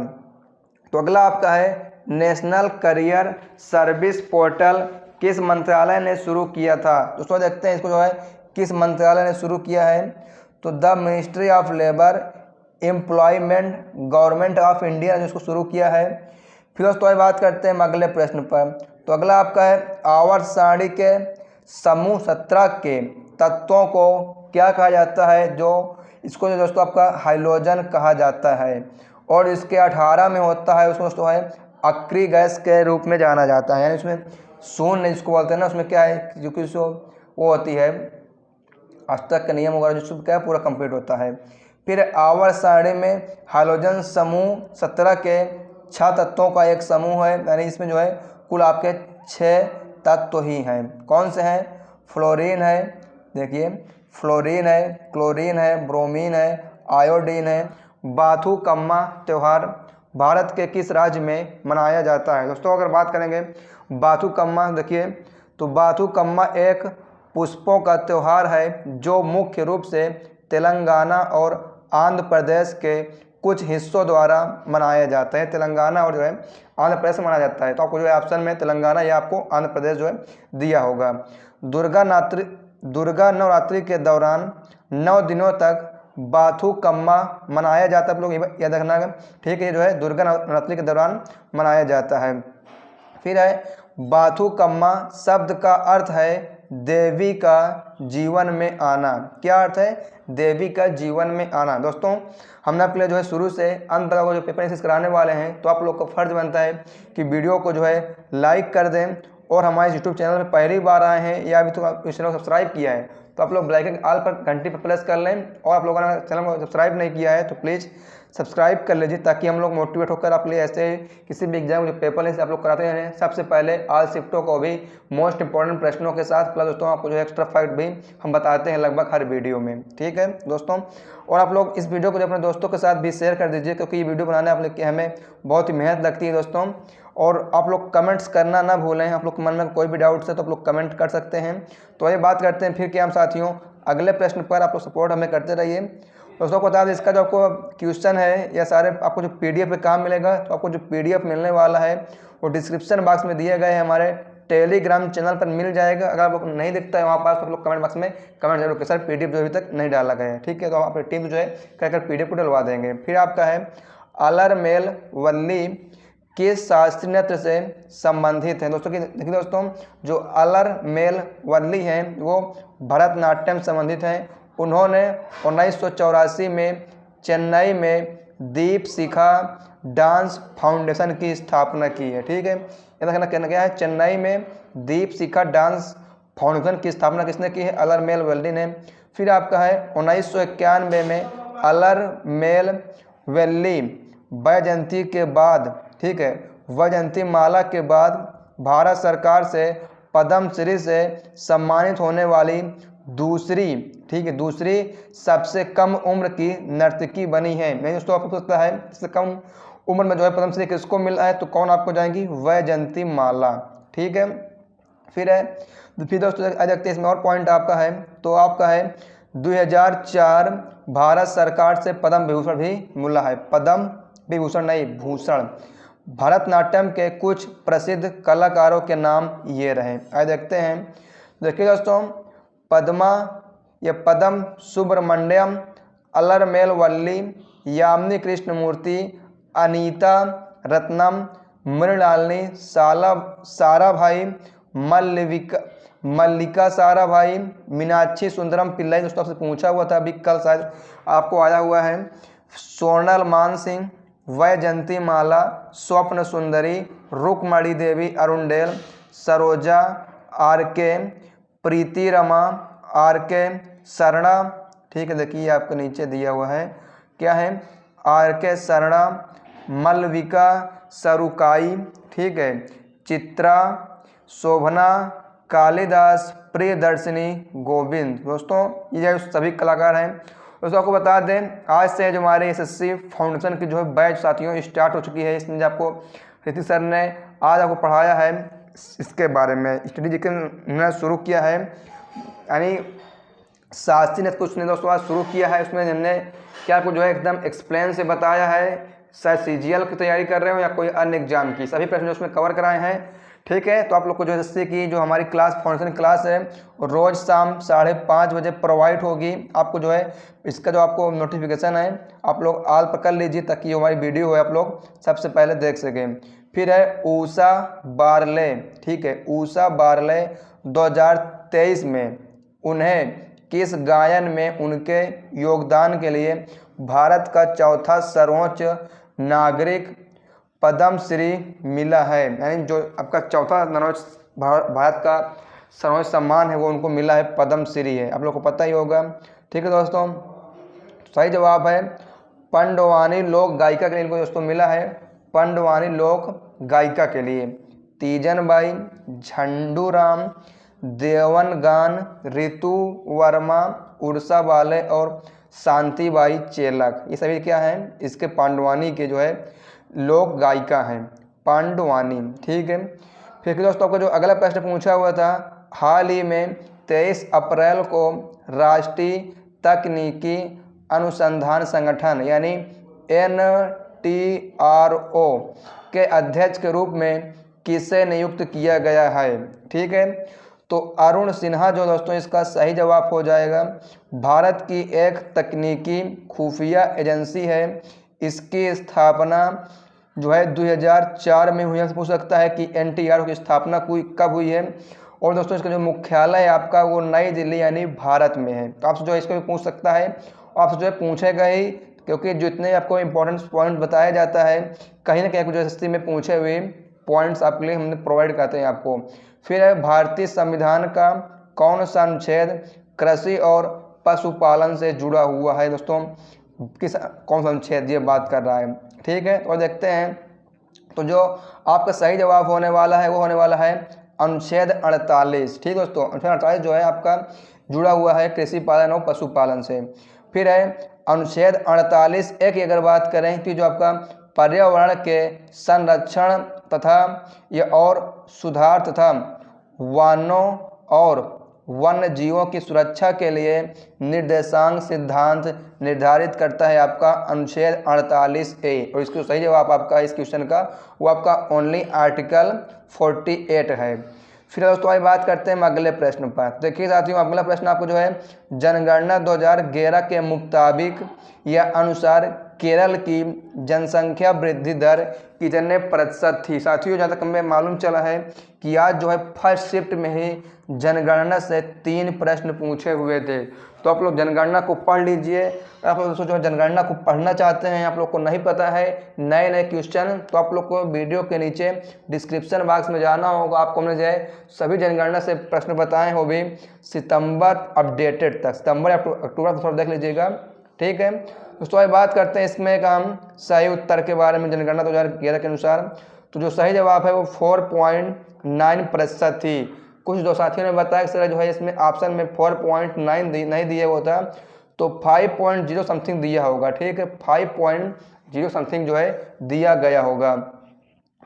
तो अगला आपका है, नेशनल करियर सर्विस पोर्टल किस मंत्रालय ने शुरू किया था? दोस्तों देखते हैं इसको जो है किस मंत्रालय ने शुरू किया है। तो the ministry of labour employment government of India ने इसको शुरू किया है। फिर दोस्तों बात करते हैं अगले प्रश्न पर। तो अगला आपका है, आवर्त सारणी के समूह 17 के तत्वों को क्या कहा जाता है? जो इसको जो दोस्तों आपका हाइड्रोजन कहा जाता है और इसके 18 में होता है उसको दोस्तों है अक्रिय गैस के रूप में जाना जाता है। यानी इसमें शून्य जिसको बोलते हैं ना, उसमें क्या है क्योंकि वो होती है अष्टक के नियम वगैरह जो क्या है पूरा कंप्लीट होता है। फिर आवर्त सारणी में हाइड्रोजन समूह 17 के 6 तत्वों का एक समूह है। यानी इसमें जो है कुल आपके 6 तत्व ही हैं। कौन से हैं? फ्लोरीन है, देखिए फ्लोरीन है, क्लोरीन है, ब्रोमीन है, आयोडीन है। बाथुकम्मा त्यौहार भारत के किस राज्य में मनाया जाता है? दोस्तों अगर बात करेंगे बाथुकम्मा, देखिए तो बाथुकम्मा एक पुष्पों का त्यौहार है जो मुख्य रूप से तेलंगाना और आंध्र प्रदेश के कुछ हिस्सों द्वारा मनाया जाता है। तेलंगाना और जो है आंध्र प्रदेश में मनाया जाता है। तो आपको जो है ऑप्शन में तेलंगाना या आपको आंध्र प्रदेश जो है दिया होगा। दुर्गा नवरात्रि के दौरान 9 दिनों तक बाथुकम्मा मनाया जाता है। आप लोग याद रखना, ठीक है, जो है दुर्गा नवरात्रि के दौरान मनाया जाता है। फिर है बाथुकम्मा शब्द का अर्थ है देवी का जीवन में आना। क्या अर्थ है? देवी का जीवन में आना। दोस्तों हमने आपके लिए जो है शुरू से अंत तक जो पेपर एनालिसिस कराने वाले हैं, तो आप लोग का फर्ज बनता है कि वीडियो को जो है लाइक कर दें और हमारे यूट्यूब चैनल पर पहली बार आए हैं या अभी तो इस चैनल को सब्सक्राइब किया है तो आप लोग बेल आइकन ऑल पर घंटी पर प्रेस कर लें। और आप लोगों ने चैनल को सब्सक्राइब नहीं किया है तो प्लीज़ सब्सक्राइब कर लीजिए ताकि हम लोग मोटिवेट होकर आपके लिए ऐसे किसी भी एग्जाम जो पेपर है आप लोग कराते हैं सबसे पहले ऑल शिफ्टों को भी मोस्ट इंपॉर्टेंट प्रश्नों के साथ प्लस दोस्तों आपको जो एक्स्ट्रा फैक्ट भी हम बताते हैं लगभग हर वीडियो में, ठीक है दोस्तों। और आप लोग इस वीडियो को अपने दोस्तों के साथ भी शेयर कर दीजिए क्योंकि ये वीडियो बनाने आप लोग हमें बहुत ही मेहनत लगती है दोस्तों। और आप लोग कमेंट्स करना ना भूलें, आप लोग के मन में कोई भी डाउट्स है तो आप लोग कमेंट कर सकते हैं। तो ये बात करते हैं फिर क्या हम साथियों अगले प्रश्न पर। आप लोग सपोर्ट हमें करते रहिए। दोस्तों को बता दें इसका जो आपको क्वेश्चन है या सारे आपको जो PDF पे काम मिलेगा तो आपको जो PDF मिलने वाला है वो डिस्क्रिप्शन बॉक्स में दिए गए हैं हमारे टेलीग्राम चैनल पर मिल जाएगा। अगर आप लोग नहीं दिखता है वहाँ पास तो आप लोग कमेंट बॉक्स में कमेंट जरूर करें सर PDF जो अभी तक नहीं डाला गया है, ठीक है। तो हम अपनी टीम जो है कहकर PDF को डलवा देंगे। फिर आपका है अलरमेल वल्ली किस शास्त्रीय नृत्य से संबंधित है। दोस्तों देखिए दोस्तों, जो अलरमेल वल्ली हैं वो भरतनाट्यम संबंधित हैं। उन्होंने 1984 में चेन्नई में दीप शिखा डांस फाउंडेशन की स्थापना की है, ठीक है। कहना क्या है, चेन्नई में दीप शिखा डांस फाउंडेशन की स्थापना किसने की है, अलरमेल वल्ली ने। फिर आपका है 1991 में अलरमेल वल्ली वैजयंती के बाद, ठीक है, वैजयंती माला के बाद भारत सरकार से पद्मश्री से सम्मानित होने वाली दूसरी, ठीक है, दूसरी सबसे कम उम्र की नर्तकी बनी है। नहीं दोस्तों, आपको पता है सबसे कम उम्र में जो है पद्मश्री किसको मिला है, तो कौन आपको जाएंगी, वैजयंती माला, ठीक है। फिर दोस्तों आ जाते हैं इसमें और पॉइंट आपका है, तो आपका है 2004 भारत सरकार से पद्म विभूषण भी मिला है। पद्म विभूषण नहीं, भूषण। भरतनाट्यम के कुछ प्रसिद्ध कलाकारों के नाम ये रहे, आइए देखते हैं। देखिए दोस्तों, पद्मा या पद्म सुब्रमण्यम, अलरमेल वल्ली, यामिनी कृष्णमूर्ति, अनीता रत्नम, मृणालिनी साराभाई, मल्लिका साराभाई, मीनाक्षी सुंदरम पिल्लाई। दोस्तों आपसे पूछा हुआ था अभी कल, शायद आपको आया हुआ है। सोनल मान सिंह, वैजयंती माला, स्वप्न सुंदरी, रुक्मणी देवी अरुणडेल, सरोजा RK, प्रीति रमा RK शरणा, ठीक है। देखिए आपको नीचे दिया हुआ है क्या है, RK शरणा, मलविका सरुकाई, ठीक है, चित्रा, शोभना, कालिदास, प्रियदर्शिनी, गोविंद। दोस्तों ये सभी कलाकार हैं। दोस्तों आपको बता दें, आज से जो हमारे SSC फाउंडेशन की जो है बैच साथियों स्टार्ट हो चुकी है। इसमें जो आपको ऋतिक सर ने आज आपको पढ़ाया है इसके बारे में, स्टडी जिक्र शुरू किया है, यानी शास्त्रीय नृत्य कुछ ने दोस्तों आज शुरू किया है। उसमें हमने क्या आपको जो है एकदम एक्सप्लेन से बताया है, शायद CGL की तैयारी कर रहे हो या कोई अन्य एग्जाम की, सभी प्रश्न उसमें कवर कराए हैं, ठीक है। तो आप लोग को जो SSC की जो हमारी क्लास फाउंडेशन क्लास है रोज़ शाम 5:30 बजे प्रोवाइड होगी। आपको जो है इसका जो आपको नोटिफिकेशन है आप लोग ऑल पर कर लीजिए, ताकि हमारी वीडियो है आप लोग सबसे पहले देख सकें। फिर है ऊषा बारले, ठीक है, ऊषा बारले 2023 में उन्हें किस गायन में उनके योगदान के लिए भारत का चौथा सर्वोच्च नागरिक पद्मश्री मिला है, यानी जो आपका चौथा भारत का सर्वोच्च सम्मान है वो उनको मिला है, पद्मश्री है, आप लोग को पता ही होगा, ठीक है दोस्तों। सही जवाब है पंडवानी लोक गायिका के लिए इनको दोस्तों मिला है, पंडवानी लोक गायिका के लिए। तीजनबाई, झंडूराम, देवनगान, ऋतु वर्मा, उड़सा बाले और शांतिबाई चेलक, ये सभी क्या हैं, इसके पांडवानी के जो है लोक गायिका हैं, पांडवानी, ठीक है। फिर दोस्तों आपको जो अगला प्रश्न पूछा हुआ था, हाल ही में 23 अप्रैल को राष्ट्रीय तकनीकी अनुसंधान संगठन यानी NTRO के अध्यक्ष के रूप में किसे नियुक्त किया गया है, ठीक है। तो अरुण सिन्हा जो दोस्तों इसका सही जवाब हो जाएगा। भारत की एक तकनीकी खुफिया एजेंसी है, इसकी स्थापना जो है 2004 में हुई है। पूछ सकता है कि NTRO की स्थापना कब हुई है, और दोस्तों इसका जो मुख्यालय है आपका वो नई दिल्ली यानी भारत में है। तो आपसे जो है इसको भी पूछ सकता है, आपसे जो है पूछेगा ही, क्योंकि जितने आपको इंपॉर्टेंट पॉइंट बताया जाता है कहीं ना कहीं जो SSC में पूछे हुए पॉइंट्स आपके लिए हमने प्रोवाइड करते हैं आपको। फिर है भारतीय संविधान का कौन सा अनुच्छेद कृषि और पशुपालन से जुड़ा हुआ है। दोस्तों किस कौन सा अनुच्छेद ये बात कर रहा है, ठीक है। और देखते हैं, तो जो आपका सही जवाब होने वाला है वो होने वाला है अनुच्छेद 48, ठीक दोस्तों। अनुच्छेद 48 जो है आपका जुड़ा हुआ है कृषि पालन और पशुपालन से। फिर है अनुच्छेद 48 एक की अगर बात करें कि जो आपका पर्यावरण के संरक्षण तथा ये और सुधार तथा वनों और वन्य जीवों की सुरक्षा के लिए निर्देशांक सिद्धांत निर्धारित करता है आपका अनुच्छेद 48A। और इसको सही जवाब आपका इस क्वेश्चन का वो आपका ओनली आर्टिकल 48 है। फिर दोस्तों आइए बात करते हैं हम अगले प्रश्न पर। देखिए साथियों, अगला प्रश्न आपको जो है जनगणना 2011 के मुताबिक या अनुसार केरल की जनसंख्या वृद्धि दर कितने प्रतिशत थी। साथियों जहाँ तक हमें मालूम चला है कि आज जो है फर्स्ट शिफ्ट में ही जनगणना से 3 प्रश्न पूछे हुए थे। तो आप लोग जनगणना को पढ़ लीजिए। आप लोग दोस्तों जो जनगणना को पढ़ना चाहते हैं, आप लोग को नहीं पता है नए नए क्वेश्चन, तो आप लोग को वीडियो के नीचे डिस्क्रिप्शन बॉक्स में जाना होगा। आपको हमने जो है सभी जनगणना से प्रश्न बताए, वो भी सितंबर अपडेटेड तक, सितंबर अक्टूबर तक थोड़ा देख लीजिएगा, ठीक है। दोस्तों आइए बात करते हैं इसमें एक हम सही उत्तर के बारे में। जनगणना 2011 के अनुसार तो जो सही जवाब है वो 4.9% थी। कुछ दो साथियों ने बताया कि सर जो है इसमें ऑप्शन में 4.9 नहीं दिया होता तो 5.0 समथिंग दिया होगा, ठीक है, 5.0 समथिंग जो है दिया गया होगा।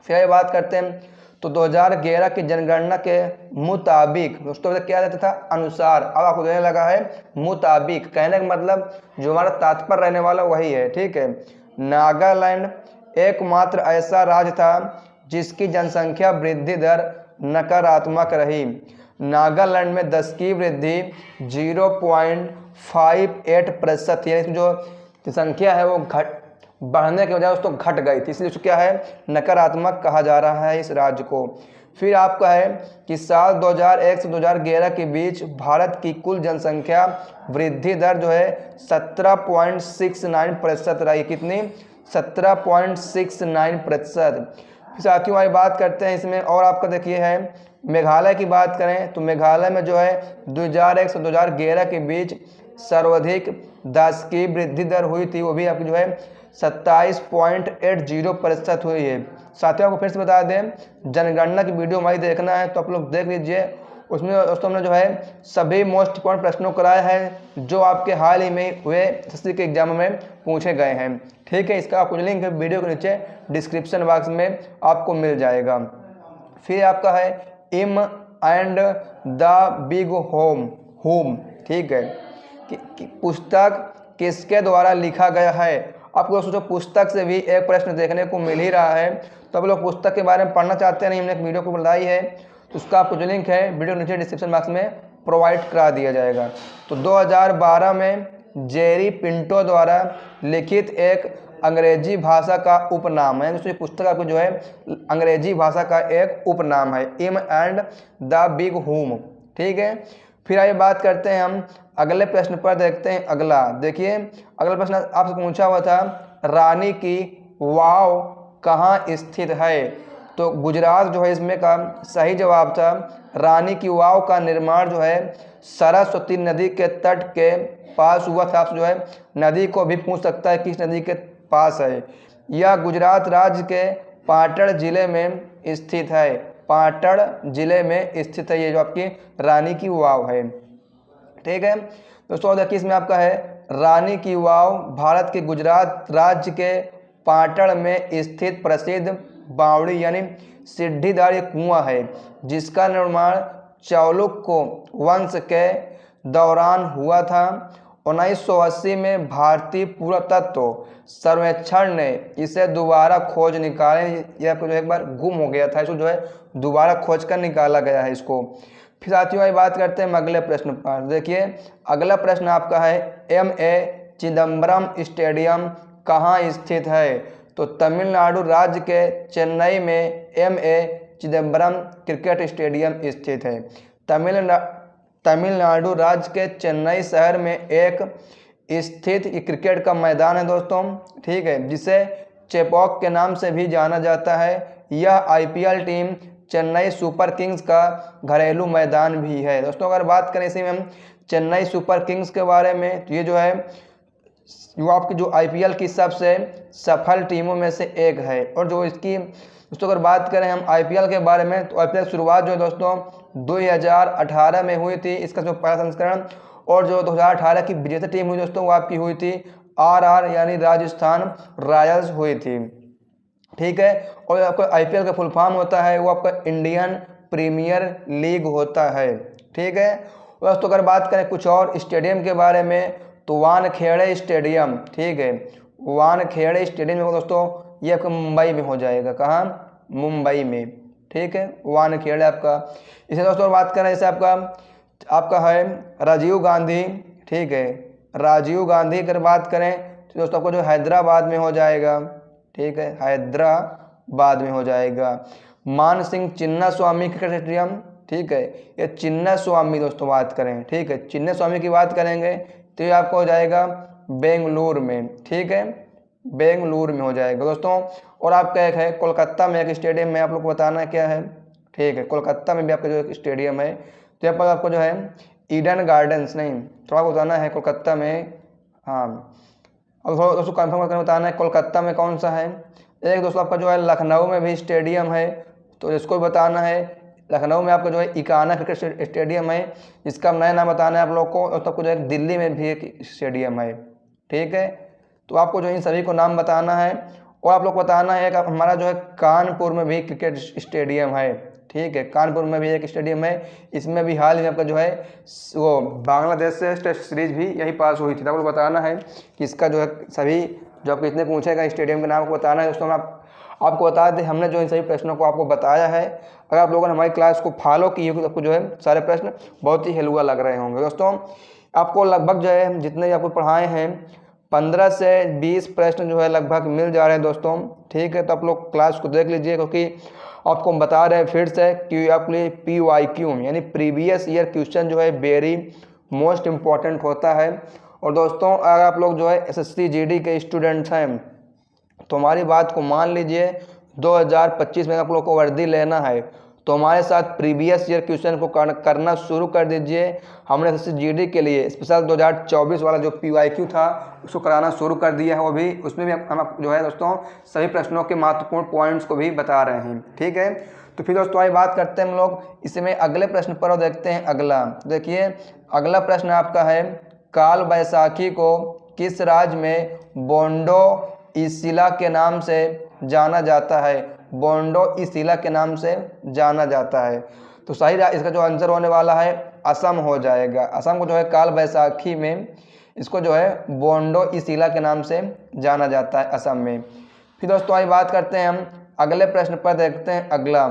फिर ये बात करते हैं तो 2011 की जनगणना के मुताबिक, दोस्तों क्या रहता था अनुसार, अब आपको देने लगा है मुताबिक। कहने का मतलब जो हमारा तात्पर्य रहने वाला वही है, ठीक है। नागालैंड एकमात्र ऐसा राज्य था जिसकी जनसंख्या वृद्धि दर नकारात्मक रही। नागालैंड में 10 की वृद्धि 0.58% थी, यानी जो संख्या है वो बढ़ने के बजाय उसको घट गई थी, इसलिए उसको क्या है नकारात्मक कहा जा रहा है इस राज्य को। फिर आपका है कि साल 2001 से 2011 के बीच भारत की कुल जनसंख्या वृद्धि दर जो है 17.69% रही। कितनी? 17.69%। साथियों आइए बात करते हैं इसमें और आपका देखिए है मेघालय की बात करें तो मेघालय में जो है 2001 से 2011 के बीच सर्वाधिक 10 की वृद्धि दर हुई थी, वो भी आपकी जो है 27.80% हुई है। साथियों आपको फिर से बता दें, जनगणना की वीडियो हमारी देखना है तो आप लोग देख लीजिए, उसमें दोस्तों हमने जो है सभी मोस्ट इंपॉर्टेंट प्रश्नों कराए हैं जो आपके हाल ही में हुए एसएससी के एग्जाम में पूछे गए हैं, ठीक है। इसका आपको लिंक वीडियो के नीचे डिस्क्रिप्शन बॉक्स में आपको मिल जाएगा। फिर आपका है इम एंड द बिग होम, ठीक है, कि पुस्तक किसके द्वारा लिखा गया है। आपको दोस्तों पुस्तक से भी एक प्रश्न देखने को मिल ही रहा है, तो आप लोग पुस्तक के बारे में पढ़ना चाहते हैं नहीं, हमने एक वीडियो को बताई है, तो उसका आपको जो लिंक है वीडियो नीचे डिस्क्रिप्शन बॉक्स में प्रोवाइड करा दिया जाएगा। तो 2012 में जेरी पिंटो द्वारा लिखित एक अंग्रेजी भाषा का उपनाम है, दोस्तों पुस्तक आपको जो है अंग्रेजी भाषा का एक उपनाम है, इम एंड द बिग होम, ठीक है। फिर आइए बात करते हैं हम अगले प्रश्न पर, देखते हैं अगला। देखिए अगला प्रश्न आपसे पूछा हुआ था रानी की वाव कहाँ स्थित है, तो गुजरात जो है इसमें का सही जवाब था। रानी की वाव का निर्माण जो है सरस्वती नदी के तट के पास हुआ था। आप जो है नदी को भी पूछ सकता है किस नदी के पास है। यह गुजरात राज्य के पाटण जिले में स्थित है, पाटण जिले में स्थित है ये जो आपकी रानी की वाव है, ठीक है। दोस्तों देखिए इसमें आपका है रानी की वाव भारत के गुजरात राज्य के पाटण में स्थित प्रसिद्ध बावड़ी यानी सीढ़ीदार कुआं है जिसका निर्माण चालुक्य वंश के दौरान हुआ था। 1980 में भारतीय पुरातत्व सर्वेक्षण ने इसे दोबारा खोज निकाले, यह जो एक बार गुम हो गया था, इसको जो है दोबारा खोज कर निकाला गया है इसको। फिर साथियों ये बात करते हैं अगले प्रश्न पर। देखिए अगला प्रश्न आपका है ए चिदम्बरम स्टेडियम कहाँ स्थित है, तो तमिलनाडु राज्य के चेन्नई में ए चिदम्बरम क्रिकेट स्टेडियम स्थित है। तमिलनाडु राज्य के चेन्नई शहर में एक स्थित क्रिकेट का मैदान है दोस्तों, ठीक है, जिसे चेपॉक के नाम से भी जाना जाता है। यह IPL team Chennai super Kings का घरेलू मैदान भी है। दोस्तों अगर बात करें इसी में हम चेन्नई सुपर किंग्स के बारे में, तो ये जो है वो आपकी जो आईपीएल की सबसे सफल टीमों में से एक है। और जो इसकी दोस्तों अगर बात करें हम आईपीएल के बारे में, तो आईपीएल शुरुआत जो है दोस्तों 2018 में हुई थी, इसका जो पहला संस्करण, और जो 2018 की विजेता टीम हुई दोस्तों वो आपकी हुई थी आरआर यानी राजस्थान रॉयल्स हुई थी, ठीक है। और आपका आईपीएल का फुल फॉर्म होता है वो आपका इंडियन प्रीमियर लीग होता है, ठीक है। दोस्तों अगर बात करें कुछ और स्टेडियम के बारे में, तो वानखेड़े स्टेडियम, ठीक है, वानखेड़े स्टेडियम में दोस्तों ये आपको मुंबई में हो जाएगा, कहाँ मुंबई में, ठीक है, वानखेड़े आपका। इसे दोस्तों बात करें जैसे आपका है राजीव गांधी, ठीक है, राजीव गांधी अगर बात करें तो दोस्तों आपको जो हैदराबाद में हो जाएगा, ठीक है, हैदराबाद में हो जाएगा। मान सिंह चिन्ना स्वामी क्रिकेट स्टेडियम, ठीक है, ये चिन्ना स्वामी दोस्तों बात करें, ठीक है, चिन्ना स्वामी की बात करेंगे तो ये आपको हो जाएगा बेंगलुरु में, ठीक है, बेंगलुरु में हो जाएगा दोस्तों। और आपका एक है कोलकाता में एक स्टेडियम में, आप लोग को बताना क्या है, ठीक है, कोलकाता में भी आपका जो एक स्टेडियम है, तो यहाँ पर आपको जो है ईडन गार्डन्स, नहीं थोड़ा बताना है कोलकाता में, हाँ, अब थोड़ा दोस्तों कंफर्म करके बताना है कोलकाता में कौन सा है। एक दोस्तों आपका जो है लखनऊ में भी स्टेडियम है, तो इसको भी बताना है। लखनऊ में आपका जो है इकाना क्रिकेट स्टेडियम है, जिसका नया नाम बताना है आप लोग को। और तो आपको जो है दिल्ली में भी एक स्टेडियम है, ठीक है, तो आपको जो इन सभी को नाम बताना है। और आप लोग बताना है कि हमारा जो है कानपुर में भी क्रिकेट स्टेडियम है, ठीक है, कानपुर में भी एक स्टेडियम है, इसमें भी हाल ही में आपका जो है वो बांग्लादेश से टेस्ट सीरीज भी यही पास हुई थी। तो आपको बताना है कि इसका जो है सभी जो आपको इतने पूछेगा स्टेडियम के नाम को बताना है दोस्तों। आपको बता दें हमने जो इन सभी प्रश्नों को आपको बताया है, अगर आप लोगों ने हमारी क्लास को फॉलो की होगी तो आपको जो है सारे प्रश्न बहुत ही हलवा लग रहे होंगे दोस्तों। आपको लगभग जो है जितने आपको पढ़ाए हैं 15 से 20 प्रश्न जो है लगभग मिल जा रहे हैं दोस्तों, ठीक है, तो आप लोग क्लास को देख लीजिए, क्योंकि आपको हम बता रहे हैं फिर से कि आपके लिए PYQ यानी प्रीवियस ईयर क्वेश्चन जो है वेरी मोस्ट इम्पॉर्टेंट होता है। और दोस्तों अगर आप लोग जो है SSC GD के स्टूडेंट्स हैं तो हमारी बात को मान लीजिए, 2025 में आप लोग को वर्दी लेना है तो हमारे साथ प्रीवियस ईयर क्वेश्चन को करना शुरू कर दीजिए। हमने SSC GD के लिए स्पेशल 2024 वाला जो PYQ था उसको कराना शुरू कर दिया है, वो भी उसमें भी हम जो है दोस्तों सभी प्रश्नों के महत्वपूर्ण पॉइंट्स को भी बता रहे हैं, ठीक है। तो फिर दोस्तों आइए बात करते हैं हम लोग इसमें अगले प्रश्न पर, और देखते हैं अगला। देखिए अगला प्रश्न आपका है, काल वैसाखी को किस राज्य में बोंडो इसिला के नाम से जाना जाता है, बोंडो इसिला के नाम से जाना जाता है। तो सही इसका जो आंसर होने वाला है असम हो जाएगा। असम को जो है काल वैसाखी में इसको जो है बोंडो इसिला के नाम से जाना जाता है असम में। फिर दोस्तों आइए बात करते हैं हम अगले प्रश्न पर, देखते हैं अगला।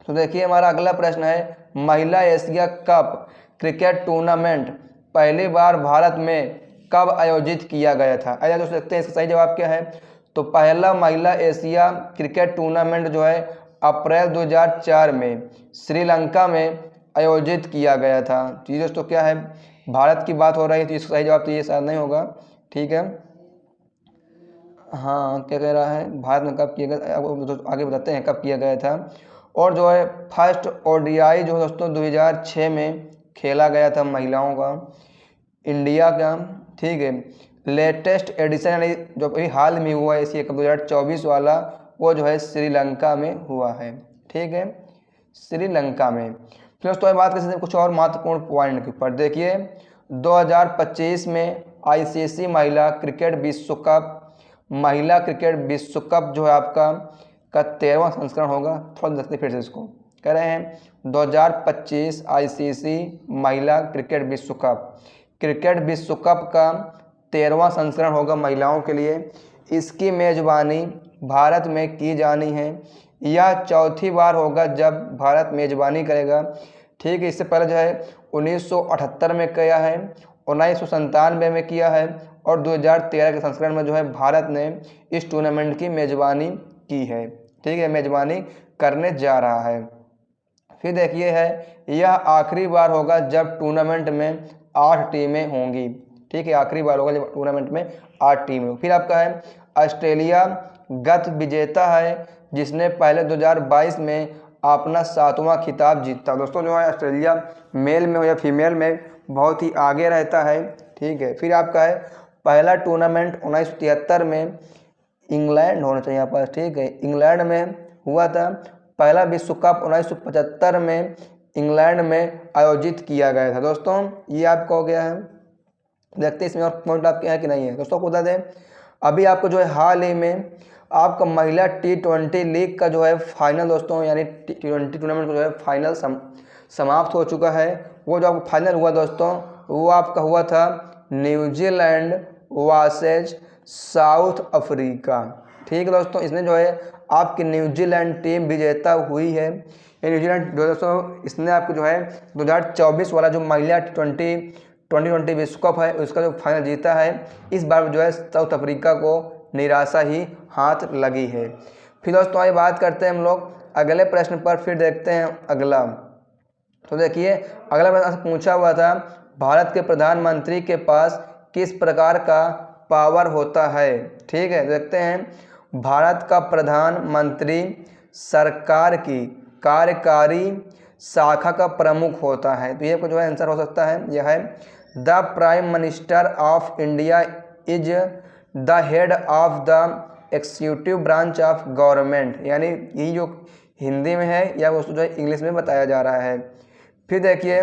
तो देखिए हमारा अगला प्रश्न है, महिला एशिया कप क्रिकेट टूर्नामेंट पहली बार भारत में कब आयोजित किया गया था। आइए दोस्तों देखते हैं इसका सही जवाब क्या है। तो पहला महिला एशिया क्रिकेट टूर्नामेंट जो है अप्रैल 2004 में श्रीलंका में आयोजित किया गया था। तो ये दोस्तों क्या है, भारत की बात हो रही है, तो इसका सही जवाब तो ये शायद नहीं होगा, ठीक है, हाँ क्या कह रहा है, भारत में कब किया गया, आगे बताते हैं कब किया गया था। और जो है फर्स्ट ODI जो दोस्तों 2006 में खेला गया था महिलाओं का इंडिया का, ठीक है। लेटेस्ट एडिशन यानी जो अभी हाल में हुआ है एशिया कप 2024 वाला, वो जो है श्रीलंका में हुआ है, ठीक है, श्रीलंका में। फिर दोस्तों बात कर सकते हैं कुछ और महत्वपूर्ण पॉइंट के ऊपर। देखिए 2025 में ICC महिला क्रिकेट विश्व कप जो है आपका 13वां संस्करण होगा। थोड़ा देखते फिर से इसको कह रहे हैं 2025 ICC महिला क्रिकेट विश्व कप का 13वां संस्करण होगा महिलाओं के लिए। इसकी मेजबानी भारत में की जानी है। यह चौथी बार होगा जब भारत मेजबानी करेगा, ठीक है। इससे पहले जो है 1978 में किया है, 1997 में किया है, और 2013 के संस्करण में जो है भारत ने इस टूर्नामेंट की मेजबानी की है, ठीक है, मेजबानी करने जा रहा है। फिर देखिए है यह आखिरी बार होगा जब टूर्नामेंट में 8 टीमें होंगी, ठीक है, आखिरी बार होगा जब टूर्नामेंट में 8 टीमें। फिर आपका है ऑस्ट्रेलिया गत विजेता है जिसने पहले 2022 में अपना 7वां खिताब जीता। दोस्तों जो है ऑस्ट्रेलिया मेल में हो या फीमेल में बहुत ही आगे रहता है, ठीक है। फिर आपका है पहला टूर्नामेंट 1973 में इंग्लैंड होना चाहिए यहाँ पर, ठीक है, इंग्लैंड में हुआ था। पहला विश्व कप 1975 में इंग्लैंड में आयोजित किया गया था। दोस्तों ये आपका हो गया है। देखते हैं इसमें और पॉइंट आपके हैं कि नहीं है। दोस्तों को बता दें अभी आपको जो है हाल ही में आपका महिला T20 लीग का जो है फाइनल दोस्तों यानी T20 टूर्नामेंट का जो है फाइनल समाप्त हो चुका है। वो जो आपका फाइनल हुआ दोस्तों वो आपका हुआ था न्यूजीलैंड वर्सेज साउथ अफ्रीका, ठीक है दोस्तों। इसमें जो है आपकी न्यूजीलैंड टीम विजेता हुई है। ये न्यूजीलैंड दोस्तों इसने आपको जो है 2024 वाला जो महिला T20 विश्व कप है उसका जो फाइनल जीता है। इस बार जो है साउथ अफ्रीका को निराशा ही हाथ लगी है। फिर दोस्तों आइए बात करते हैं हम लोग अगले प्रश्न पर। फिर देखते हैं अगला। तो देखिए अगला प्रश्न पूछा हुआ था, भारत के प्रधानमंत्री के पास किस प्रकार का पावर होता है। ठीक है, देखते हैं। भारत का प्रधानमंत्री सरकार की कार्यकारी शाखा का प्रमुख होता है। तो ये जो है आंसर हो सकता है, यह है the prime minister of India is the head of the executive branch of government. यानी ये जो हिंदी में है या उसको जो है इंग्लिश में बताया जा रहा है। फिर देखिए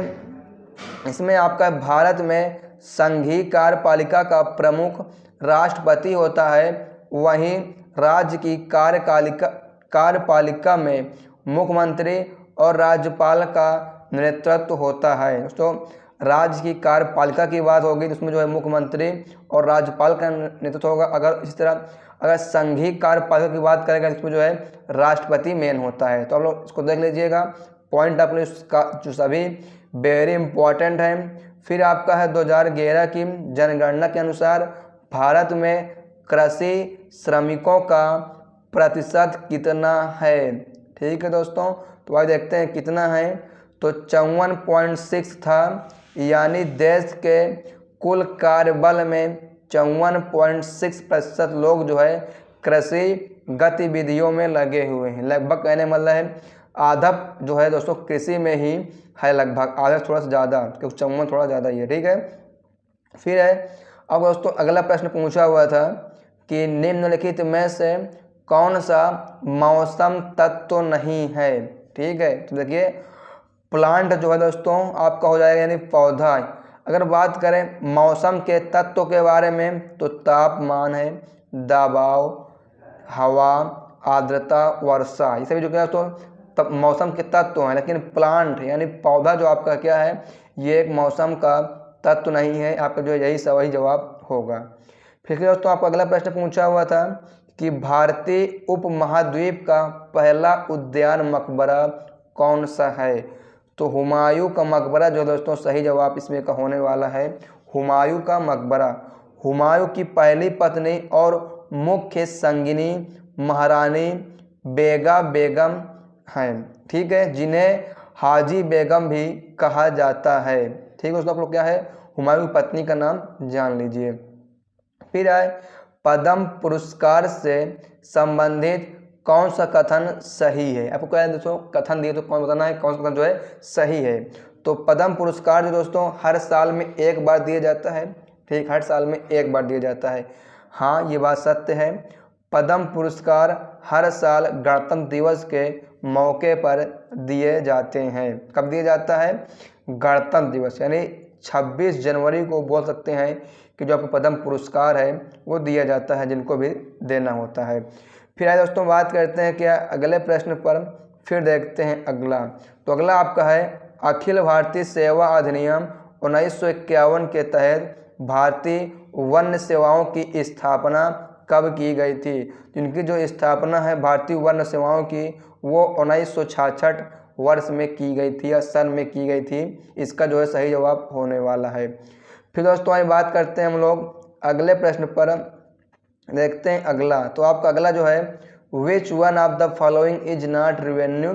इसमें आपका भारत में संघीय कार्यपालिका का प्रमुख राष्ट्रपति होता है, वहीं राज्य की कार्यपालिका में मुख्यमंत्री और राज्यपाल का नेतृत्व होता है। दोस्तों राज्य की कार्यपालिका की बात होगी जिसमें जो है मुख्यमंत्री और राज्यपाल का नेतृत्व होगा। अगर इसी तरह अगर संघीय कार्यपालिका की बात करेंगे इसमें जो है राष्ट्रपति मेन होता है। तो आप लोग इसको देख लीजिएगा, पॉइंट अपने इसका जो सभी वेरी इंपॉर्टेंट हैं। फिर आपका है 2011 की जनगणना के अनुसार भारत में कृषि श्रमिकों का प्रतिशत कितना है। ठीक है दोस्तों, तो आप देखते हैं कितना है, तो 54.6 था। यानी देश के कुल कार्यबल में 54.6% लोग जो है कृषि गतिविधियों में लगे हुए हैं। लगभग कहने मतलब है आधा जो है दोस्तों कृषि में ही है, लगभग आधा थोड़ा सा ज़्यादा, क्योंकि 54 थोड़ा ज़्यादा ही है। ठीक है, फिर है अब दोस्तों अगला प्रश्न पूछा हुआ था कि निम्नलिखित में से कौन सा मौसम तत्व नहीं है। ठीक है, तो देखिए प्लांट जो है दोस्तों आपका हो जाएगा यानी पौधा। अगर बात करें मौसम के तत्व के बारे में तो तापमान है, दबाव, हवा, आर्द्रता, वर्षा, ये सभी जो क्या तो तब मौसम के तत्व हैं। लेकिन प्लांट यानी पौधा जो आपका क्या है ये एक मौसम का तत्व नहीं है। आपका जो यही सही जवाब होगा। फिर दोस्तों आपको अगला प्रश्न पूछा हुआ था कि भारतीय उपमहाद्वीप का पहला उद्यान मकबरा कौन सा है। तो हुमायूं का मकबरा जो दोस्तों सही जवाब इसमें का होने वाला है, हुमायूं का मकबरा। हुमायूं की पहली पत्नी और मुख्य संगिनी महारानी बेगा बेगम हैं। ठीक है, जिन्हें हाजी बेगम भी कहा जाता है। ठीक है दोस्तों, आप लोग क्या है हुमायूं की पत्नी का नाम जान लीजिए। फिर आए पद्म पुरस्कार से संबंधित कौन सा कथन सही है। आपको क्या है दोस्तों कथन दिए तो कौन बताना है कौन सा कथन जो है सही है। तो पद्म पुरस्कार जो दोस्तों हर साल में एक बार दिया जाता है। ठीक, हर साल में एक बार दिया जाता है। हाँ ये बात सत्य है, पद्म पुरस्कार हर साल गणतंत्र दिवस के मौके पर दिए जाते हैं। कब दिया जाता है, गणतंत्र दिवस यानी 26 जनवरी को बोल सकते हैं कि जो आपको पद्म पुरस्कार है वो दिया जाता है, जिनको भी देना होता है। फिर आइए दोस्तों बात करते हैं क्या अगले प्रश्न पर। फिर देखते हैं अगला। तो अगला आपका है अखिल भारतीय सेवा अधिनियम 1951 के तहत भारतीय वन्य सेवाओं की स्थापना कब की गई थी। जिनकी जो स्थापना है भारतीय वन्य सेवाओं की वो 1966 वर्ष में की गई थी या सन में की गई थी। इसका जो है सही जवाब होने वाला है। फिर दोस्तों आइए बात करते हैं हम लोग अगले प्रश्न पर। देखते हैं अगला। तो आपका अगला जो है which one of the following is not revenue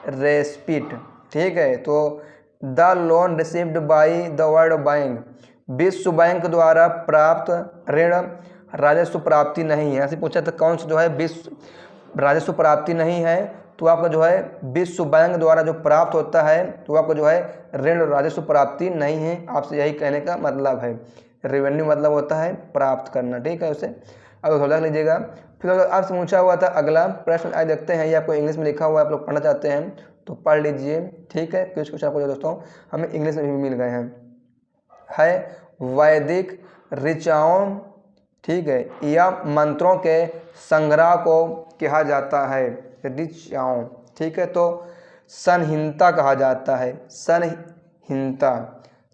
receipt. ठीक है, तो the loan received by the world bank, विश्व बैंक द्वारा प्राप्त ऋण राजस्व प्राप्ति नहीं है। ऐसे पूछा था कौन सा जो है विश्व राजस्व प्राप्ति नहीं है। तो आपका जो है विश्व बैंक द्वारा जो प्राप्त होता है तो आपका जो है ऋण राजस्व प्राप्ति नहीं है। आपसे यही कहने का मतलब है, रेवेन्यू मतलब होता है प्राप्त करना। ठीक है, उसे अब समझ लीजिएगा। फिर आपसे पूछा हुआ था अगला प्रश्न, आज देखते हैं ये आपको इंग्लिश में लिखा हुआ है, आप लोग पढ़ना चाहते हैं तो पढ़ लीजिए। ठीक है, कुछ क्वेश्चन आपको जो दोस्तों हमें इंग्लिश में भी मिल गए हैं। वैदिक ऋचाओं, ठीक है, या मंत्रों के संग्रह को कहा जाता है ऋचाओं। ठीक है, तो संहिता कहा जाता है, संहिता।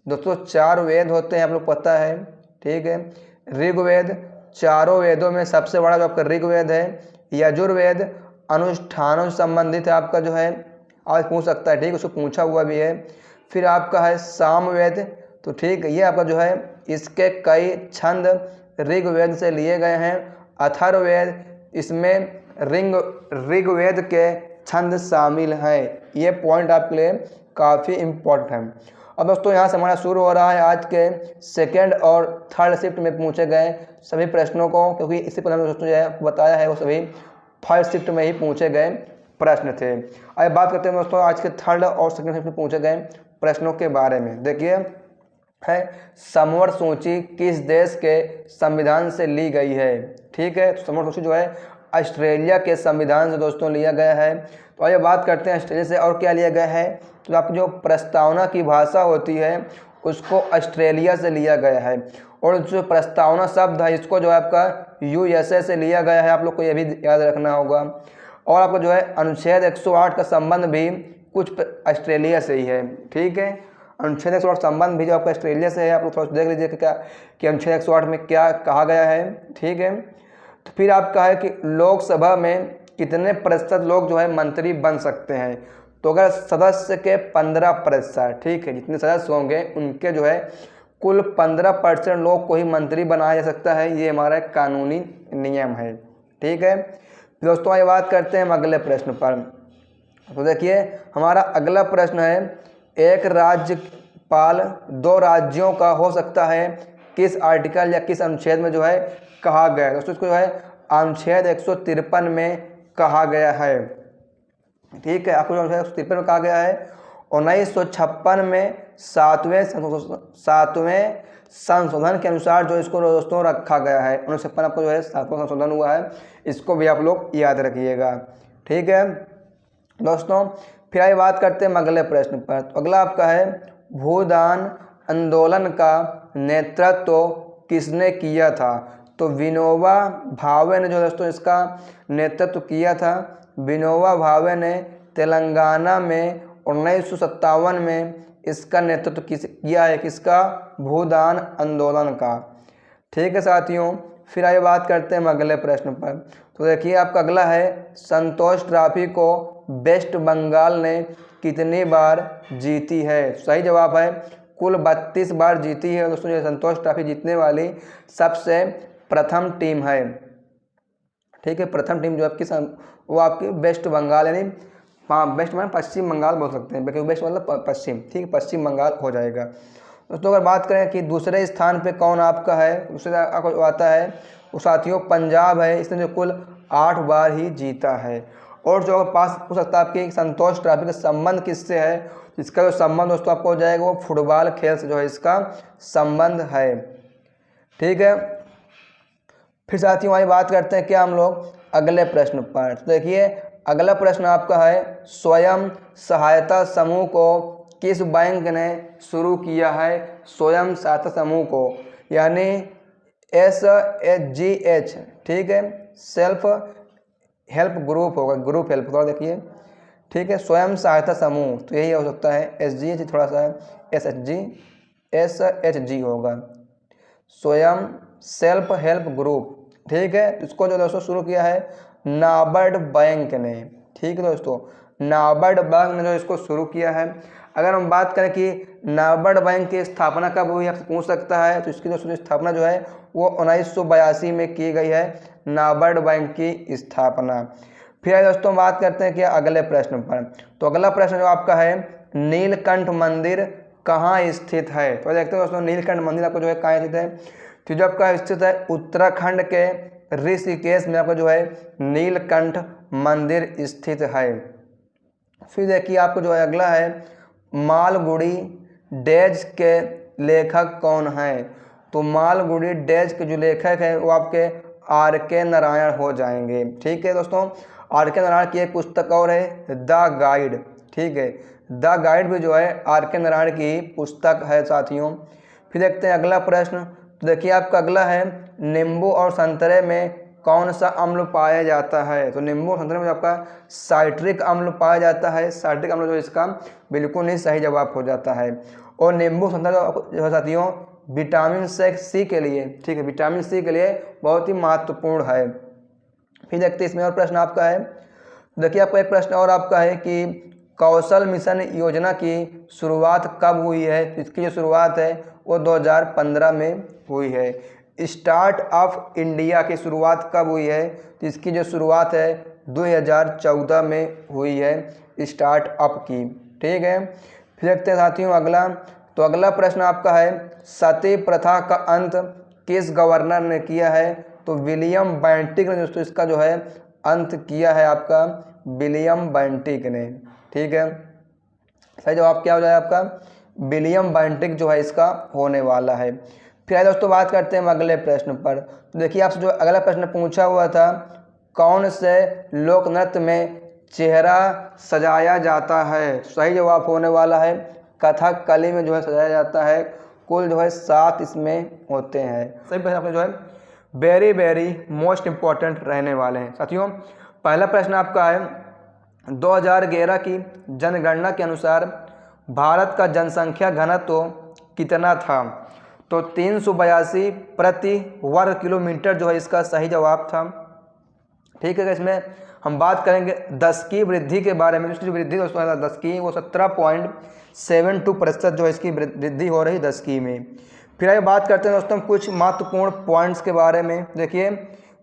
दोस्तों 4 वेद होते हैं, आप लोग पता है। ठीक है, ऋग्वेद चारों वेदों में सबसे बड़ा जो आपका ऋग्वेद है, यजुर्वेद अनुष्ठानों से संबंधित है आपका जो है, आज पूछ सकता है, ठीक, उसको पूछा हुआ भी है। फिर आपका है सामवेद, तो ठीक ये आपका जो है इसके कई छंद ऋग्वेद से लिए गए हैं। अथर्ववेद, इसमें ऋग्वेद के छंद शामिल हैं। ये पॉइंट आपके लिए काफ़ी इम्पोर्टेंट है। अब दोस्तों यहाँ से हमारा शुरू हो रहा है आज के सेकेंड और थर्ड शिफ्ट में पूछे गए सभी प्रश्नों को, क्योंकि इससे पहले दोस्तों जो है बताया है वो सभी थर्ड शिफ्ट में ही पूछे गए प्रश्न थे। अब बात करते हैं दोस्तों आज के थर्ड और सेकेंड शिफ्ट में पूछे गए प्रश्नों के बारे में। देखिए है समवर्त सूची किस देश के संविधान से ली गई है, ठीक है। तो समवर्त सूची जो है ऑस्ट्रेलिया के संविधान से दोस्तों लिया गया है। तो आइए बात करते हैं ऑस्ट्रेलिया से और क्या लिया गया है। तो आपकी जो प्रस्तावना की भाषा होती है उसको ऑस्ट्रेलिया से लिया गया है, और जो प्रस्तावना शब्द है इसको जो है आपका यूएसए से लिया गया है। आप लोग को यह भी याद रखना होगा। और आपको जो है अनुच्छेद 108 का संबंध भी कुछ ऑस्ट्रेलिया से ही है, ठीक है। अनुच्छेद 108 संबंध भी जो आपका ऑस्ट्रेलिया से है। आप लोग थोड़ा देख लीजिए कि अनुच्छेद 108 में क्या कहा गया है, ठीक है। तो फिर आपका है कि लोकसभा में कितने प्रतिशत लोग जो है मंत्री बन सकते हैं। तो अगर सदस्य के 15%, ठीक है, जितने सदस्य होंगे उनके जो है कुल 15% लोग को ही मंत्री बनाया जा सकता है। ये हमारा कानूनी नियम है, ठीक है। दोस्तों ये बात करते हैं हम अगले प्रश्न पर। तो देखिए हमारा अगला प्रश्न है, एक राज्यपाल 2 राज्यों का हो सकता है, किस आर्टिकल या किस अनुच्छेद में जो है कहा गया है। दोस्तों इसको जो है अनुच्छेद 153 में कहा गया है, ठीक है। आपको जो अनुच्छेद 153 में कहा गया है 1956 में 7वें संशोधन के अनुसार जो इसको दोस्तों रखा गया है। 1956 आपको जो है 7वां संशोधन हुआ है, इसको भी आप लोग याद रखिएगा, ठीक है दोस्तों। फिर आइए बात करते हैं अगले प्रश्न पर। तो अगला आपका है भूदान आंदोलन का नेतृत्व किसने किया था। तो विनोबा भावे ने जो दोस्तों इसका नेतृत्व किया था। विनोबा भावे ने तेलंगाना में 1957 में इसका नेतृत्व किया है, किसका, भूदान आंदोलन का, ठीक है साथियों। फिर आइए बात करते हैं अगले प्रश्न पर। तो देखिए आपका अगला है संतोष ट्रॉफी को वेस्ट बंगाल ने कितनी बार जीती है। सही जवाब है कुल 32 बार जीती है। दोस्तों ये संतोष ट्रॉफी जीतने वाली सबसे प्रथम टीम है, ठीक है। प्रथम टीम जो आपकी वो आपकी वेस्ट बंगाल, यानी वेस्ट में पश्चिम बंगाल बोल सकते हैं, क्योंकि वेस्ट मतलब पश्चिम, ठीक है, पश्चिम बंगाल हो जाएगा। दोस्तों अगर बात करें कि दूसरे स्थान पे कौन आपका है, दूसरे आपको आता है वो साथियों पंजाब है। इसने जो कुल 8 बार ही जीता है। और जो पास हो सकता है आपकी संतोष ट्रॉफी का संबंध किससे है, इसका जो संबंध दोस्तों आपको हो जाएगा वो फुटबॉल खेल से जो है इसका संबंध है, ठीक है। फिर साथियों आइए बात करते हैं क्या हम लोग अगले प्रश्न पर। तो देखिए अगला प्रश्न आपका है स्वयं सहायता समूह को किस बैंक ने शुरू किया है। स्वयं सहायता समूह को यानी SHGH, ठीक है, सेल्फ हेल्प ग्रुप होगा, ग्रुप हेल्प, थोड़ा देखिए, ठीक है, स्वयं सहायता समूह, तो यही हो सकता है SGH, थोड़ा सा SHG होगा, स्वयं सेल्फ हेल्प ग्रुप, ठीक है। इसको जो दोस्तों शुरू किया है नाबार्ड बैंक ने, ठीक है दोस्तों, नाबार्ड बैंक ने जो इसको शुरू किया है। अगर हम बात करें कि नाबार्ड बैंक की स्थापना कब हुई आपसे पूछ सकता है, तो इसकी जो स्थापना जो है वो 1982 में की गई है, नाबार्ड बैंक की स्थापना। फिर दोस्तों बात करते हैं कि अगले प्रश्न पर। तो अगला प्रश्न जो आपका है नीलकंठ मंदिर कहाँ स्थित है। तो देखते हैं दोस्तों नीलकंठ मंदिर आपको जो है कहाँ स्थित है। तो जो आपका स्थित है उत्तराखंड के ऋषिकेश में आपका जो है नीलकंठ मंदिर स्थित है। फिर देखिए आपको जो है अगला है मालगुडी डेज के लेखक कौन है। तो मालगुडी डेज के जो लेखक है वो आपके RK नारायण हो जाएंगे, ठीक है दोस्तों। RK नारायण की एक पुस्तक और है द गाइड, ठीक है, द गाइड भी जो है RK नारायण की पुस्तक है साथियों। फिर देखते हैं अगला प्रश्न। तो देखिए आपका अगला है नींबू और संतरे में कौन सा अम्ल पाया जाता है। तो नींबू और संतरे में आपका साइट्रिक अम्ल पाया जाता है। साइट्रिक अम्ल जो इसका बिल्कुल नहीं सही जवाब हो जाता है। और नींबू संतरा जो है साथियों विटामिन सी के लिए, ठीक है, विटामिन सी के लिए बहुत ही महत्वपूर्ण है। फिर देखते हैं इसमें और प्रश्न आपका है देखिए आपका एक प्रश्न और आपका है कि कौशल मिशन योजना की शुरुआत कब हुई है। तो इसकी जो शुरुआत है वो 2015 में हुई है। स्टार्ट अप इंडिया की शुरुआत कब हुई है। तो इसकी जो शुरुआत है 2014 में हुई है स्टार्ट अप की। ठीक है, फिर देखते हैं साथियों अगला। तो अगला प्रश्न आपका है सती प्रथा का अंत किस गवर्नर ने किया है। तो विलियम बेंटिक ने दोस्तों इसका जो है अंत किया है आपका विलियम बेंटिक ने। ठीक है, सही जवाब क्या हो जाए आपका विलियम बेंटिक जो है इसका होने वाला है। फिर आइए दोस्तों बात करते हैं अगले प्रश्न पर। तो देखिए आपसे जो अगला प्रश्न पूछा हुआ था कौन से लोक नृत्य में चेहरा सजाया जाता है। सही जवाब होने वाला है कथकली में जो है सजाया जाता है। कुल जो है 7 इसमें होते हैं। सही प्रश्न आपने जो है वेरी वेरी मोस्ट इम्पॉर्टेंट रहने वाले हैं। साथियों पहला प्रश्न आपका है 2011 की जनगणना के अनुसार भारत का जनसंख्या घनत्व कितना था। तो 382 प्रति वर्ग किलोमीटर जो है इसका सही जवाब था। ठीक है, इसमें हम बात करेंगे 10 की वृद्धि के बारे में। इसकी जो वृद्धि दोस्तों 10 की वो 17.72% जो है इसकी वृद्धि हो रही 10 की में। फिर आइए बात करते हैं दोस्तों कुछ महत्वपूर्ण पॉइंट्स के बारे में। देखिए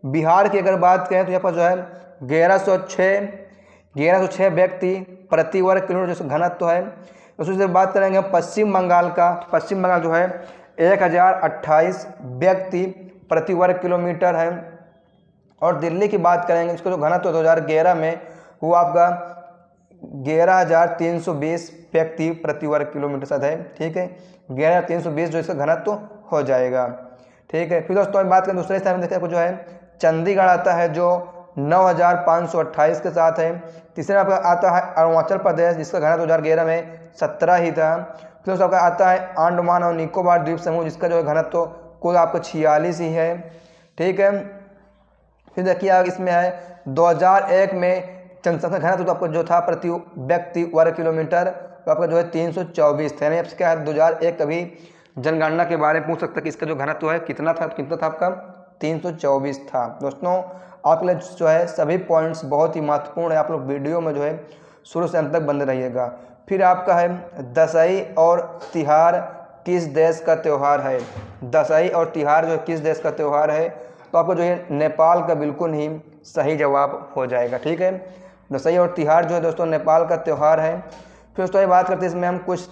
बिहार की अगर बात करें तो यहाँ पर जो है 1106 व्यक्ति प्रति वर्ग किलोमीटर जो घनत्व है। उसमें से बात करेंगे पश्चिम बंगाल का। पश्चिम बंगाल जो है 1028 व्यक्ति प्रति वर्ग किलोमीटर है। और दिल्ली की बात करेंगे इसको जो घनत्व 2011 में वो आपका 11,320 व्यक्ति प्रति वर्ग किलोमीटर साथ है। ठीक है, 11,320 जो इसका घनत्व हो जाएगा। ठीक है, फिर दोस्तों बात करें दूसरे स्थान में देखिए आपको जो है चंडीगढ़ आता है जो 9,528 के साथ है। तीसरे में आपका आता है अरुणाचल प्रदेश जिसका घनत्व 2011 में 17 ही था। फिर उसका आपका आता है अंडमान और निकोबार द्वीप समूह जिसका जो है घनत्व कुल आपका 46 ही है। ठीक है, फिर देखिए आप इसमें है 2001 में जनसंख्या घनत्व तो आपको जो था प्रति व्यक्ति वर्ग किलोमीटर तो आपका जो है 324 था। यानी आपसे क्या है 2001 कभी जनगणना के बारे में पूछ सकता है कि इसका जो घनत्व है कितना था। तो कितना था आपका 324 था। दोस्तों आपके लिए जो है सभी पॉइंट्स बहुत ही महत्वपूर्ण है। आप लोग वीडियो में जो है शुरू से अंत तक बने रहिएगा। फिर आपका है दशई और तिहार किस देश का त्यौहार है। दशई और तिहार जो किस देश का त्यौहार है। तो आपको जो है नेपाल का बिल्कुल ही सही जवाब हो जाएगा। ठीक है, दशई और तिहार जो है दोस्तों नेपाल का त्यौहार है। फिर दोस्तों ये बात करते हैं इसमें हम कुछ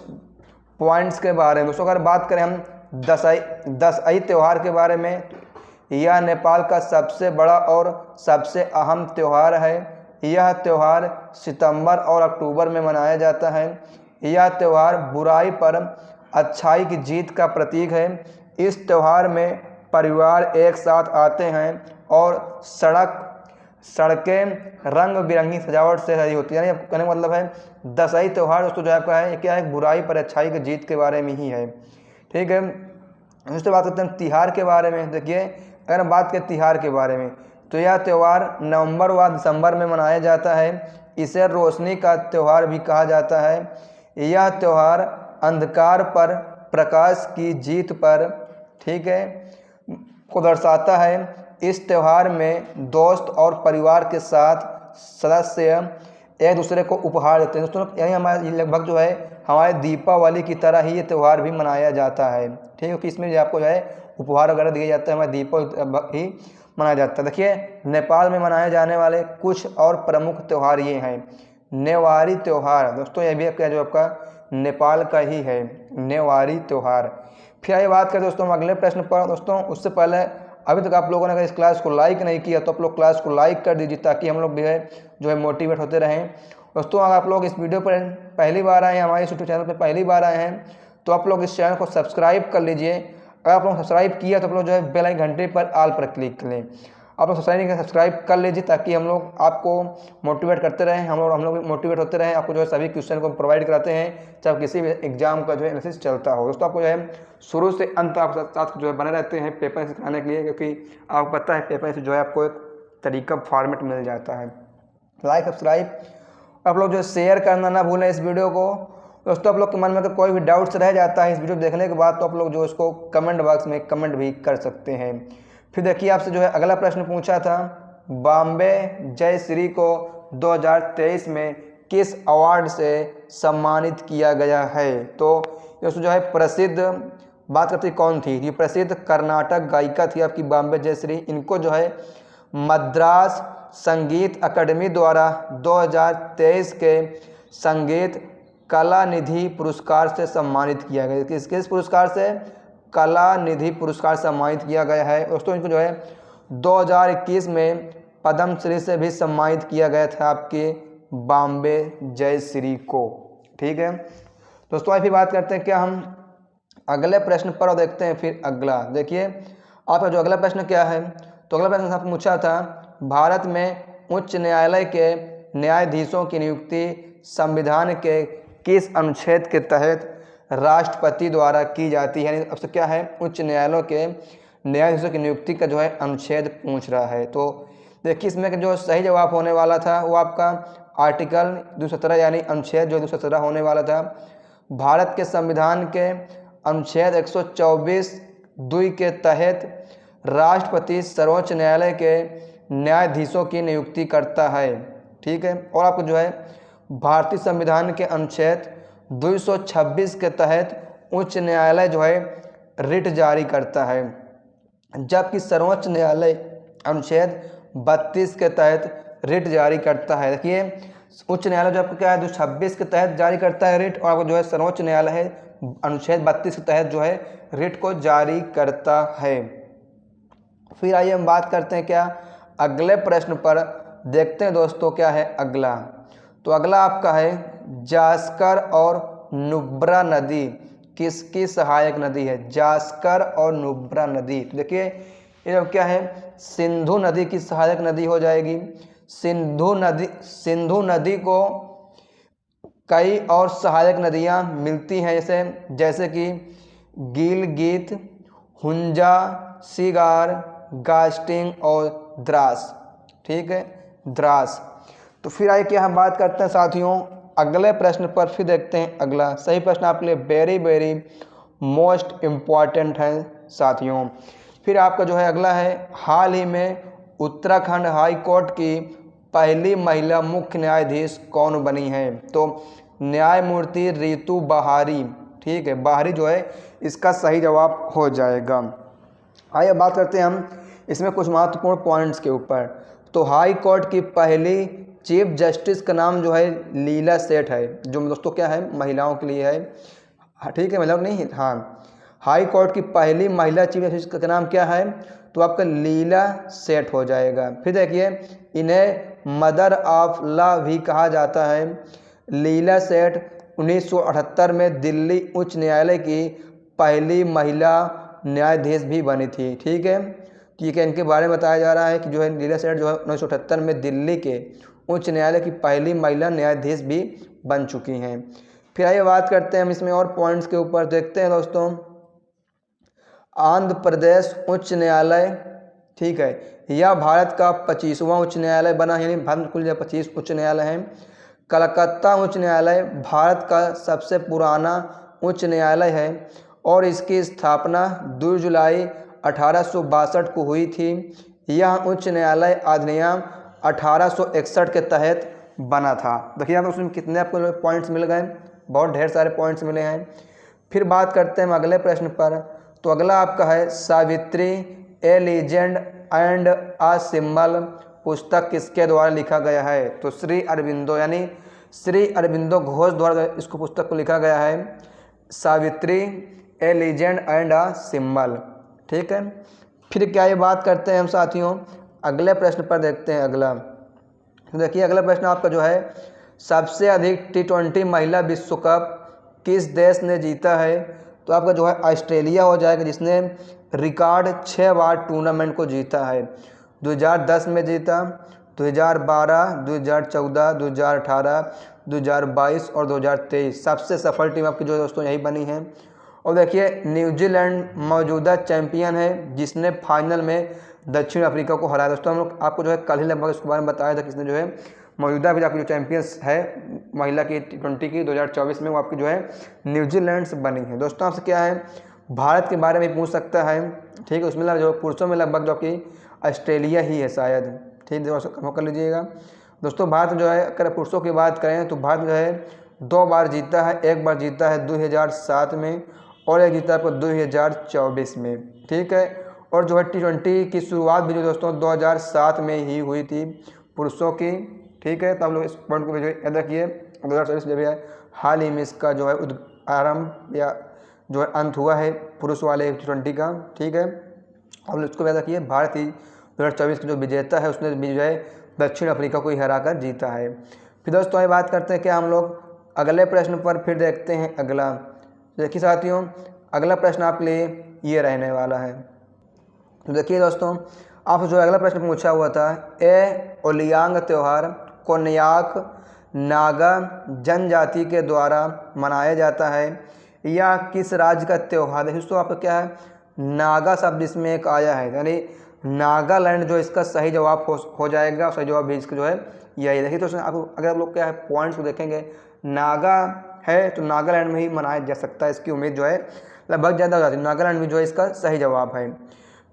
पॉइंट्स के बारे में। दोस्तों अगर बात करें हम दशई त्यौहार के बारे में, यह नेपाल का सबसे बड़ा और सबसे अहम त्यौहार है। यह त्यौहार सितंबर और अक्टूबर में मनाया जाता है। यह त्यौहार बुराई पर अच्छाई की जीत का प्रतीक है। इस त्यौहार में परिवार एक साथ आते हैं और सड़कें रंग बिरंगी सजावट से सजी होती है। यानी कहने का मतलब है दशई त्यौहार दोस्तों जो आपका है क्या है बुराई पर अच्छाई की जीत के बारे में ही है। ठीक है, उसके बात करते हैं तिहार के बारे में। देखिए अगर हम बात करें तिहार के बारे में तो यह त्यौहार नवंबर व दिसंबर में मनाया जाता है। इसे रोशनी का त्यौहार भी कहा जाता है। यह त्यौहार अंधकार पर प्रकाश की जीत पर ठीक है को दर्शाता है। इस त्यौहार में दोस्त और परिवार के साथ सदस्य एक दूसरे को उपहार देते हैं। दोस्तों यानी हमारे लगभग जो है हमारे दीपावली की तरह ही ये त्यौहार भी मनाया जाता है। ठीक है, क्योंकि इसमें जो आपको जो है उपहार वगैरह दिए जाते हैं हमारे दीपावली ही मनाया जाता है। देखिए नेपाल में मनाए जाने वाले कुछ और प्रमुख त्यौहार ये हैं। नेवारी त्यौहार दोस्तों यह भी आपका जो आपका नेपाल का ही है नेवारी त्यौहार। फिर आइए बात करें दोस्तों हम अगले प्रश्न पर। दोस्तों उससे पहले अभी तक आप लोगों ने अगर इस क्लास को लाइक नहीं किया तो आप लोग क्लास को लाइक कर दीजिए ताकि हम लोग भी है जो है मोटिवेट होते रहें। दोस्तों अगर आप लोग इस वीडियो पर पहली बार आए हैं हमारे यूट्यूब चैनल पर पहली बार आए हैं तो आप लोग इस चैनल को सब्सक्राइब कर लीजिए। अगर आप लोग सब्सक्राइब किया तो आप लोग जो है बेल आइकन घंटे पर ऑल पर क्लिक कर लें। आप लोग सब्सक्राइब कर लीजिए ताकि हम लोग आपको मोटिवेट करते रहें। हम लोग मोटिवेट होते रहें। आपको जो है सभी क्वेश्चन को प्रोवाइड कराते हैं चाहे किसी भी एग्जाम का जो है एनालिसिस चलता हो। दोस्तों आपको जो है शुरू से अंत आप साथ जो है बने रहते हैं पेपर सिखाने के लिए, क्योंकि आपको पता है पेपर से जो है आपको एक तरीका फॉर्मेट मिल जाता है। लाइक सब्सक्राइब आप लोग जो है शेयर करना ना भूलें इस वीडियो को। दोस्तों आप लोग के मन में अगर कोई भी डाउट्स रह जाता है इस वीडियो देखने के बाद तो आप लोग जो इसको कमेंट बॉक्स में कमेंट भी कर सकते हैं। फिर देखिए आपसे जो है अगला प्रश्न पूछा था बॉम्बे जय श्री को 2023 में किस अवार्ड से सम्मानित किया गया है? तो दोस्तों जो है प्रसिद्ध बात करते कौन थी? ये प्रसिद्ध कर्नाटक गायिका थी आपकी बॉम्बे जयश्री। इनको जो है मद्रास संगीत अकादमी द्वारा 2023 के संगीत कला निधि पुरस्कार से सम्मानित किया गया। किस पुरस्कार से? कला निधि पुरस्कार सम्मानित किया गया है। दोस्तों इनको जो है 2021 में पद्मश्री से भी सम्मानित किया गया था आपके बॉम्बे जयश्री को। ठीक है दोस्तों, आज फिर बात करते हैं क्या हम अगले प्रश्न पर, और देखते हैं फिर अगला। देखिए आपका जो अगला प्रश्न क्या है, तो अगला प्रश्न आपको पूछा था भारत में उच्च न्यायालय के न्यायाधीशों की नियुक्ति संविधान के किस अनुच्छेद के तहत राष्ट्रपति द्वारा की जाती है? अब से क्या है, उच्च न्यायालयों के न्यायाधीशों की नियुक्ति का जो है अनुच्छेद पूछ रहा है। तो देखिए इसमें जो सही जवाब होने वाला था वो आपका आर्टिकल 217 यानी अनुच्छेद जो 217 होने वाला था। भारत के संविधान के अनुच्छेद 124(2) के तहत राष्ट्रपति सर्वोच्च न्यायालय के न्यायाधीशों की नियुक्ति करता है। ठीक है, और आपको जो है भारतीय संविधान के अनुच्छेद 226 के तहत उच्च न्यायालय जो है रिट जारी करता है, जबकि सर्वोच्च न्यायालय अनुच्छेद 32 के तहत रिट जारी करता है। देखिए उच्च न्यायालय जो आपको क्या है 226 के तहत जारी करता है रिट, और आपको जो है सर्वोच्च न्यायालय है अनुच्छेद 32 के तहत जो है रिट को जारी करता है। फिर आइए हम बात करते हैं क्या अगले प्रश्न पर। देखते हैं दोस्तों क्या है अगला। तो अगला आपका है जास्कर और नुब्रा नदी किसकी सहायक नदी है? जास्कर और नुब्रा नदी। तो देखिए ये क्या है, सिंधु नदी की सहायक नदी हो जाएगी। सिंधु नदी को कई और सहायक नदियाँ मिलती हैं जैसे कि गिलगित, हुंजा, सिगार, गास्टिंग और द्रास। ठीक है, द्रास। तो फिर आइए क्या हम बात करते हैं साथियों अगले प्रश्न पर। फिर देखते हैं अगला सही प्रश्न आपके लिए वेरी वेरी मोस्ट इम्पॉर्टेंट है साथियों। फिर आपका जो है अगला है हाल ही में उत्तराखंड हाई कोर्ट की पहली महिला मुख्य न्यायाधीश कौन बनी है? तो न्यायमूर्ति रितु बहारी। ठीक है, बहारी जो है इसका सही जवाब हो जाएगा। आइए बात करते हैं हम इसमें कुछ महत्वपूर्ण पॉइंट्स के ऊपर। तो हाई कोर्ट की पहली चीफ जस्टिस का नाम जो है लीला सेठ है, जो दोस्तों क्या है महिलाओं के लिए है। ठीक है, महिलाओं नहीं है, हाँ। हाई कोर्ट की पहली महिला चीफ जस्टिस का नाम क्या है? तो आपका लीला सेठ हो जाएगा। फिर देखिए इन्हें मदर ऑफ लॉ भी कहा जाता है। लीला सेठ 1978 में दिल्ली उच्च न्यायालय की पहली महिला न्यायाधीश भी बनी थी। ठीक है, ठीक है, इनके बारे में बताया जा रहा है कि जो है लीला सेठ जो है 1978 में दिल्ली के उच्च न्यायालय की पहली महिला न्यायाधीश भी बन चुकी हैं। फिर आइए बात करते हैं हम इसमें और पॉइंट्स के ऊपर। देखते हैं दोस्तों आंध्र प्रदेश उच्च न्यायालय, ठीक है, यह भारत का 25वां उच्च न्यायालय बना, यानी भारत में कुल 25 उच्च न्यायालय हैं। कलकत्ता उच्च न्यायालय भारत का सबसे पुराना उच्च न्यायालय है और इसकी स्थापना 2 जुलाई 1862 को हुई थी। यह उच्च न्यायालय अधिनियम 1861 के तहत बना था। देखिए यहाँ उसमें कितने आपको पॉइंट्स मिल गए, बहुत ढेर सारे पॉइंट्स मिले हैं। फिर बात करते हैं हम अगले प्रश्न पर। तो अगला आपका है सावित्री ए लीजेंड एंड अ सिंबल पुस्तक किसके द्वारा लिखा गया है? तो श्री अरबिंदो, यानी श्री अरबिंदो घोष द्वारा इसको पुस्तक को लिखा गया है, सावित्री ए लीजेंड एंड अ सिंबल। ठीक है, फिर क्या ये बात करते हैं हम साथियों अगले प्रश्न पर। देखते हैं अगला। तो देखिए अगला प्रश्न आपका जो है सबसे अधिक T20 महिला विश्व कप किस देश ने जीता है? तो आपका जो है ऑस्ट्रेलिया हो जाएगा, जिसने रिकॉर्ड 6 बार टूर्नामेंट को जीता है। 2010 में जीता, 2012, 2014, 2018, 2022 और 2023 सबसे सफल टीम आपकी जो है दोस्तों यही बनी है। और देखिए न्यूजीलैंड मौजूदा चैंपियन है, जिसने फाइनल में दक्षिण अफ्रीका को हराया। दोस्तों हम लोग आपको जो है कल ही लगभग इसके बारे में बताया था, किसने जो है मौजूदा भी आपकी जो चैंपियंस है महिला की T20 की 2024 में, वो आपकी जो है न्यूजीलैंड से बनी है। दोस्तों आपसे क्या है भारत के बारे में पूछ सकता है। ठीक है, उसमें जो पुरुषों में लगभग जो आपकी ऑस्ट्रेलिया ही है शायद। ठीक है, कर लीजिएगा। दोस्तों भारत जो है अगर पुरुषों की बात करें तो भारत जो है 2 बार जीता है। एक बार जीता है 2007 में और एक जीता है आपको 2024 में, ठीक है। और जो है T20 की शुरुआत भी जो दोस्तों 2007 में ही हुई थी पुरुषों की, ठीक है। तो आप लोग इस पॉइंट को याद रखिए। 2024 में भी है हाल ही में इसका जो है आरंभ या जो है अंत हुआ है पुरुष वाले T20 का, ठीक है। आप लोग इसको याद रखिए। भारत ही 2024 का जो विजेता है उसने भी जो है दक्षिण अफ्रीका को ही हराकर जीता है। फिर दोस्तों ये बात करते हैं कि हम लोग अगले प्रश्न पर फिर देखते हैं अगला। देखिए साथियों, अगला प्रश्न आपके लिए ये रहने वाला है। तो देखिए दोस्तों, आपसे जो अगला प्रश्न पूछा हुआ था, ए ओलियांग त्यौहार कोन्याक नागा जनजाति के द्वारा मनाया जाता है या किस राज्य का त्यौहार है। दोस्तों आपका क्या है, नागा शब्द इसमें एक आया है, यानी नागालैंड जो इसका सही जवाब हो जाएगा। सही जवाब भी इसका जो है यही। देखिए तो आप अगर आप लोग क्या है पॉइंट्स को देखेंगे, नागा है तो नागालैंड में ही मनाया जा सकता है, इसकी उम्मीद जो है लगभग ज़्यादा हो जाती है। नागालैंड भी जो है इसका सही जवाब है।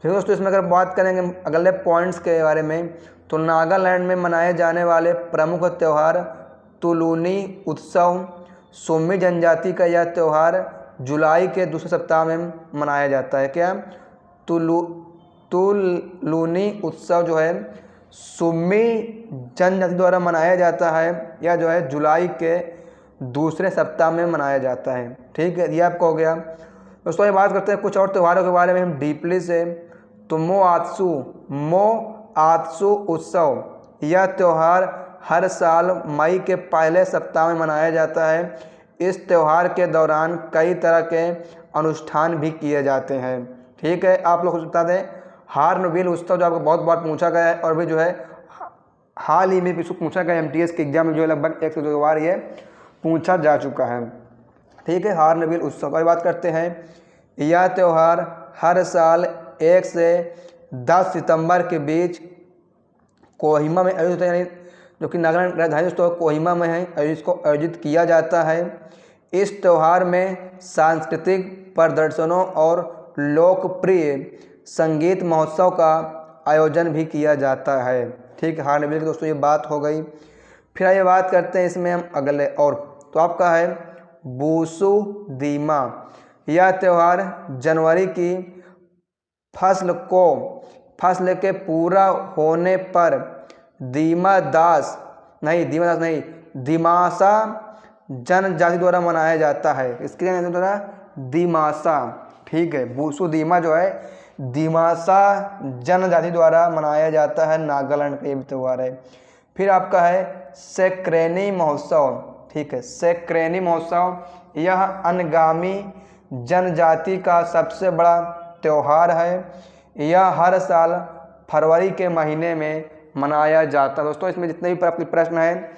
फिर दोस्तों इसमें अगर बात करेंगे अगले पॉइंट्स के बारे में, तो नागालैंड में मनाए जाने वाले प्रमुख त्यौहार तुलूनी उत्सव, सोमी जनजाति का यह त्यौहार जुलाई के दूसरे सप्ताह में मनाया जाता है। क्या तुलूनी उत्सव जो है सुमी जनजाति द्वारा मनाया जाता है या जो है जुलाई के दूसरे सप्ताह में मनाया जाता है, ठीक है। ये आपको हो गया। दोस्तों ये बात करते हैं कुछ और त्योहारों के बारे में हम डीपली से। तो मोआत्सु उत्सव, यह त्यौहार हर साल मई के पहले सप्ताह में मनाया जाता है। इस त्यौहार के दौरान कई तरह के अनुष्ठान भी किए जाते हैं, ठीक है। आप लोग को बता दें हार्नबिल उत्सव जो आपको बहुत बार पूछा गया है और भी जो है हाल ही में इसको पूछा गया MTS के एग्जाम में जो है लगभग 1 से 2 बार ये पूछा जा चुका है, ठीक है। हार्नबिल उत्सव की बात करते हैं। यह त्यौहार हर साल 1 से 10 सितंबर के बीच कोहिमा में आयोजित, यानी जो कि नागालैंड राजधानी दोस्तों कोहिमा में है, इसको आयोजित किया जाता है। इस त्यौहार में सांस्कृतिक प्रदर्शनों और लोकप्रिय संगीत महोत्सव का आयोजन भी किया जाता है, ठीक है। हार्नबिल की दोस्तों ये बात हो गई। फिर आइए बात करते हैं इसमें हम अगले और। तो आपका है बूसु दीमा, यह त्यौहार जनवरी की फसल के पूरा होने पर दिमासा जनजाति द्वारा मनाया जाता है। इसके द्वारा दिमासा, ठीक है। बूसु दीमा जो है दिमासा जनजाति द्वारा मनाया जाता है, नागालैंड का ये त्यौहार है। फिर आपका है सेक्रेनी महोत्सव, ठीक है। सेक्रेनी महोत्सव यह अनगामी जनजाति का सबसे बड़ा त्यौहार है। यह हर साल फरवरी के महीने में मनाया जाता है। दोस्तों इसमें जितने भी प्रश्न हैं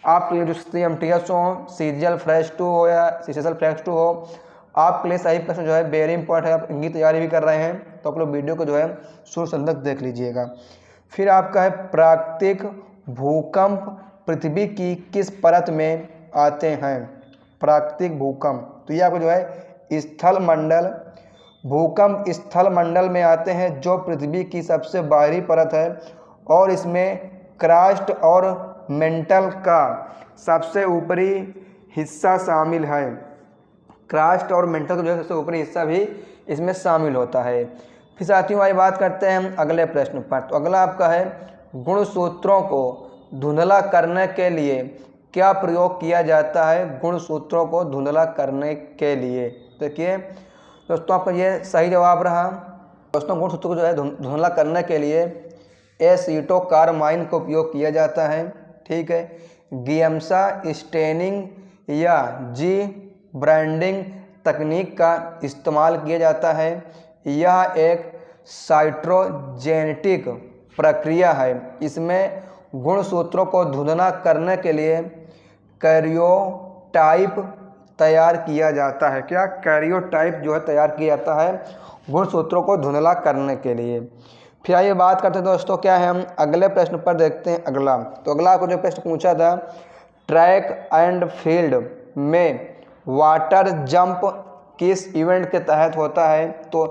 आपके लिए, जो MTS हो, CGL फ्रेश 2 हो या CCL फ्रेश 2 हो, आपके लिए सही प्रश्न जो है वेरी इंपॉर्टेंट है। आप इनकी तैयारी भी कर रहे हैं तो आप लोग वीडियो को जो है शुरू से अंत तक देख लीजिएगा। फिर आपका है प्राकृतिक भूकंप पृथ्वी की किस परत में आते हैं। प्राकृतिक भूकंप, तो ये आपको जो है स्थल मंडल, भूकंप स्थल मंडल में आते हैं जो पृथ्वी की सबसे बाहरी परत है और इसमें क्रस्ट और मेंटल का सबसे ऊपरी हिस्सा शामिल है। क्रस्ट और मेंटल का जो है सबसे ऊपरी हिस्सा भी इसमें शामिल होता है। फिर साथियों आइए बात करते हैं हम अगले प्रश्न पर। तो अगला आपका है गुणसूत्रों को धुंधला करने के लिए क्या प्रयोग किया जाता है। गुणसूत्रों को धुंधला करने के लिए, देखिए दोस्तों आपका ये सही जवाब रहा। दोस्तों गुणसूत्रों को जो है धुंधला करने के लिए एसीटोकार्बाइन का उपयोग किया जाता है, ठीक है। गियम्सा स्टेनिंग या जी ब्रांडिंग तकनीक का इस्तेमाल किया जाता है। यह एक साइट्रोजेनेटिक प्रक्रिया है। इसमें गुणसूत्रों को धुंधला करने के लिए कैरियोटाइप तैयार किया जाता है। क्या कैरियोटाइप जो है तैयार किया जाता है गुणसूत्रों को धुंधला करने के लिए। फिर आइए बात करते हैं दोस्तों क्या है, हम अगले प्रश्न पर देखते हैं अगला। तो अगला आपको जो प्रश्न पूछा था, ट्रैक एंड फील्ड में वाटर जंप किस इवेंट के तहत होता है। तो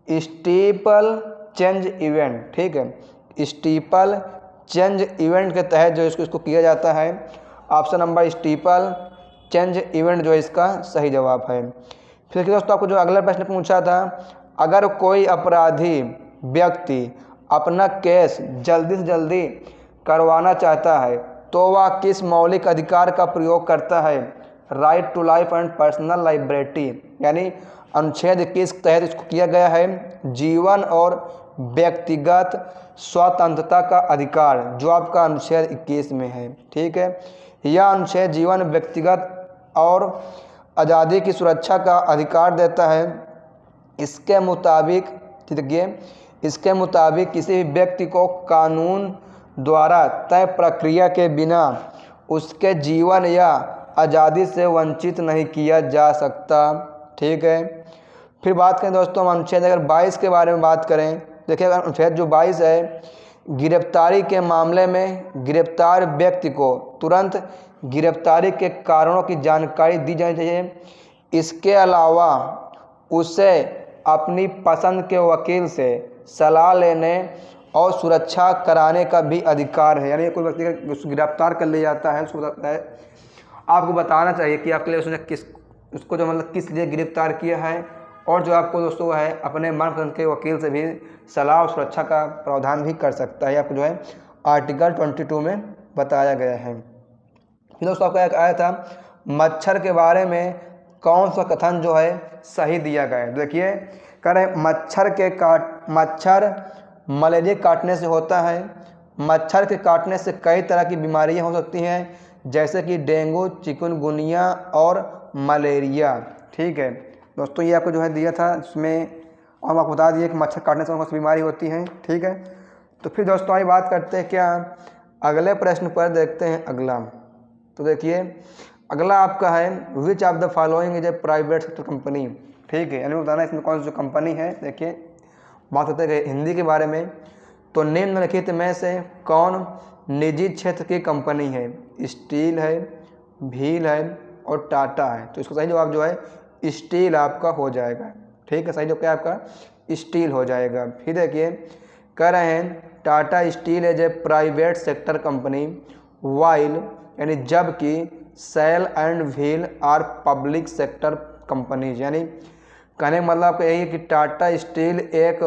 स्टीपल चेंज इवेंट, ठीक है। स्टीपल चेंज इवेंट के तहत जो इसको किया जाता है। Option number steeple change event जो इसका सही जवाब है। फिर दोस्तों आपको जो अगला प्रश्न पूछा था, अगर कोई अपराधी व्यक्ति अपना केस जल्दी से जल्दी करवाना चाहता है तो वह किस मौलिक अधिकार का प्रयोग करता है? Right to life and personal liberty, यानी अनुच्छेद 21 के तहत इसको किया गया है जीवन और व्यक्तिगत स्वतंत्रता का अधिकार, जो आपका अनुच्छेद 21 में है। ठीक है, यह अनुच्छेद जीवन, व्यक्तिगत और आज़ादी की सुरक्षा का अधिकार देता है। इसके मुताबिक देखिए, इसके मुताबिक किसी भी व्यक्ति को कानून द्वारा तय प्रक्रिया के बिना उसके जीवन या आज़ादी से वंचित नहीं किया जा सकता। ठीक है, फिर बात करें दोस्तों हम अनुच्छेद अगर 22 के बारे में बात करें। देखिए अनुच्छेद जो 22 है, गिरफ्तारी के मामले में गिरफ्तार व्यक्ति को तुरंत गिरफ्तारी के कारणों की जानकारी दी जानी चाहिए। इसके अलावा उसे अपनी पसंद के वकील से सलाह लेने और सुरक्षा कराने का भी अधिकार है। यानी कोई व्यक्ति गिरफ्तार कर लिया जाता है, आपको बताना चाहिए कि आपके लिए उसने उसको जो मतलब किस लिए गिरफ्तार किया है, और जो आपको दोस्तों है अपने मनपसंद के वकील से भी सलाह और सुरक्षा का प्रावधान भी कर सकता है। आपको जो है आर्टिकल 22 में बताया गया है। फिर दोस्तों आपका एक आया था, मच्छर के बारे में कौन सा कथन जो है सही दिया गया है? देखिए कह रहे मच्छर मलेरिया काटने से होता है। मच्छर के काटने से कई तरह की बीमारियां हो सकती हैं, जैसे कि डेंगू, चिकनगुनिया और मलेरिया। ठीक है दोस्तों, ये आपको जो है दिया था, इसमें हम आपको बता दिए कि मच्छर काटने से कौन सी बीमारी होती है। ठीक है, तो फिर दोस्तों आइए बात करते हैं क्या अगले प्रश्न पर। देखते हैं अगला। तो देखिए अगला आपका है, which of the following is a private sector company. ठीक है, यानी बताना इसमें कौन सी जो कंपनी है। देखिए बात करते हैं हिंदी के बारे में, तो निम्नलिखित में से कौन निजी क्षेत्र की कंपनी है? स्टील है, भील है और टाटा है। तो इसका सही जवाब जो है स्टील आपका हो जाएगा। ठीक है, सही जवाब क्या आपका स्टील हो जाएगा। फिर देखिए कह रहे हैं Tata steel as a private sector company while, यानी जबकि सेल एंड व्हील आर पब्लिक सेक्टर कंपनीज। यानी कहने का मतलब आपका यही है कि टाटा स्टील एक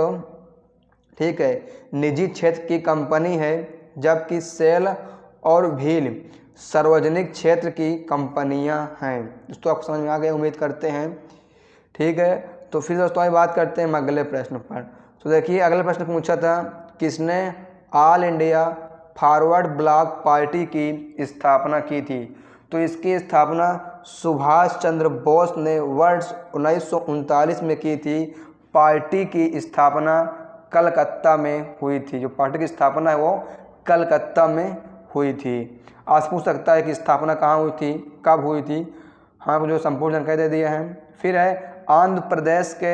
ठीक है निजी क्षेत्र की कंपनी है, जबकि सेल और व्हील सार्वजनिक क्षेत्र की कंपनियां हैं। दोस्तों आपको समझ में आ गया उम्मीद करते हैं। ठीक है, तो फिर दोस्तों बात करते हैं अगले प्रश्न पर। तो देखिए अगला प्रश्न पूछा था, किसने all India forward block party की स्थापना की थी? तो इसकी स्थापना सुभाष चंद्र बोस ने वर्ष 1939 में की थी। पार्टी की स्थापना कलकत्ता में हुई थी। जो पार्टी की स्थापना है वो कलकत्ता में हुई थी। आज पूछ सकता है कि स्थापना कहाँ हुई थी, कब हुई थी। हाँ, जो संपूर्ण जानकारी दे दिया है। फिर है आंध्र प्रदेश के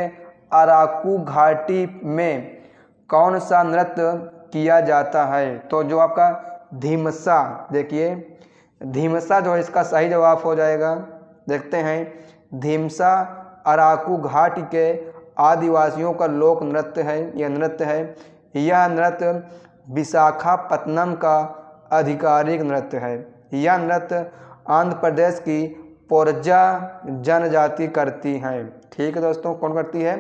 अराकू घाटी में कौन सा नृत्य किया जाता है? तो जो आपका धीमसा, देखिए धीमसा जो है इसका सही जवाब हो जाएगा। देखते हैं, धीमसा अराकू घाटी के आदिवासियों का लोक नृत्य है। यह नृत्य है, यह नृत्य विशाखापत्तनम का आधिकारिक नृत्य है। यह नृत्य आंध्र प्रदेश की पोरजा जनजाति करती है। ठीक है दोस्तों, कौन करती है?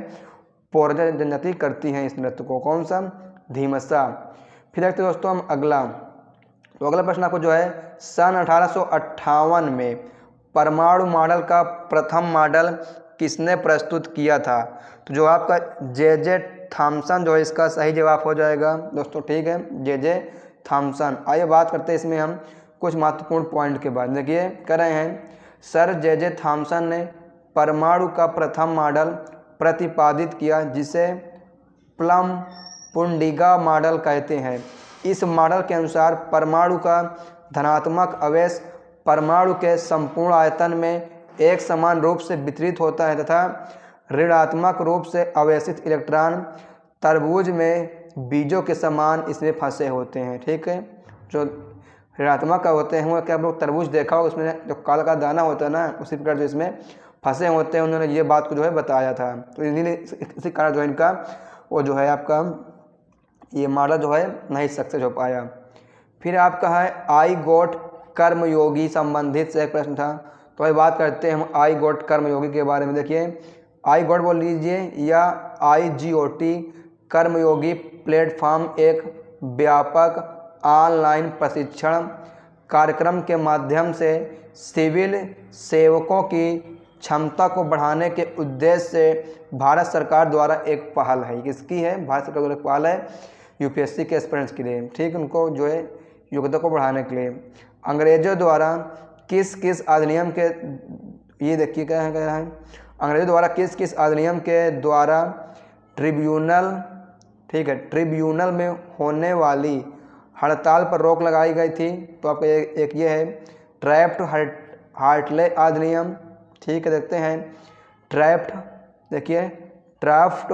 पोरजा जनजाति करती है इस नृत्य को। कौन सा? धीमसा। फिर देखते दोस्तों हम अगला। तो अगला प्रश्न आपको जो है सन 1858 में परमाणु मॉडल का प्रथम मॉडल किसने प्रस्तुत किया था? तो जो आपका जे थॉमसन जो है इसका सही जवाब हो जाएगा दोस्तों। ठीक है, जे थॉमसन। आइए बात करते हैं इसमें हम कुछ महत्वपूर्ण पॉइंट के बाद। देखिए कह रहे हैं सर जे थॉमसन ने परमाणु का प्रथम मॉडल प्रतिपादित किया, जिसे प्लम पुंडिगा मॉडल कहते हैं। इस मॉडल के अनुसार परमाणु का धनात्मक आवेश परमाणु के संपूर्ण आयतन में एक समान रूप से वितरित होता है तथा ऋणात्मक रूप से आवेशित इलेक्ट्रॉन तरबूज में बीजों के समान इसमें फंसे होते हैं। ठीक है, जो ऋणात्मक का होते हैं वो क्या आप लोग तरबूज देखा हो, उसमें जो काला का दाना होता है ना, उसी प्रकार जो इसमें फंसे होते हैं। उन्होंने ये बात को जो है बताया था। तो इसी कारण जो है इनका वो जो है आपका ये मॉडल जो है नहीं सक्सेस हो पाया। फिर आपका है आई गोट कर्मयोगी संबंधित से एक प्रश्न था। तो भाई बात करते हैं हम आई गोट कर्मयोगी के बारे में। देखिए आई गोट बोल लीजिए या IGOT कर्मयोगी प्लेटफॉर्म एक व्यापक ऑनलाइन प्रशिक्षण कार्यक्रम के माध्यम से सिविल सेवकों की क्षमता को बढ़ाने के उद्देश्य से भारत सरकार द्वारा एक पहल है। किसकी है? भारत सरकार द्वारा एक पहल है UPSC के एस्पिरेंट्स के लिए, ठीक, उनको जो है योग्यता को बढ़ाने के लिए। अंग्रेजों द्वारा किस किस अधिनियम के, ये देखिए क्या है, कह रहा है अंग्रेजों द्वारा किस किस अधिनियम के द्वारा ट्रिब्यूनल, ठीक है, ट्रिब्यूनल में होने वाली हड़ताल पर रोक लगाई गई थी। तो आपका एक ये है ड्राफ्ट हार्टले अधिनियम, ठीक है, देखते हैं ड्राफ्ट, देखिए ड्राफ्ट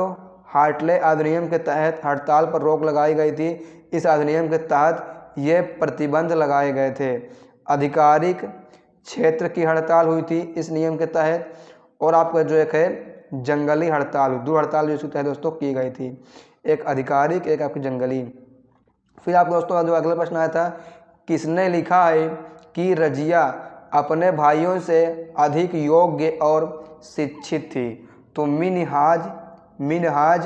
हार्टले अधिनियम के तहत हड़ताल पर रोक लगाई गई थी। इस अधिनियम के तहत ये प्रतिबंध लगाए गए थे। आधिकारिक क्षेत्र की हड़ताल हुई थी इस नियम के तहत, और आपका जो एक है जंगली हड़ताल, दो हड़ताल जो इसके तहत दोस्तों की गई थी, एक आधिकारिक एक आपकी जंगली। फिर आपको दोस्तों जो अगला प्रश्न आया था, किसने लिखा है कि रजिया अपने भाइयों से अधिक योग्य और शिक्षित थी? तो मिनहाज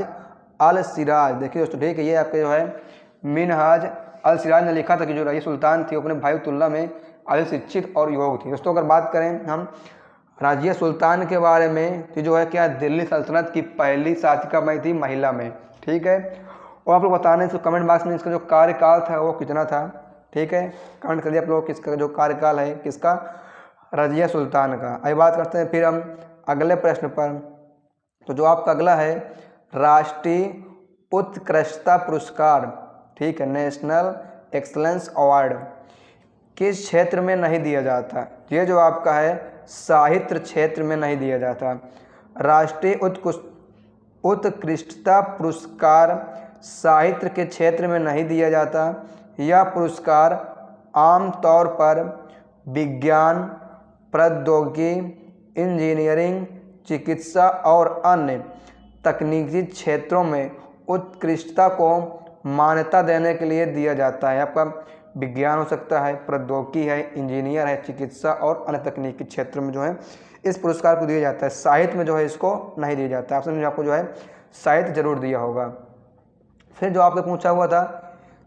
अल सिराज, देखिए दोस्तों, ठीक है, ये आपके जो है मिनहाज अल सिराज ने लिखा था कि जो रजिया सुल्तान थी अपने भाई तुल्ला में अधिक शिक्षित और योग्य थी। दोस्तों अगर बात करें हम रजिया सुल्तान के बारे में, तो जो है क्या दिल्ली सल्तनत की पहली शासिका में थी महिला में, ठीक है। और आप लोग बताने इसको कमेंट बॉक्स में इसका जो कार्यकाल था वो कितना था, ठीक है, कमेंट करिए आप लोग किसका जो कार्यकाल है किसका, रजिया सुल्तान का। अभी बात करते हैं फिर हम अगले प्रश्न पर। तो जो आपका अगला है राष्ट्रीय उत्कृष्टता पुरस्कार, ठीक है, नेशनल एक्सलेंस अवार्ड किस क्षेत्र में नहीं दिया जाता? ये जो आपका है साहित्य क्षेत्र में नहीं दिया जाता। राष्ट्रीय उत्कृष्टता पुरस्कार साहित्य के क्षेत्र में नहीं दिया जाता। यह पुरस्कार आमतौर पर विज्ञान, प्रौद्योगिकी, इंजीनियरिंग, चिकित्सा और अन्य तकनीकी क्षेत्रों में उत्कृष्टता को मान्यता देने के लिए दिया जाता है। आपका विज्ञान हो सकता है, प्रौद्योगिकी है, इंजीनियर है, चिकित्सा और अन्य तकनीकी क्षेत्र में जो है इस पुरस्कार को दिया जाता है। साहित्य में जो है इसको नहीं दिया जाता है। आपने आपको जो है साहित्य जरूर दिया होगा। फिर जो आपने पूछा हुआ था,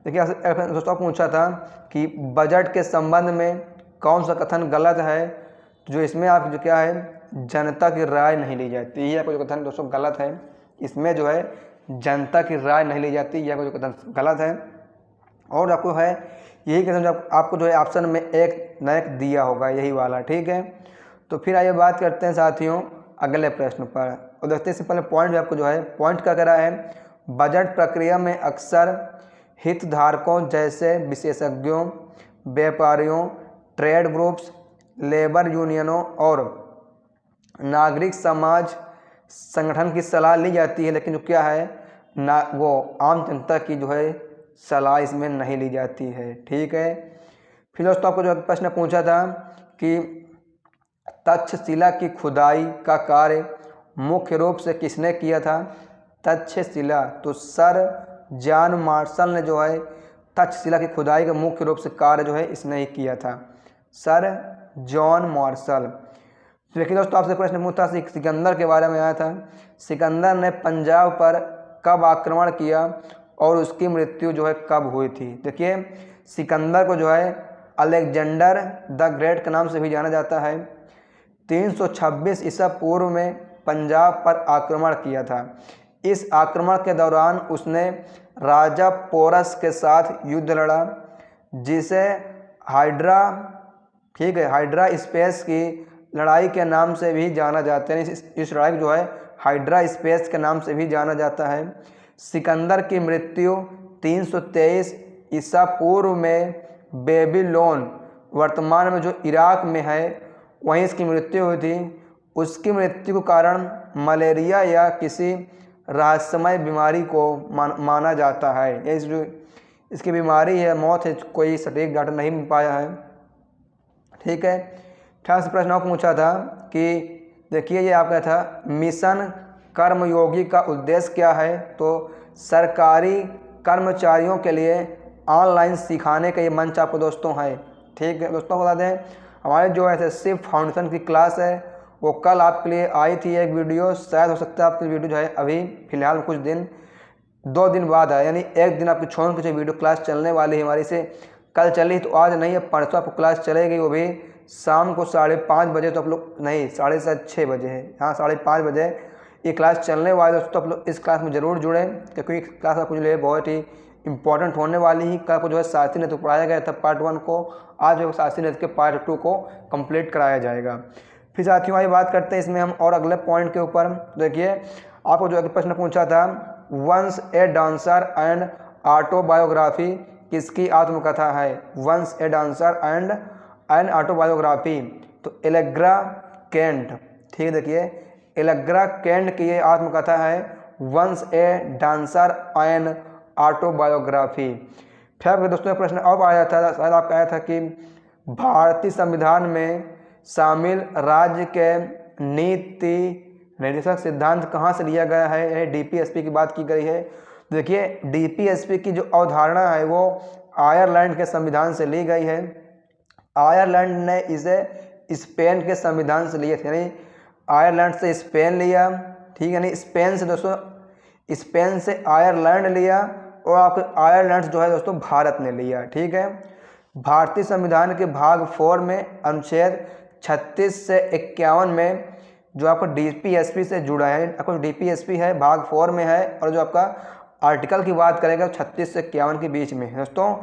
देखिए दोस्तों पूछा था कि बजट के संबंध में कौन सा कथन गलत है? जो इसमें आप जो क्या है जनता की राय नहीं ली जाती, यह कोई कथन दोस्तों गलत है। इसमें जो है जनता की राय नहीं ली जाती, यह कोई कथन गलत है। और आपको है यही कथन जब आपको जो है ऑप्शन में एक न एक दिया होगा, यही वाला, ठीक है। तो फिर आइए बात करते हैं साथियों अगले प्रश्न पर, और देखते हैं इससे पहले पॉइंट आपको जो है पॉइंट क्या कह रहा है, बजट प्रक्रिया में अक्सर हितधारकों जैसे विशेषज्ञों, व्यापारियों, ट्रेड ग्रुप्स, लेबर यूनियनों और नागरिक समाज संगठन की सलाह ली जाती है, लेकिन जो क्या है ना वो आम जनता की जो है सलाह इसमें नहीं ली जाती है, ठीक है। फिर दोस्तों आपको जो प्रश्न पूछा था कि तक्षशिला की खुदाई का कार्य मुख्य रूप से किसने किया था? तक्षशिला, तो सर जॉन मार्शल ने जो है तक्षशिला की खुदाई का मुख्य रूप से कार्य जो है इसने ही किया था, सर जॉन मार्शल। देखिए दोस्तों आपसे प्रश्न पूछा सिकंदर के बारे में आया था। सिकंदर ने पंजाब पर कब आक्रमण किया और उसकी मृत्यु जो है कब हुई थी? देखिए सिकंदर को जो है अलेक्जेंडर द ग्रेट के नाम से भी जाना जाता है। 326 ईसा पूर्व में पंजाब पर आक्रमण किया था। इस आक्रमण के दौरान उसने राजा पोरस के साथ युद्ध लड़ा, जिसे हाइड्रा, ठीक है, हाइड्रा स्पेस की लड़ाई के नाम से भी जाना जाता है। इस लड़ाई को जो है हाइड्रा स्पेस के नाम से भी जाना जाता है। सिकंदर की मृत्यु 323 ईसा पूर्व में बेबीलोन, वर्तमान में जो इराक में है, वहीं इसकी मृत्यु हुई थी। उसकी मृत्यु के कारण मलेरिया या किसी रहस्यमय बीमारी को माना जाता है। ये जो इसकी बीमारी है, मौत है, कोई सटीक डाटा नहीं मिल पाया है, ठीक है। ठास प्रश्न पूछा था कि देखिए ये आपका था मिशन कर्मयोगी का उद्देश्य क्या है? तो सरकारी कर्मचारियों के लिए ऑनलाइन सिखाने का ये मंच आपको दोस्तों है। ठीक है दोस्तों, बता दें हमारे जो एसएससी फाउंडेशन की क्लास है वो कल आपके लिए आई थी एक वीडियो, शायद हो सकता है आपकी वीडियो जो है अभी फ़िलहाल कुछ दिन 2 दिन बाद है, यानी एक दिन आपकी छोड़ के जो वीडियो क्लास चलने वाली है हमारी से कल चली, तो आज नहीं है परसों आपको क्लास चलेगी, वो भी शाम को 5:30 बजे। तो आप लोग नहीं 6:30 बजे है, हाँ 5:30 बजे ये क्लास चलने वाली है दोस्तों। आप लोग इस क्लास में ज़रूर जुड़ें क्योंकि क्लास आपको जो है बहुत ही इंपॉर्टेंट होने वाली ही। कल को जो है शास्त्री नृत्य पढ़ाया गया था पार्ट 1 को, आज जो शास्त्री नृत्य के पार्ट 2 को कंप्लीट कराया जाएगा। फिर साथियों आइए बात करते हैं इसमें हम और अगले पॉइंट के ऊपर। देखिए आपको जो प्रश्न पूछा था, once a dancer and autobiography किसकी आत्मकथा है? Once a dancer and autobiography, तो एलेग्रा कैंट। ठीक है, देखिए एलेग्रा कैंट की ये आत्मकथा है, once a dancer and autobiography. फिर आपके दोस्तों प्रश्न अब आया था, शायद आपका आया था कि भारतीय संविधान में शामिल राज्य के नीति निर्देशक सिद्धांत कहाँ से लिया गया है? यह डीपीएसपी की बात की गई है। देखिए डीपीएसपी की जो अवधारणा है वो आयरलैंड के संविधान से ली गई है। आयरलैंड ने इसे स्पेन के संविधान से लिए थे, यानी आयरलैंड से स्पेन लिया। ठीक है, यानी स्पेन से दोस्तों, स्पेन से आयरलैंड लिया और आपको आयरलैंड जो है दोस्तों भारत ने लिया। ठीक है, भारतीय संविधान के भाग 4 में अनुच्छेद 36 से 51 में जो आपका डीपीएसपी से जुड़ा है, आपको डीपीएसपी है भाग 4 में है, और जो आपका आर्टिकल की बात करेगा 36 से 51 के बीच में है दोस्तों।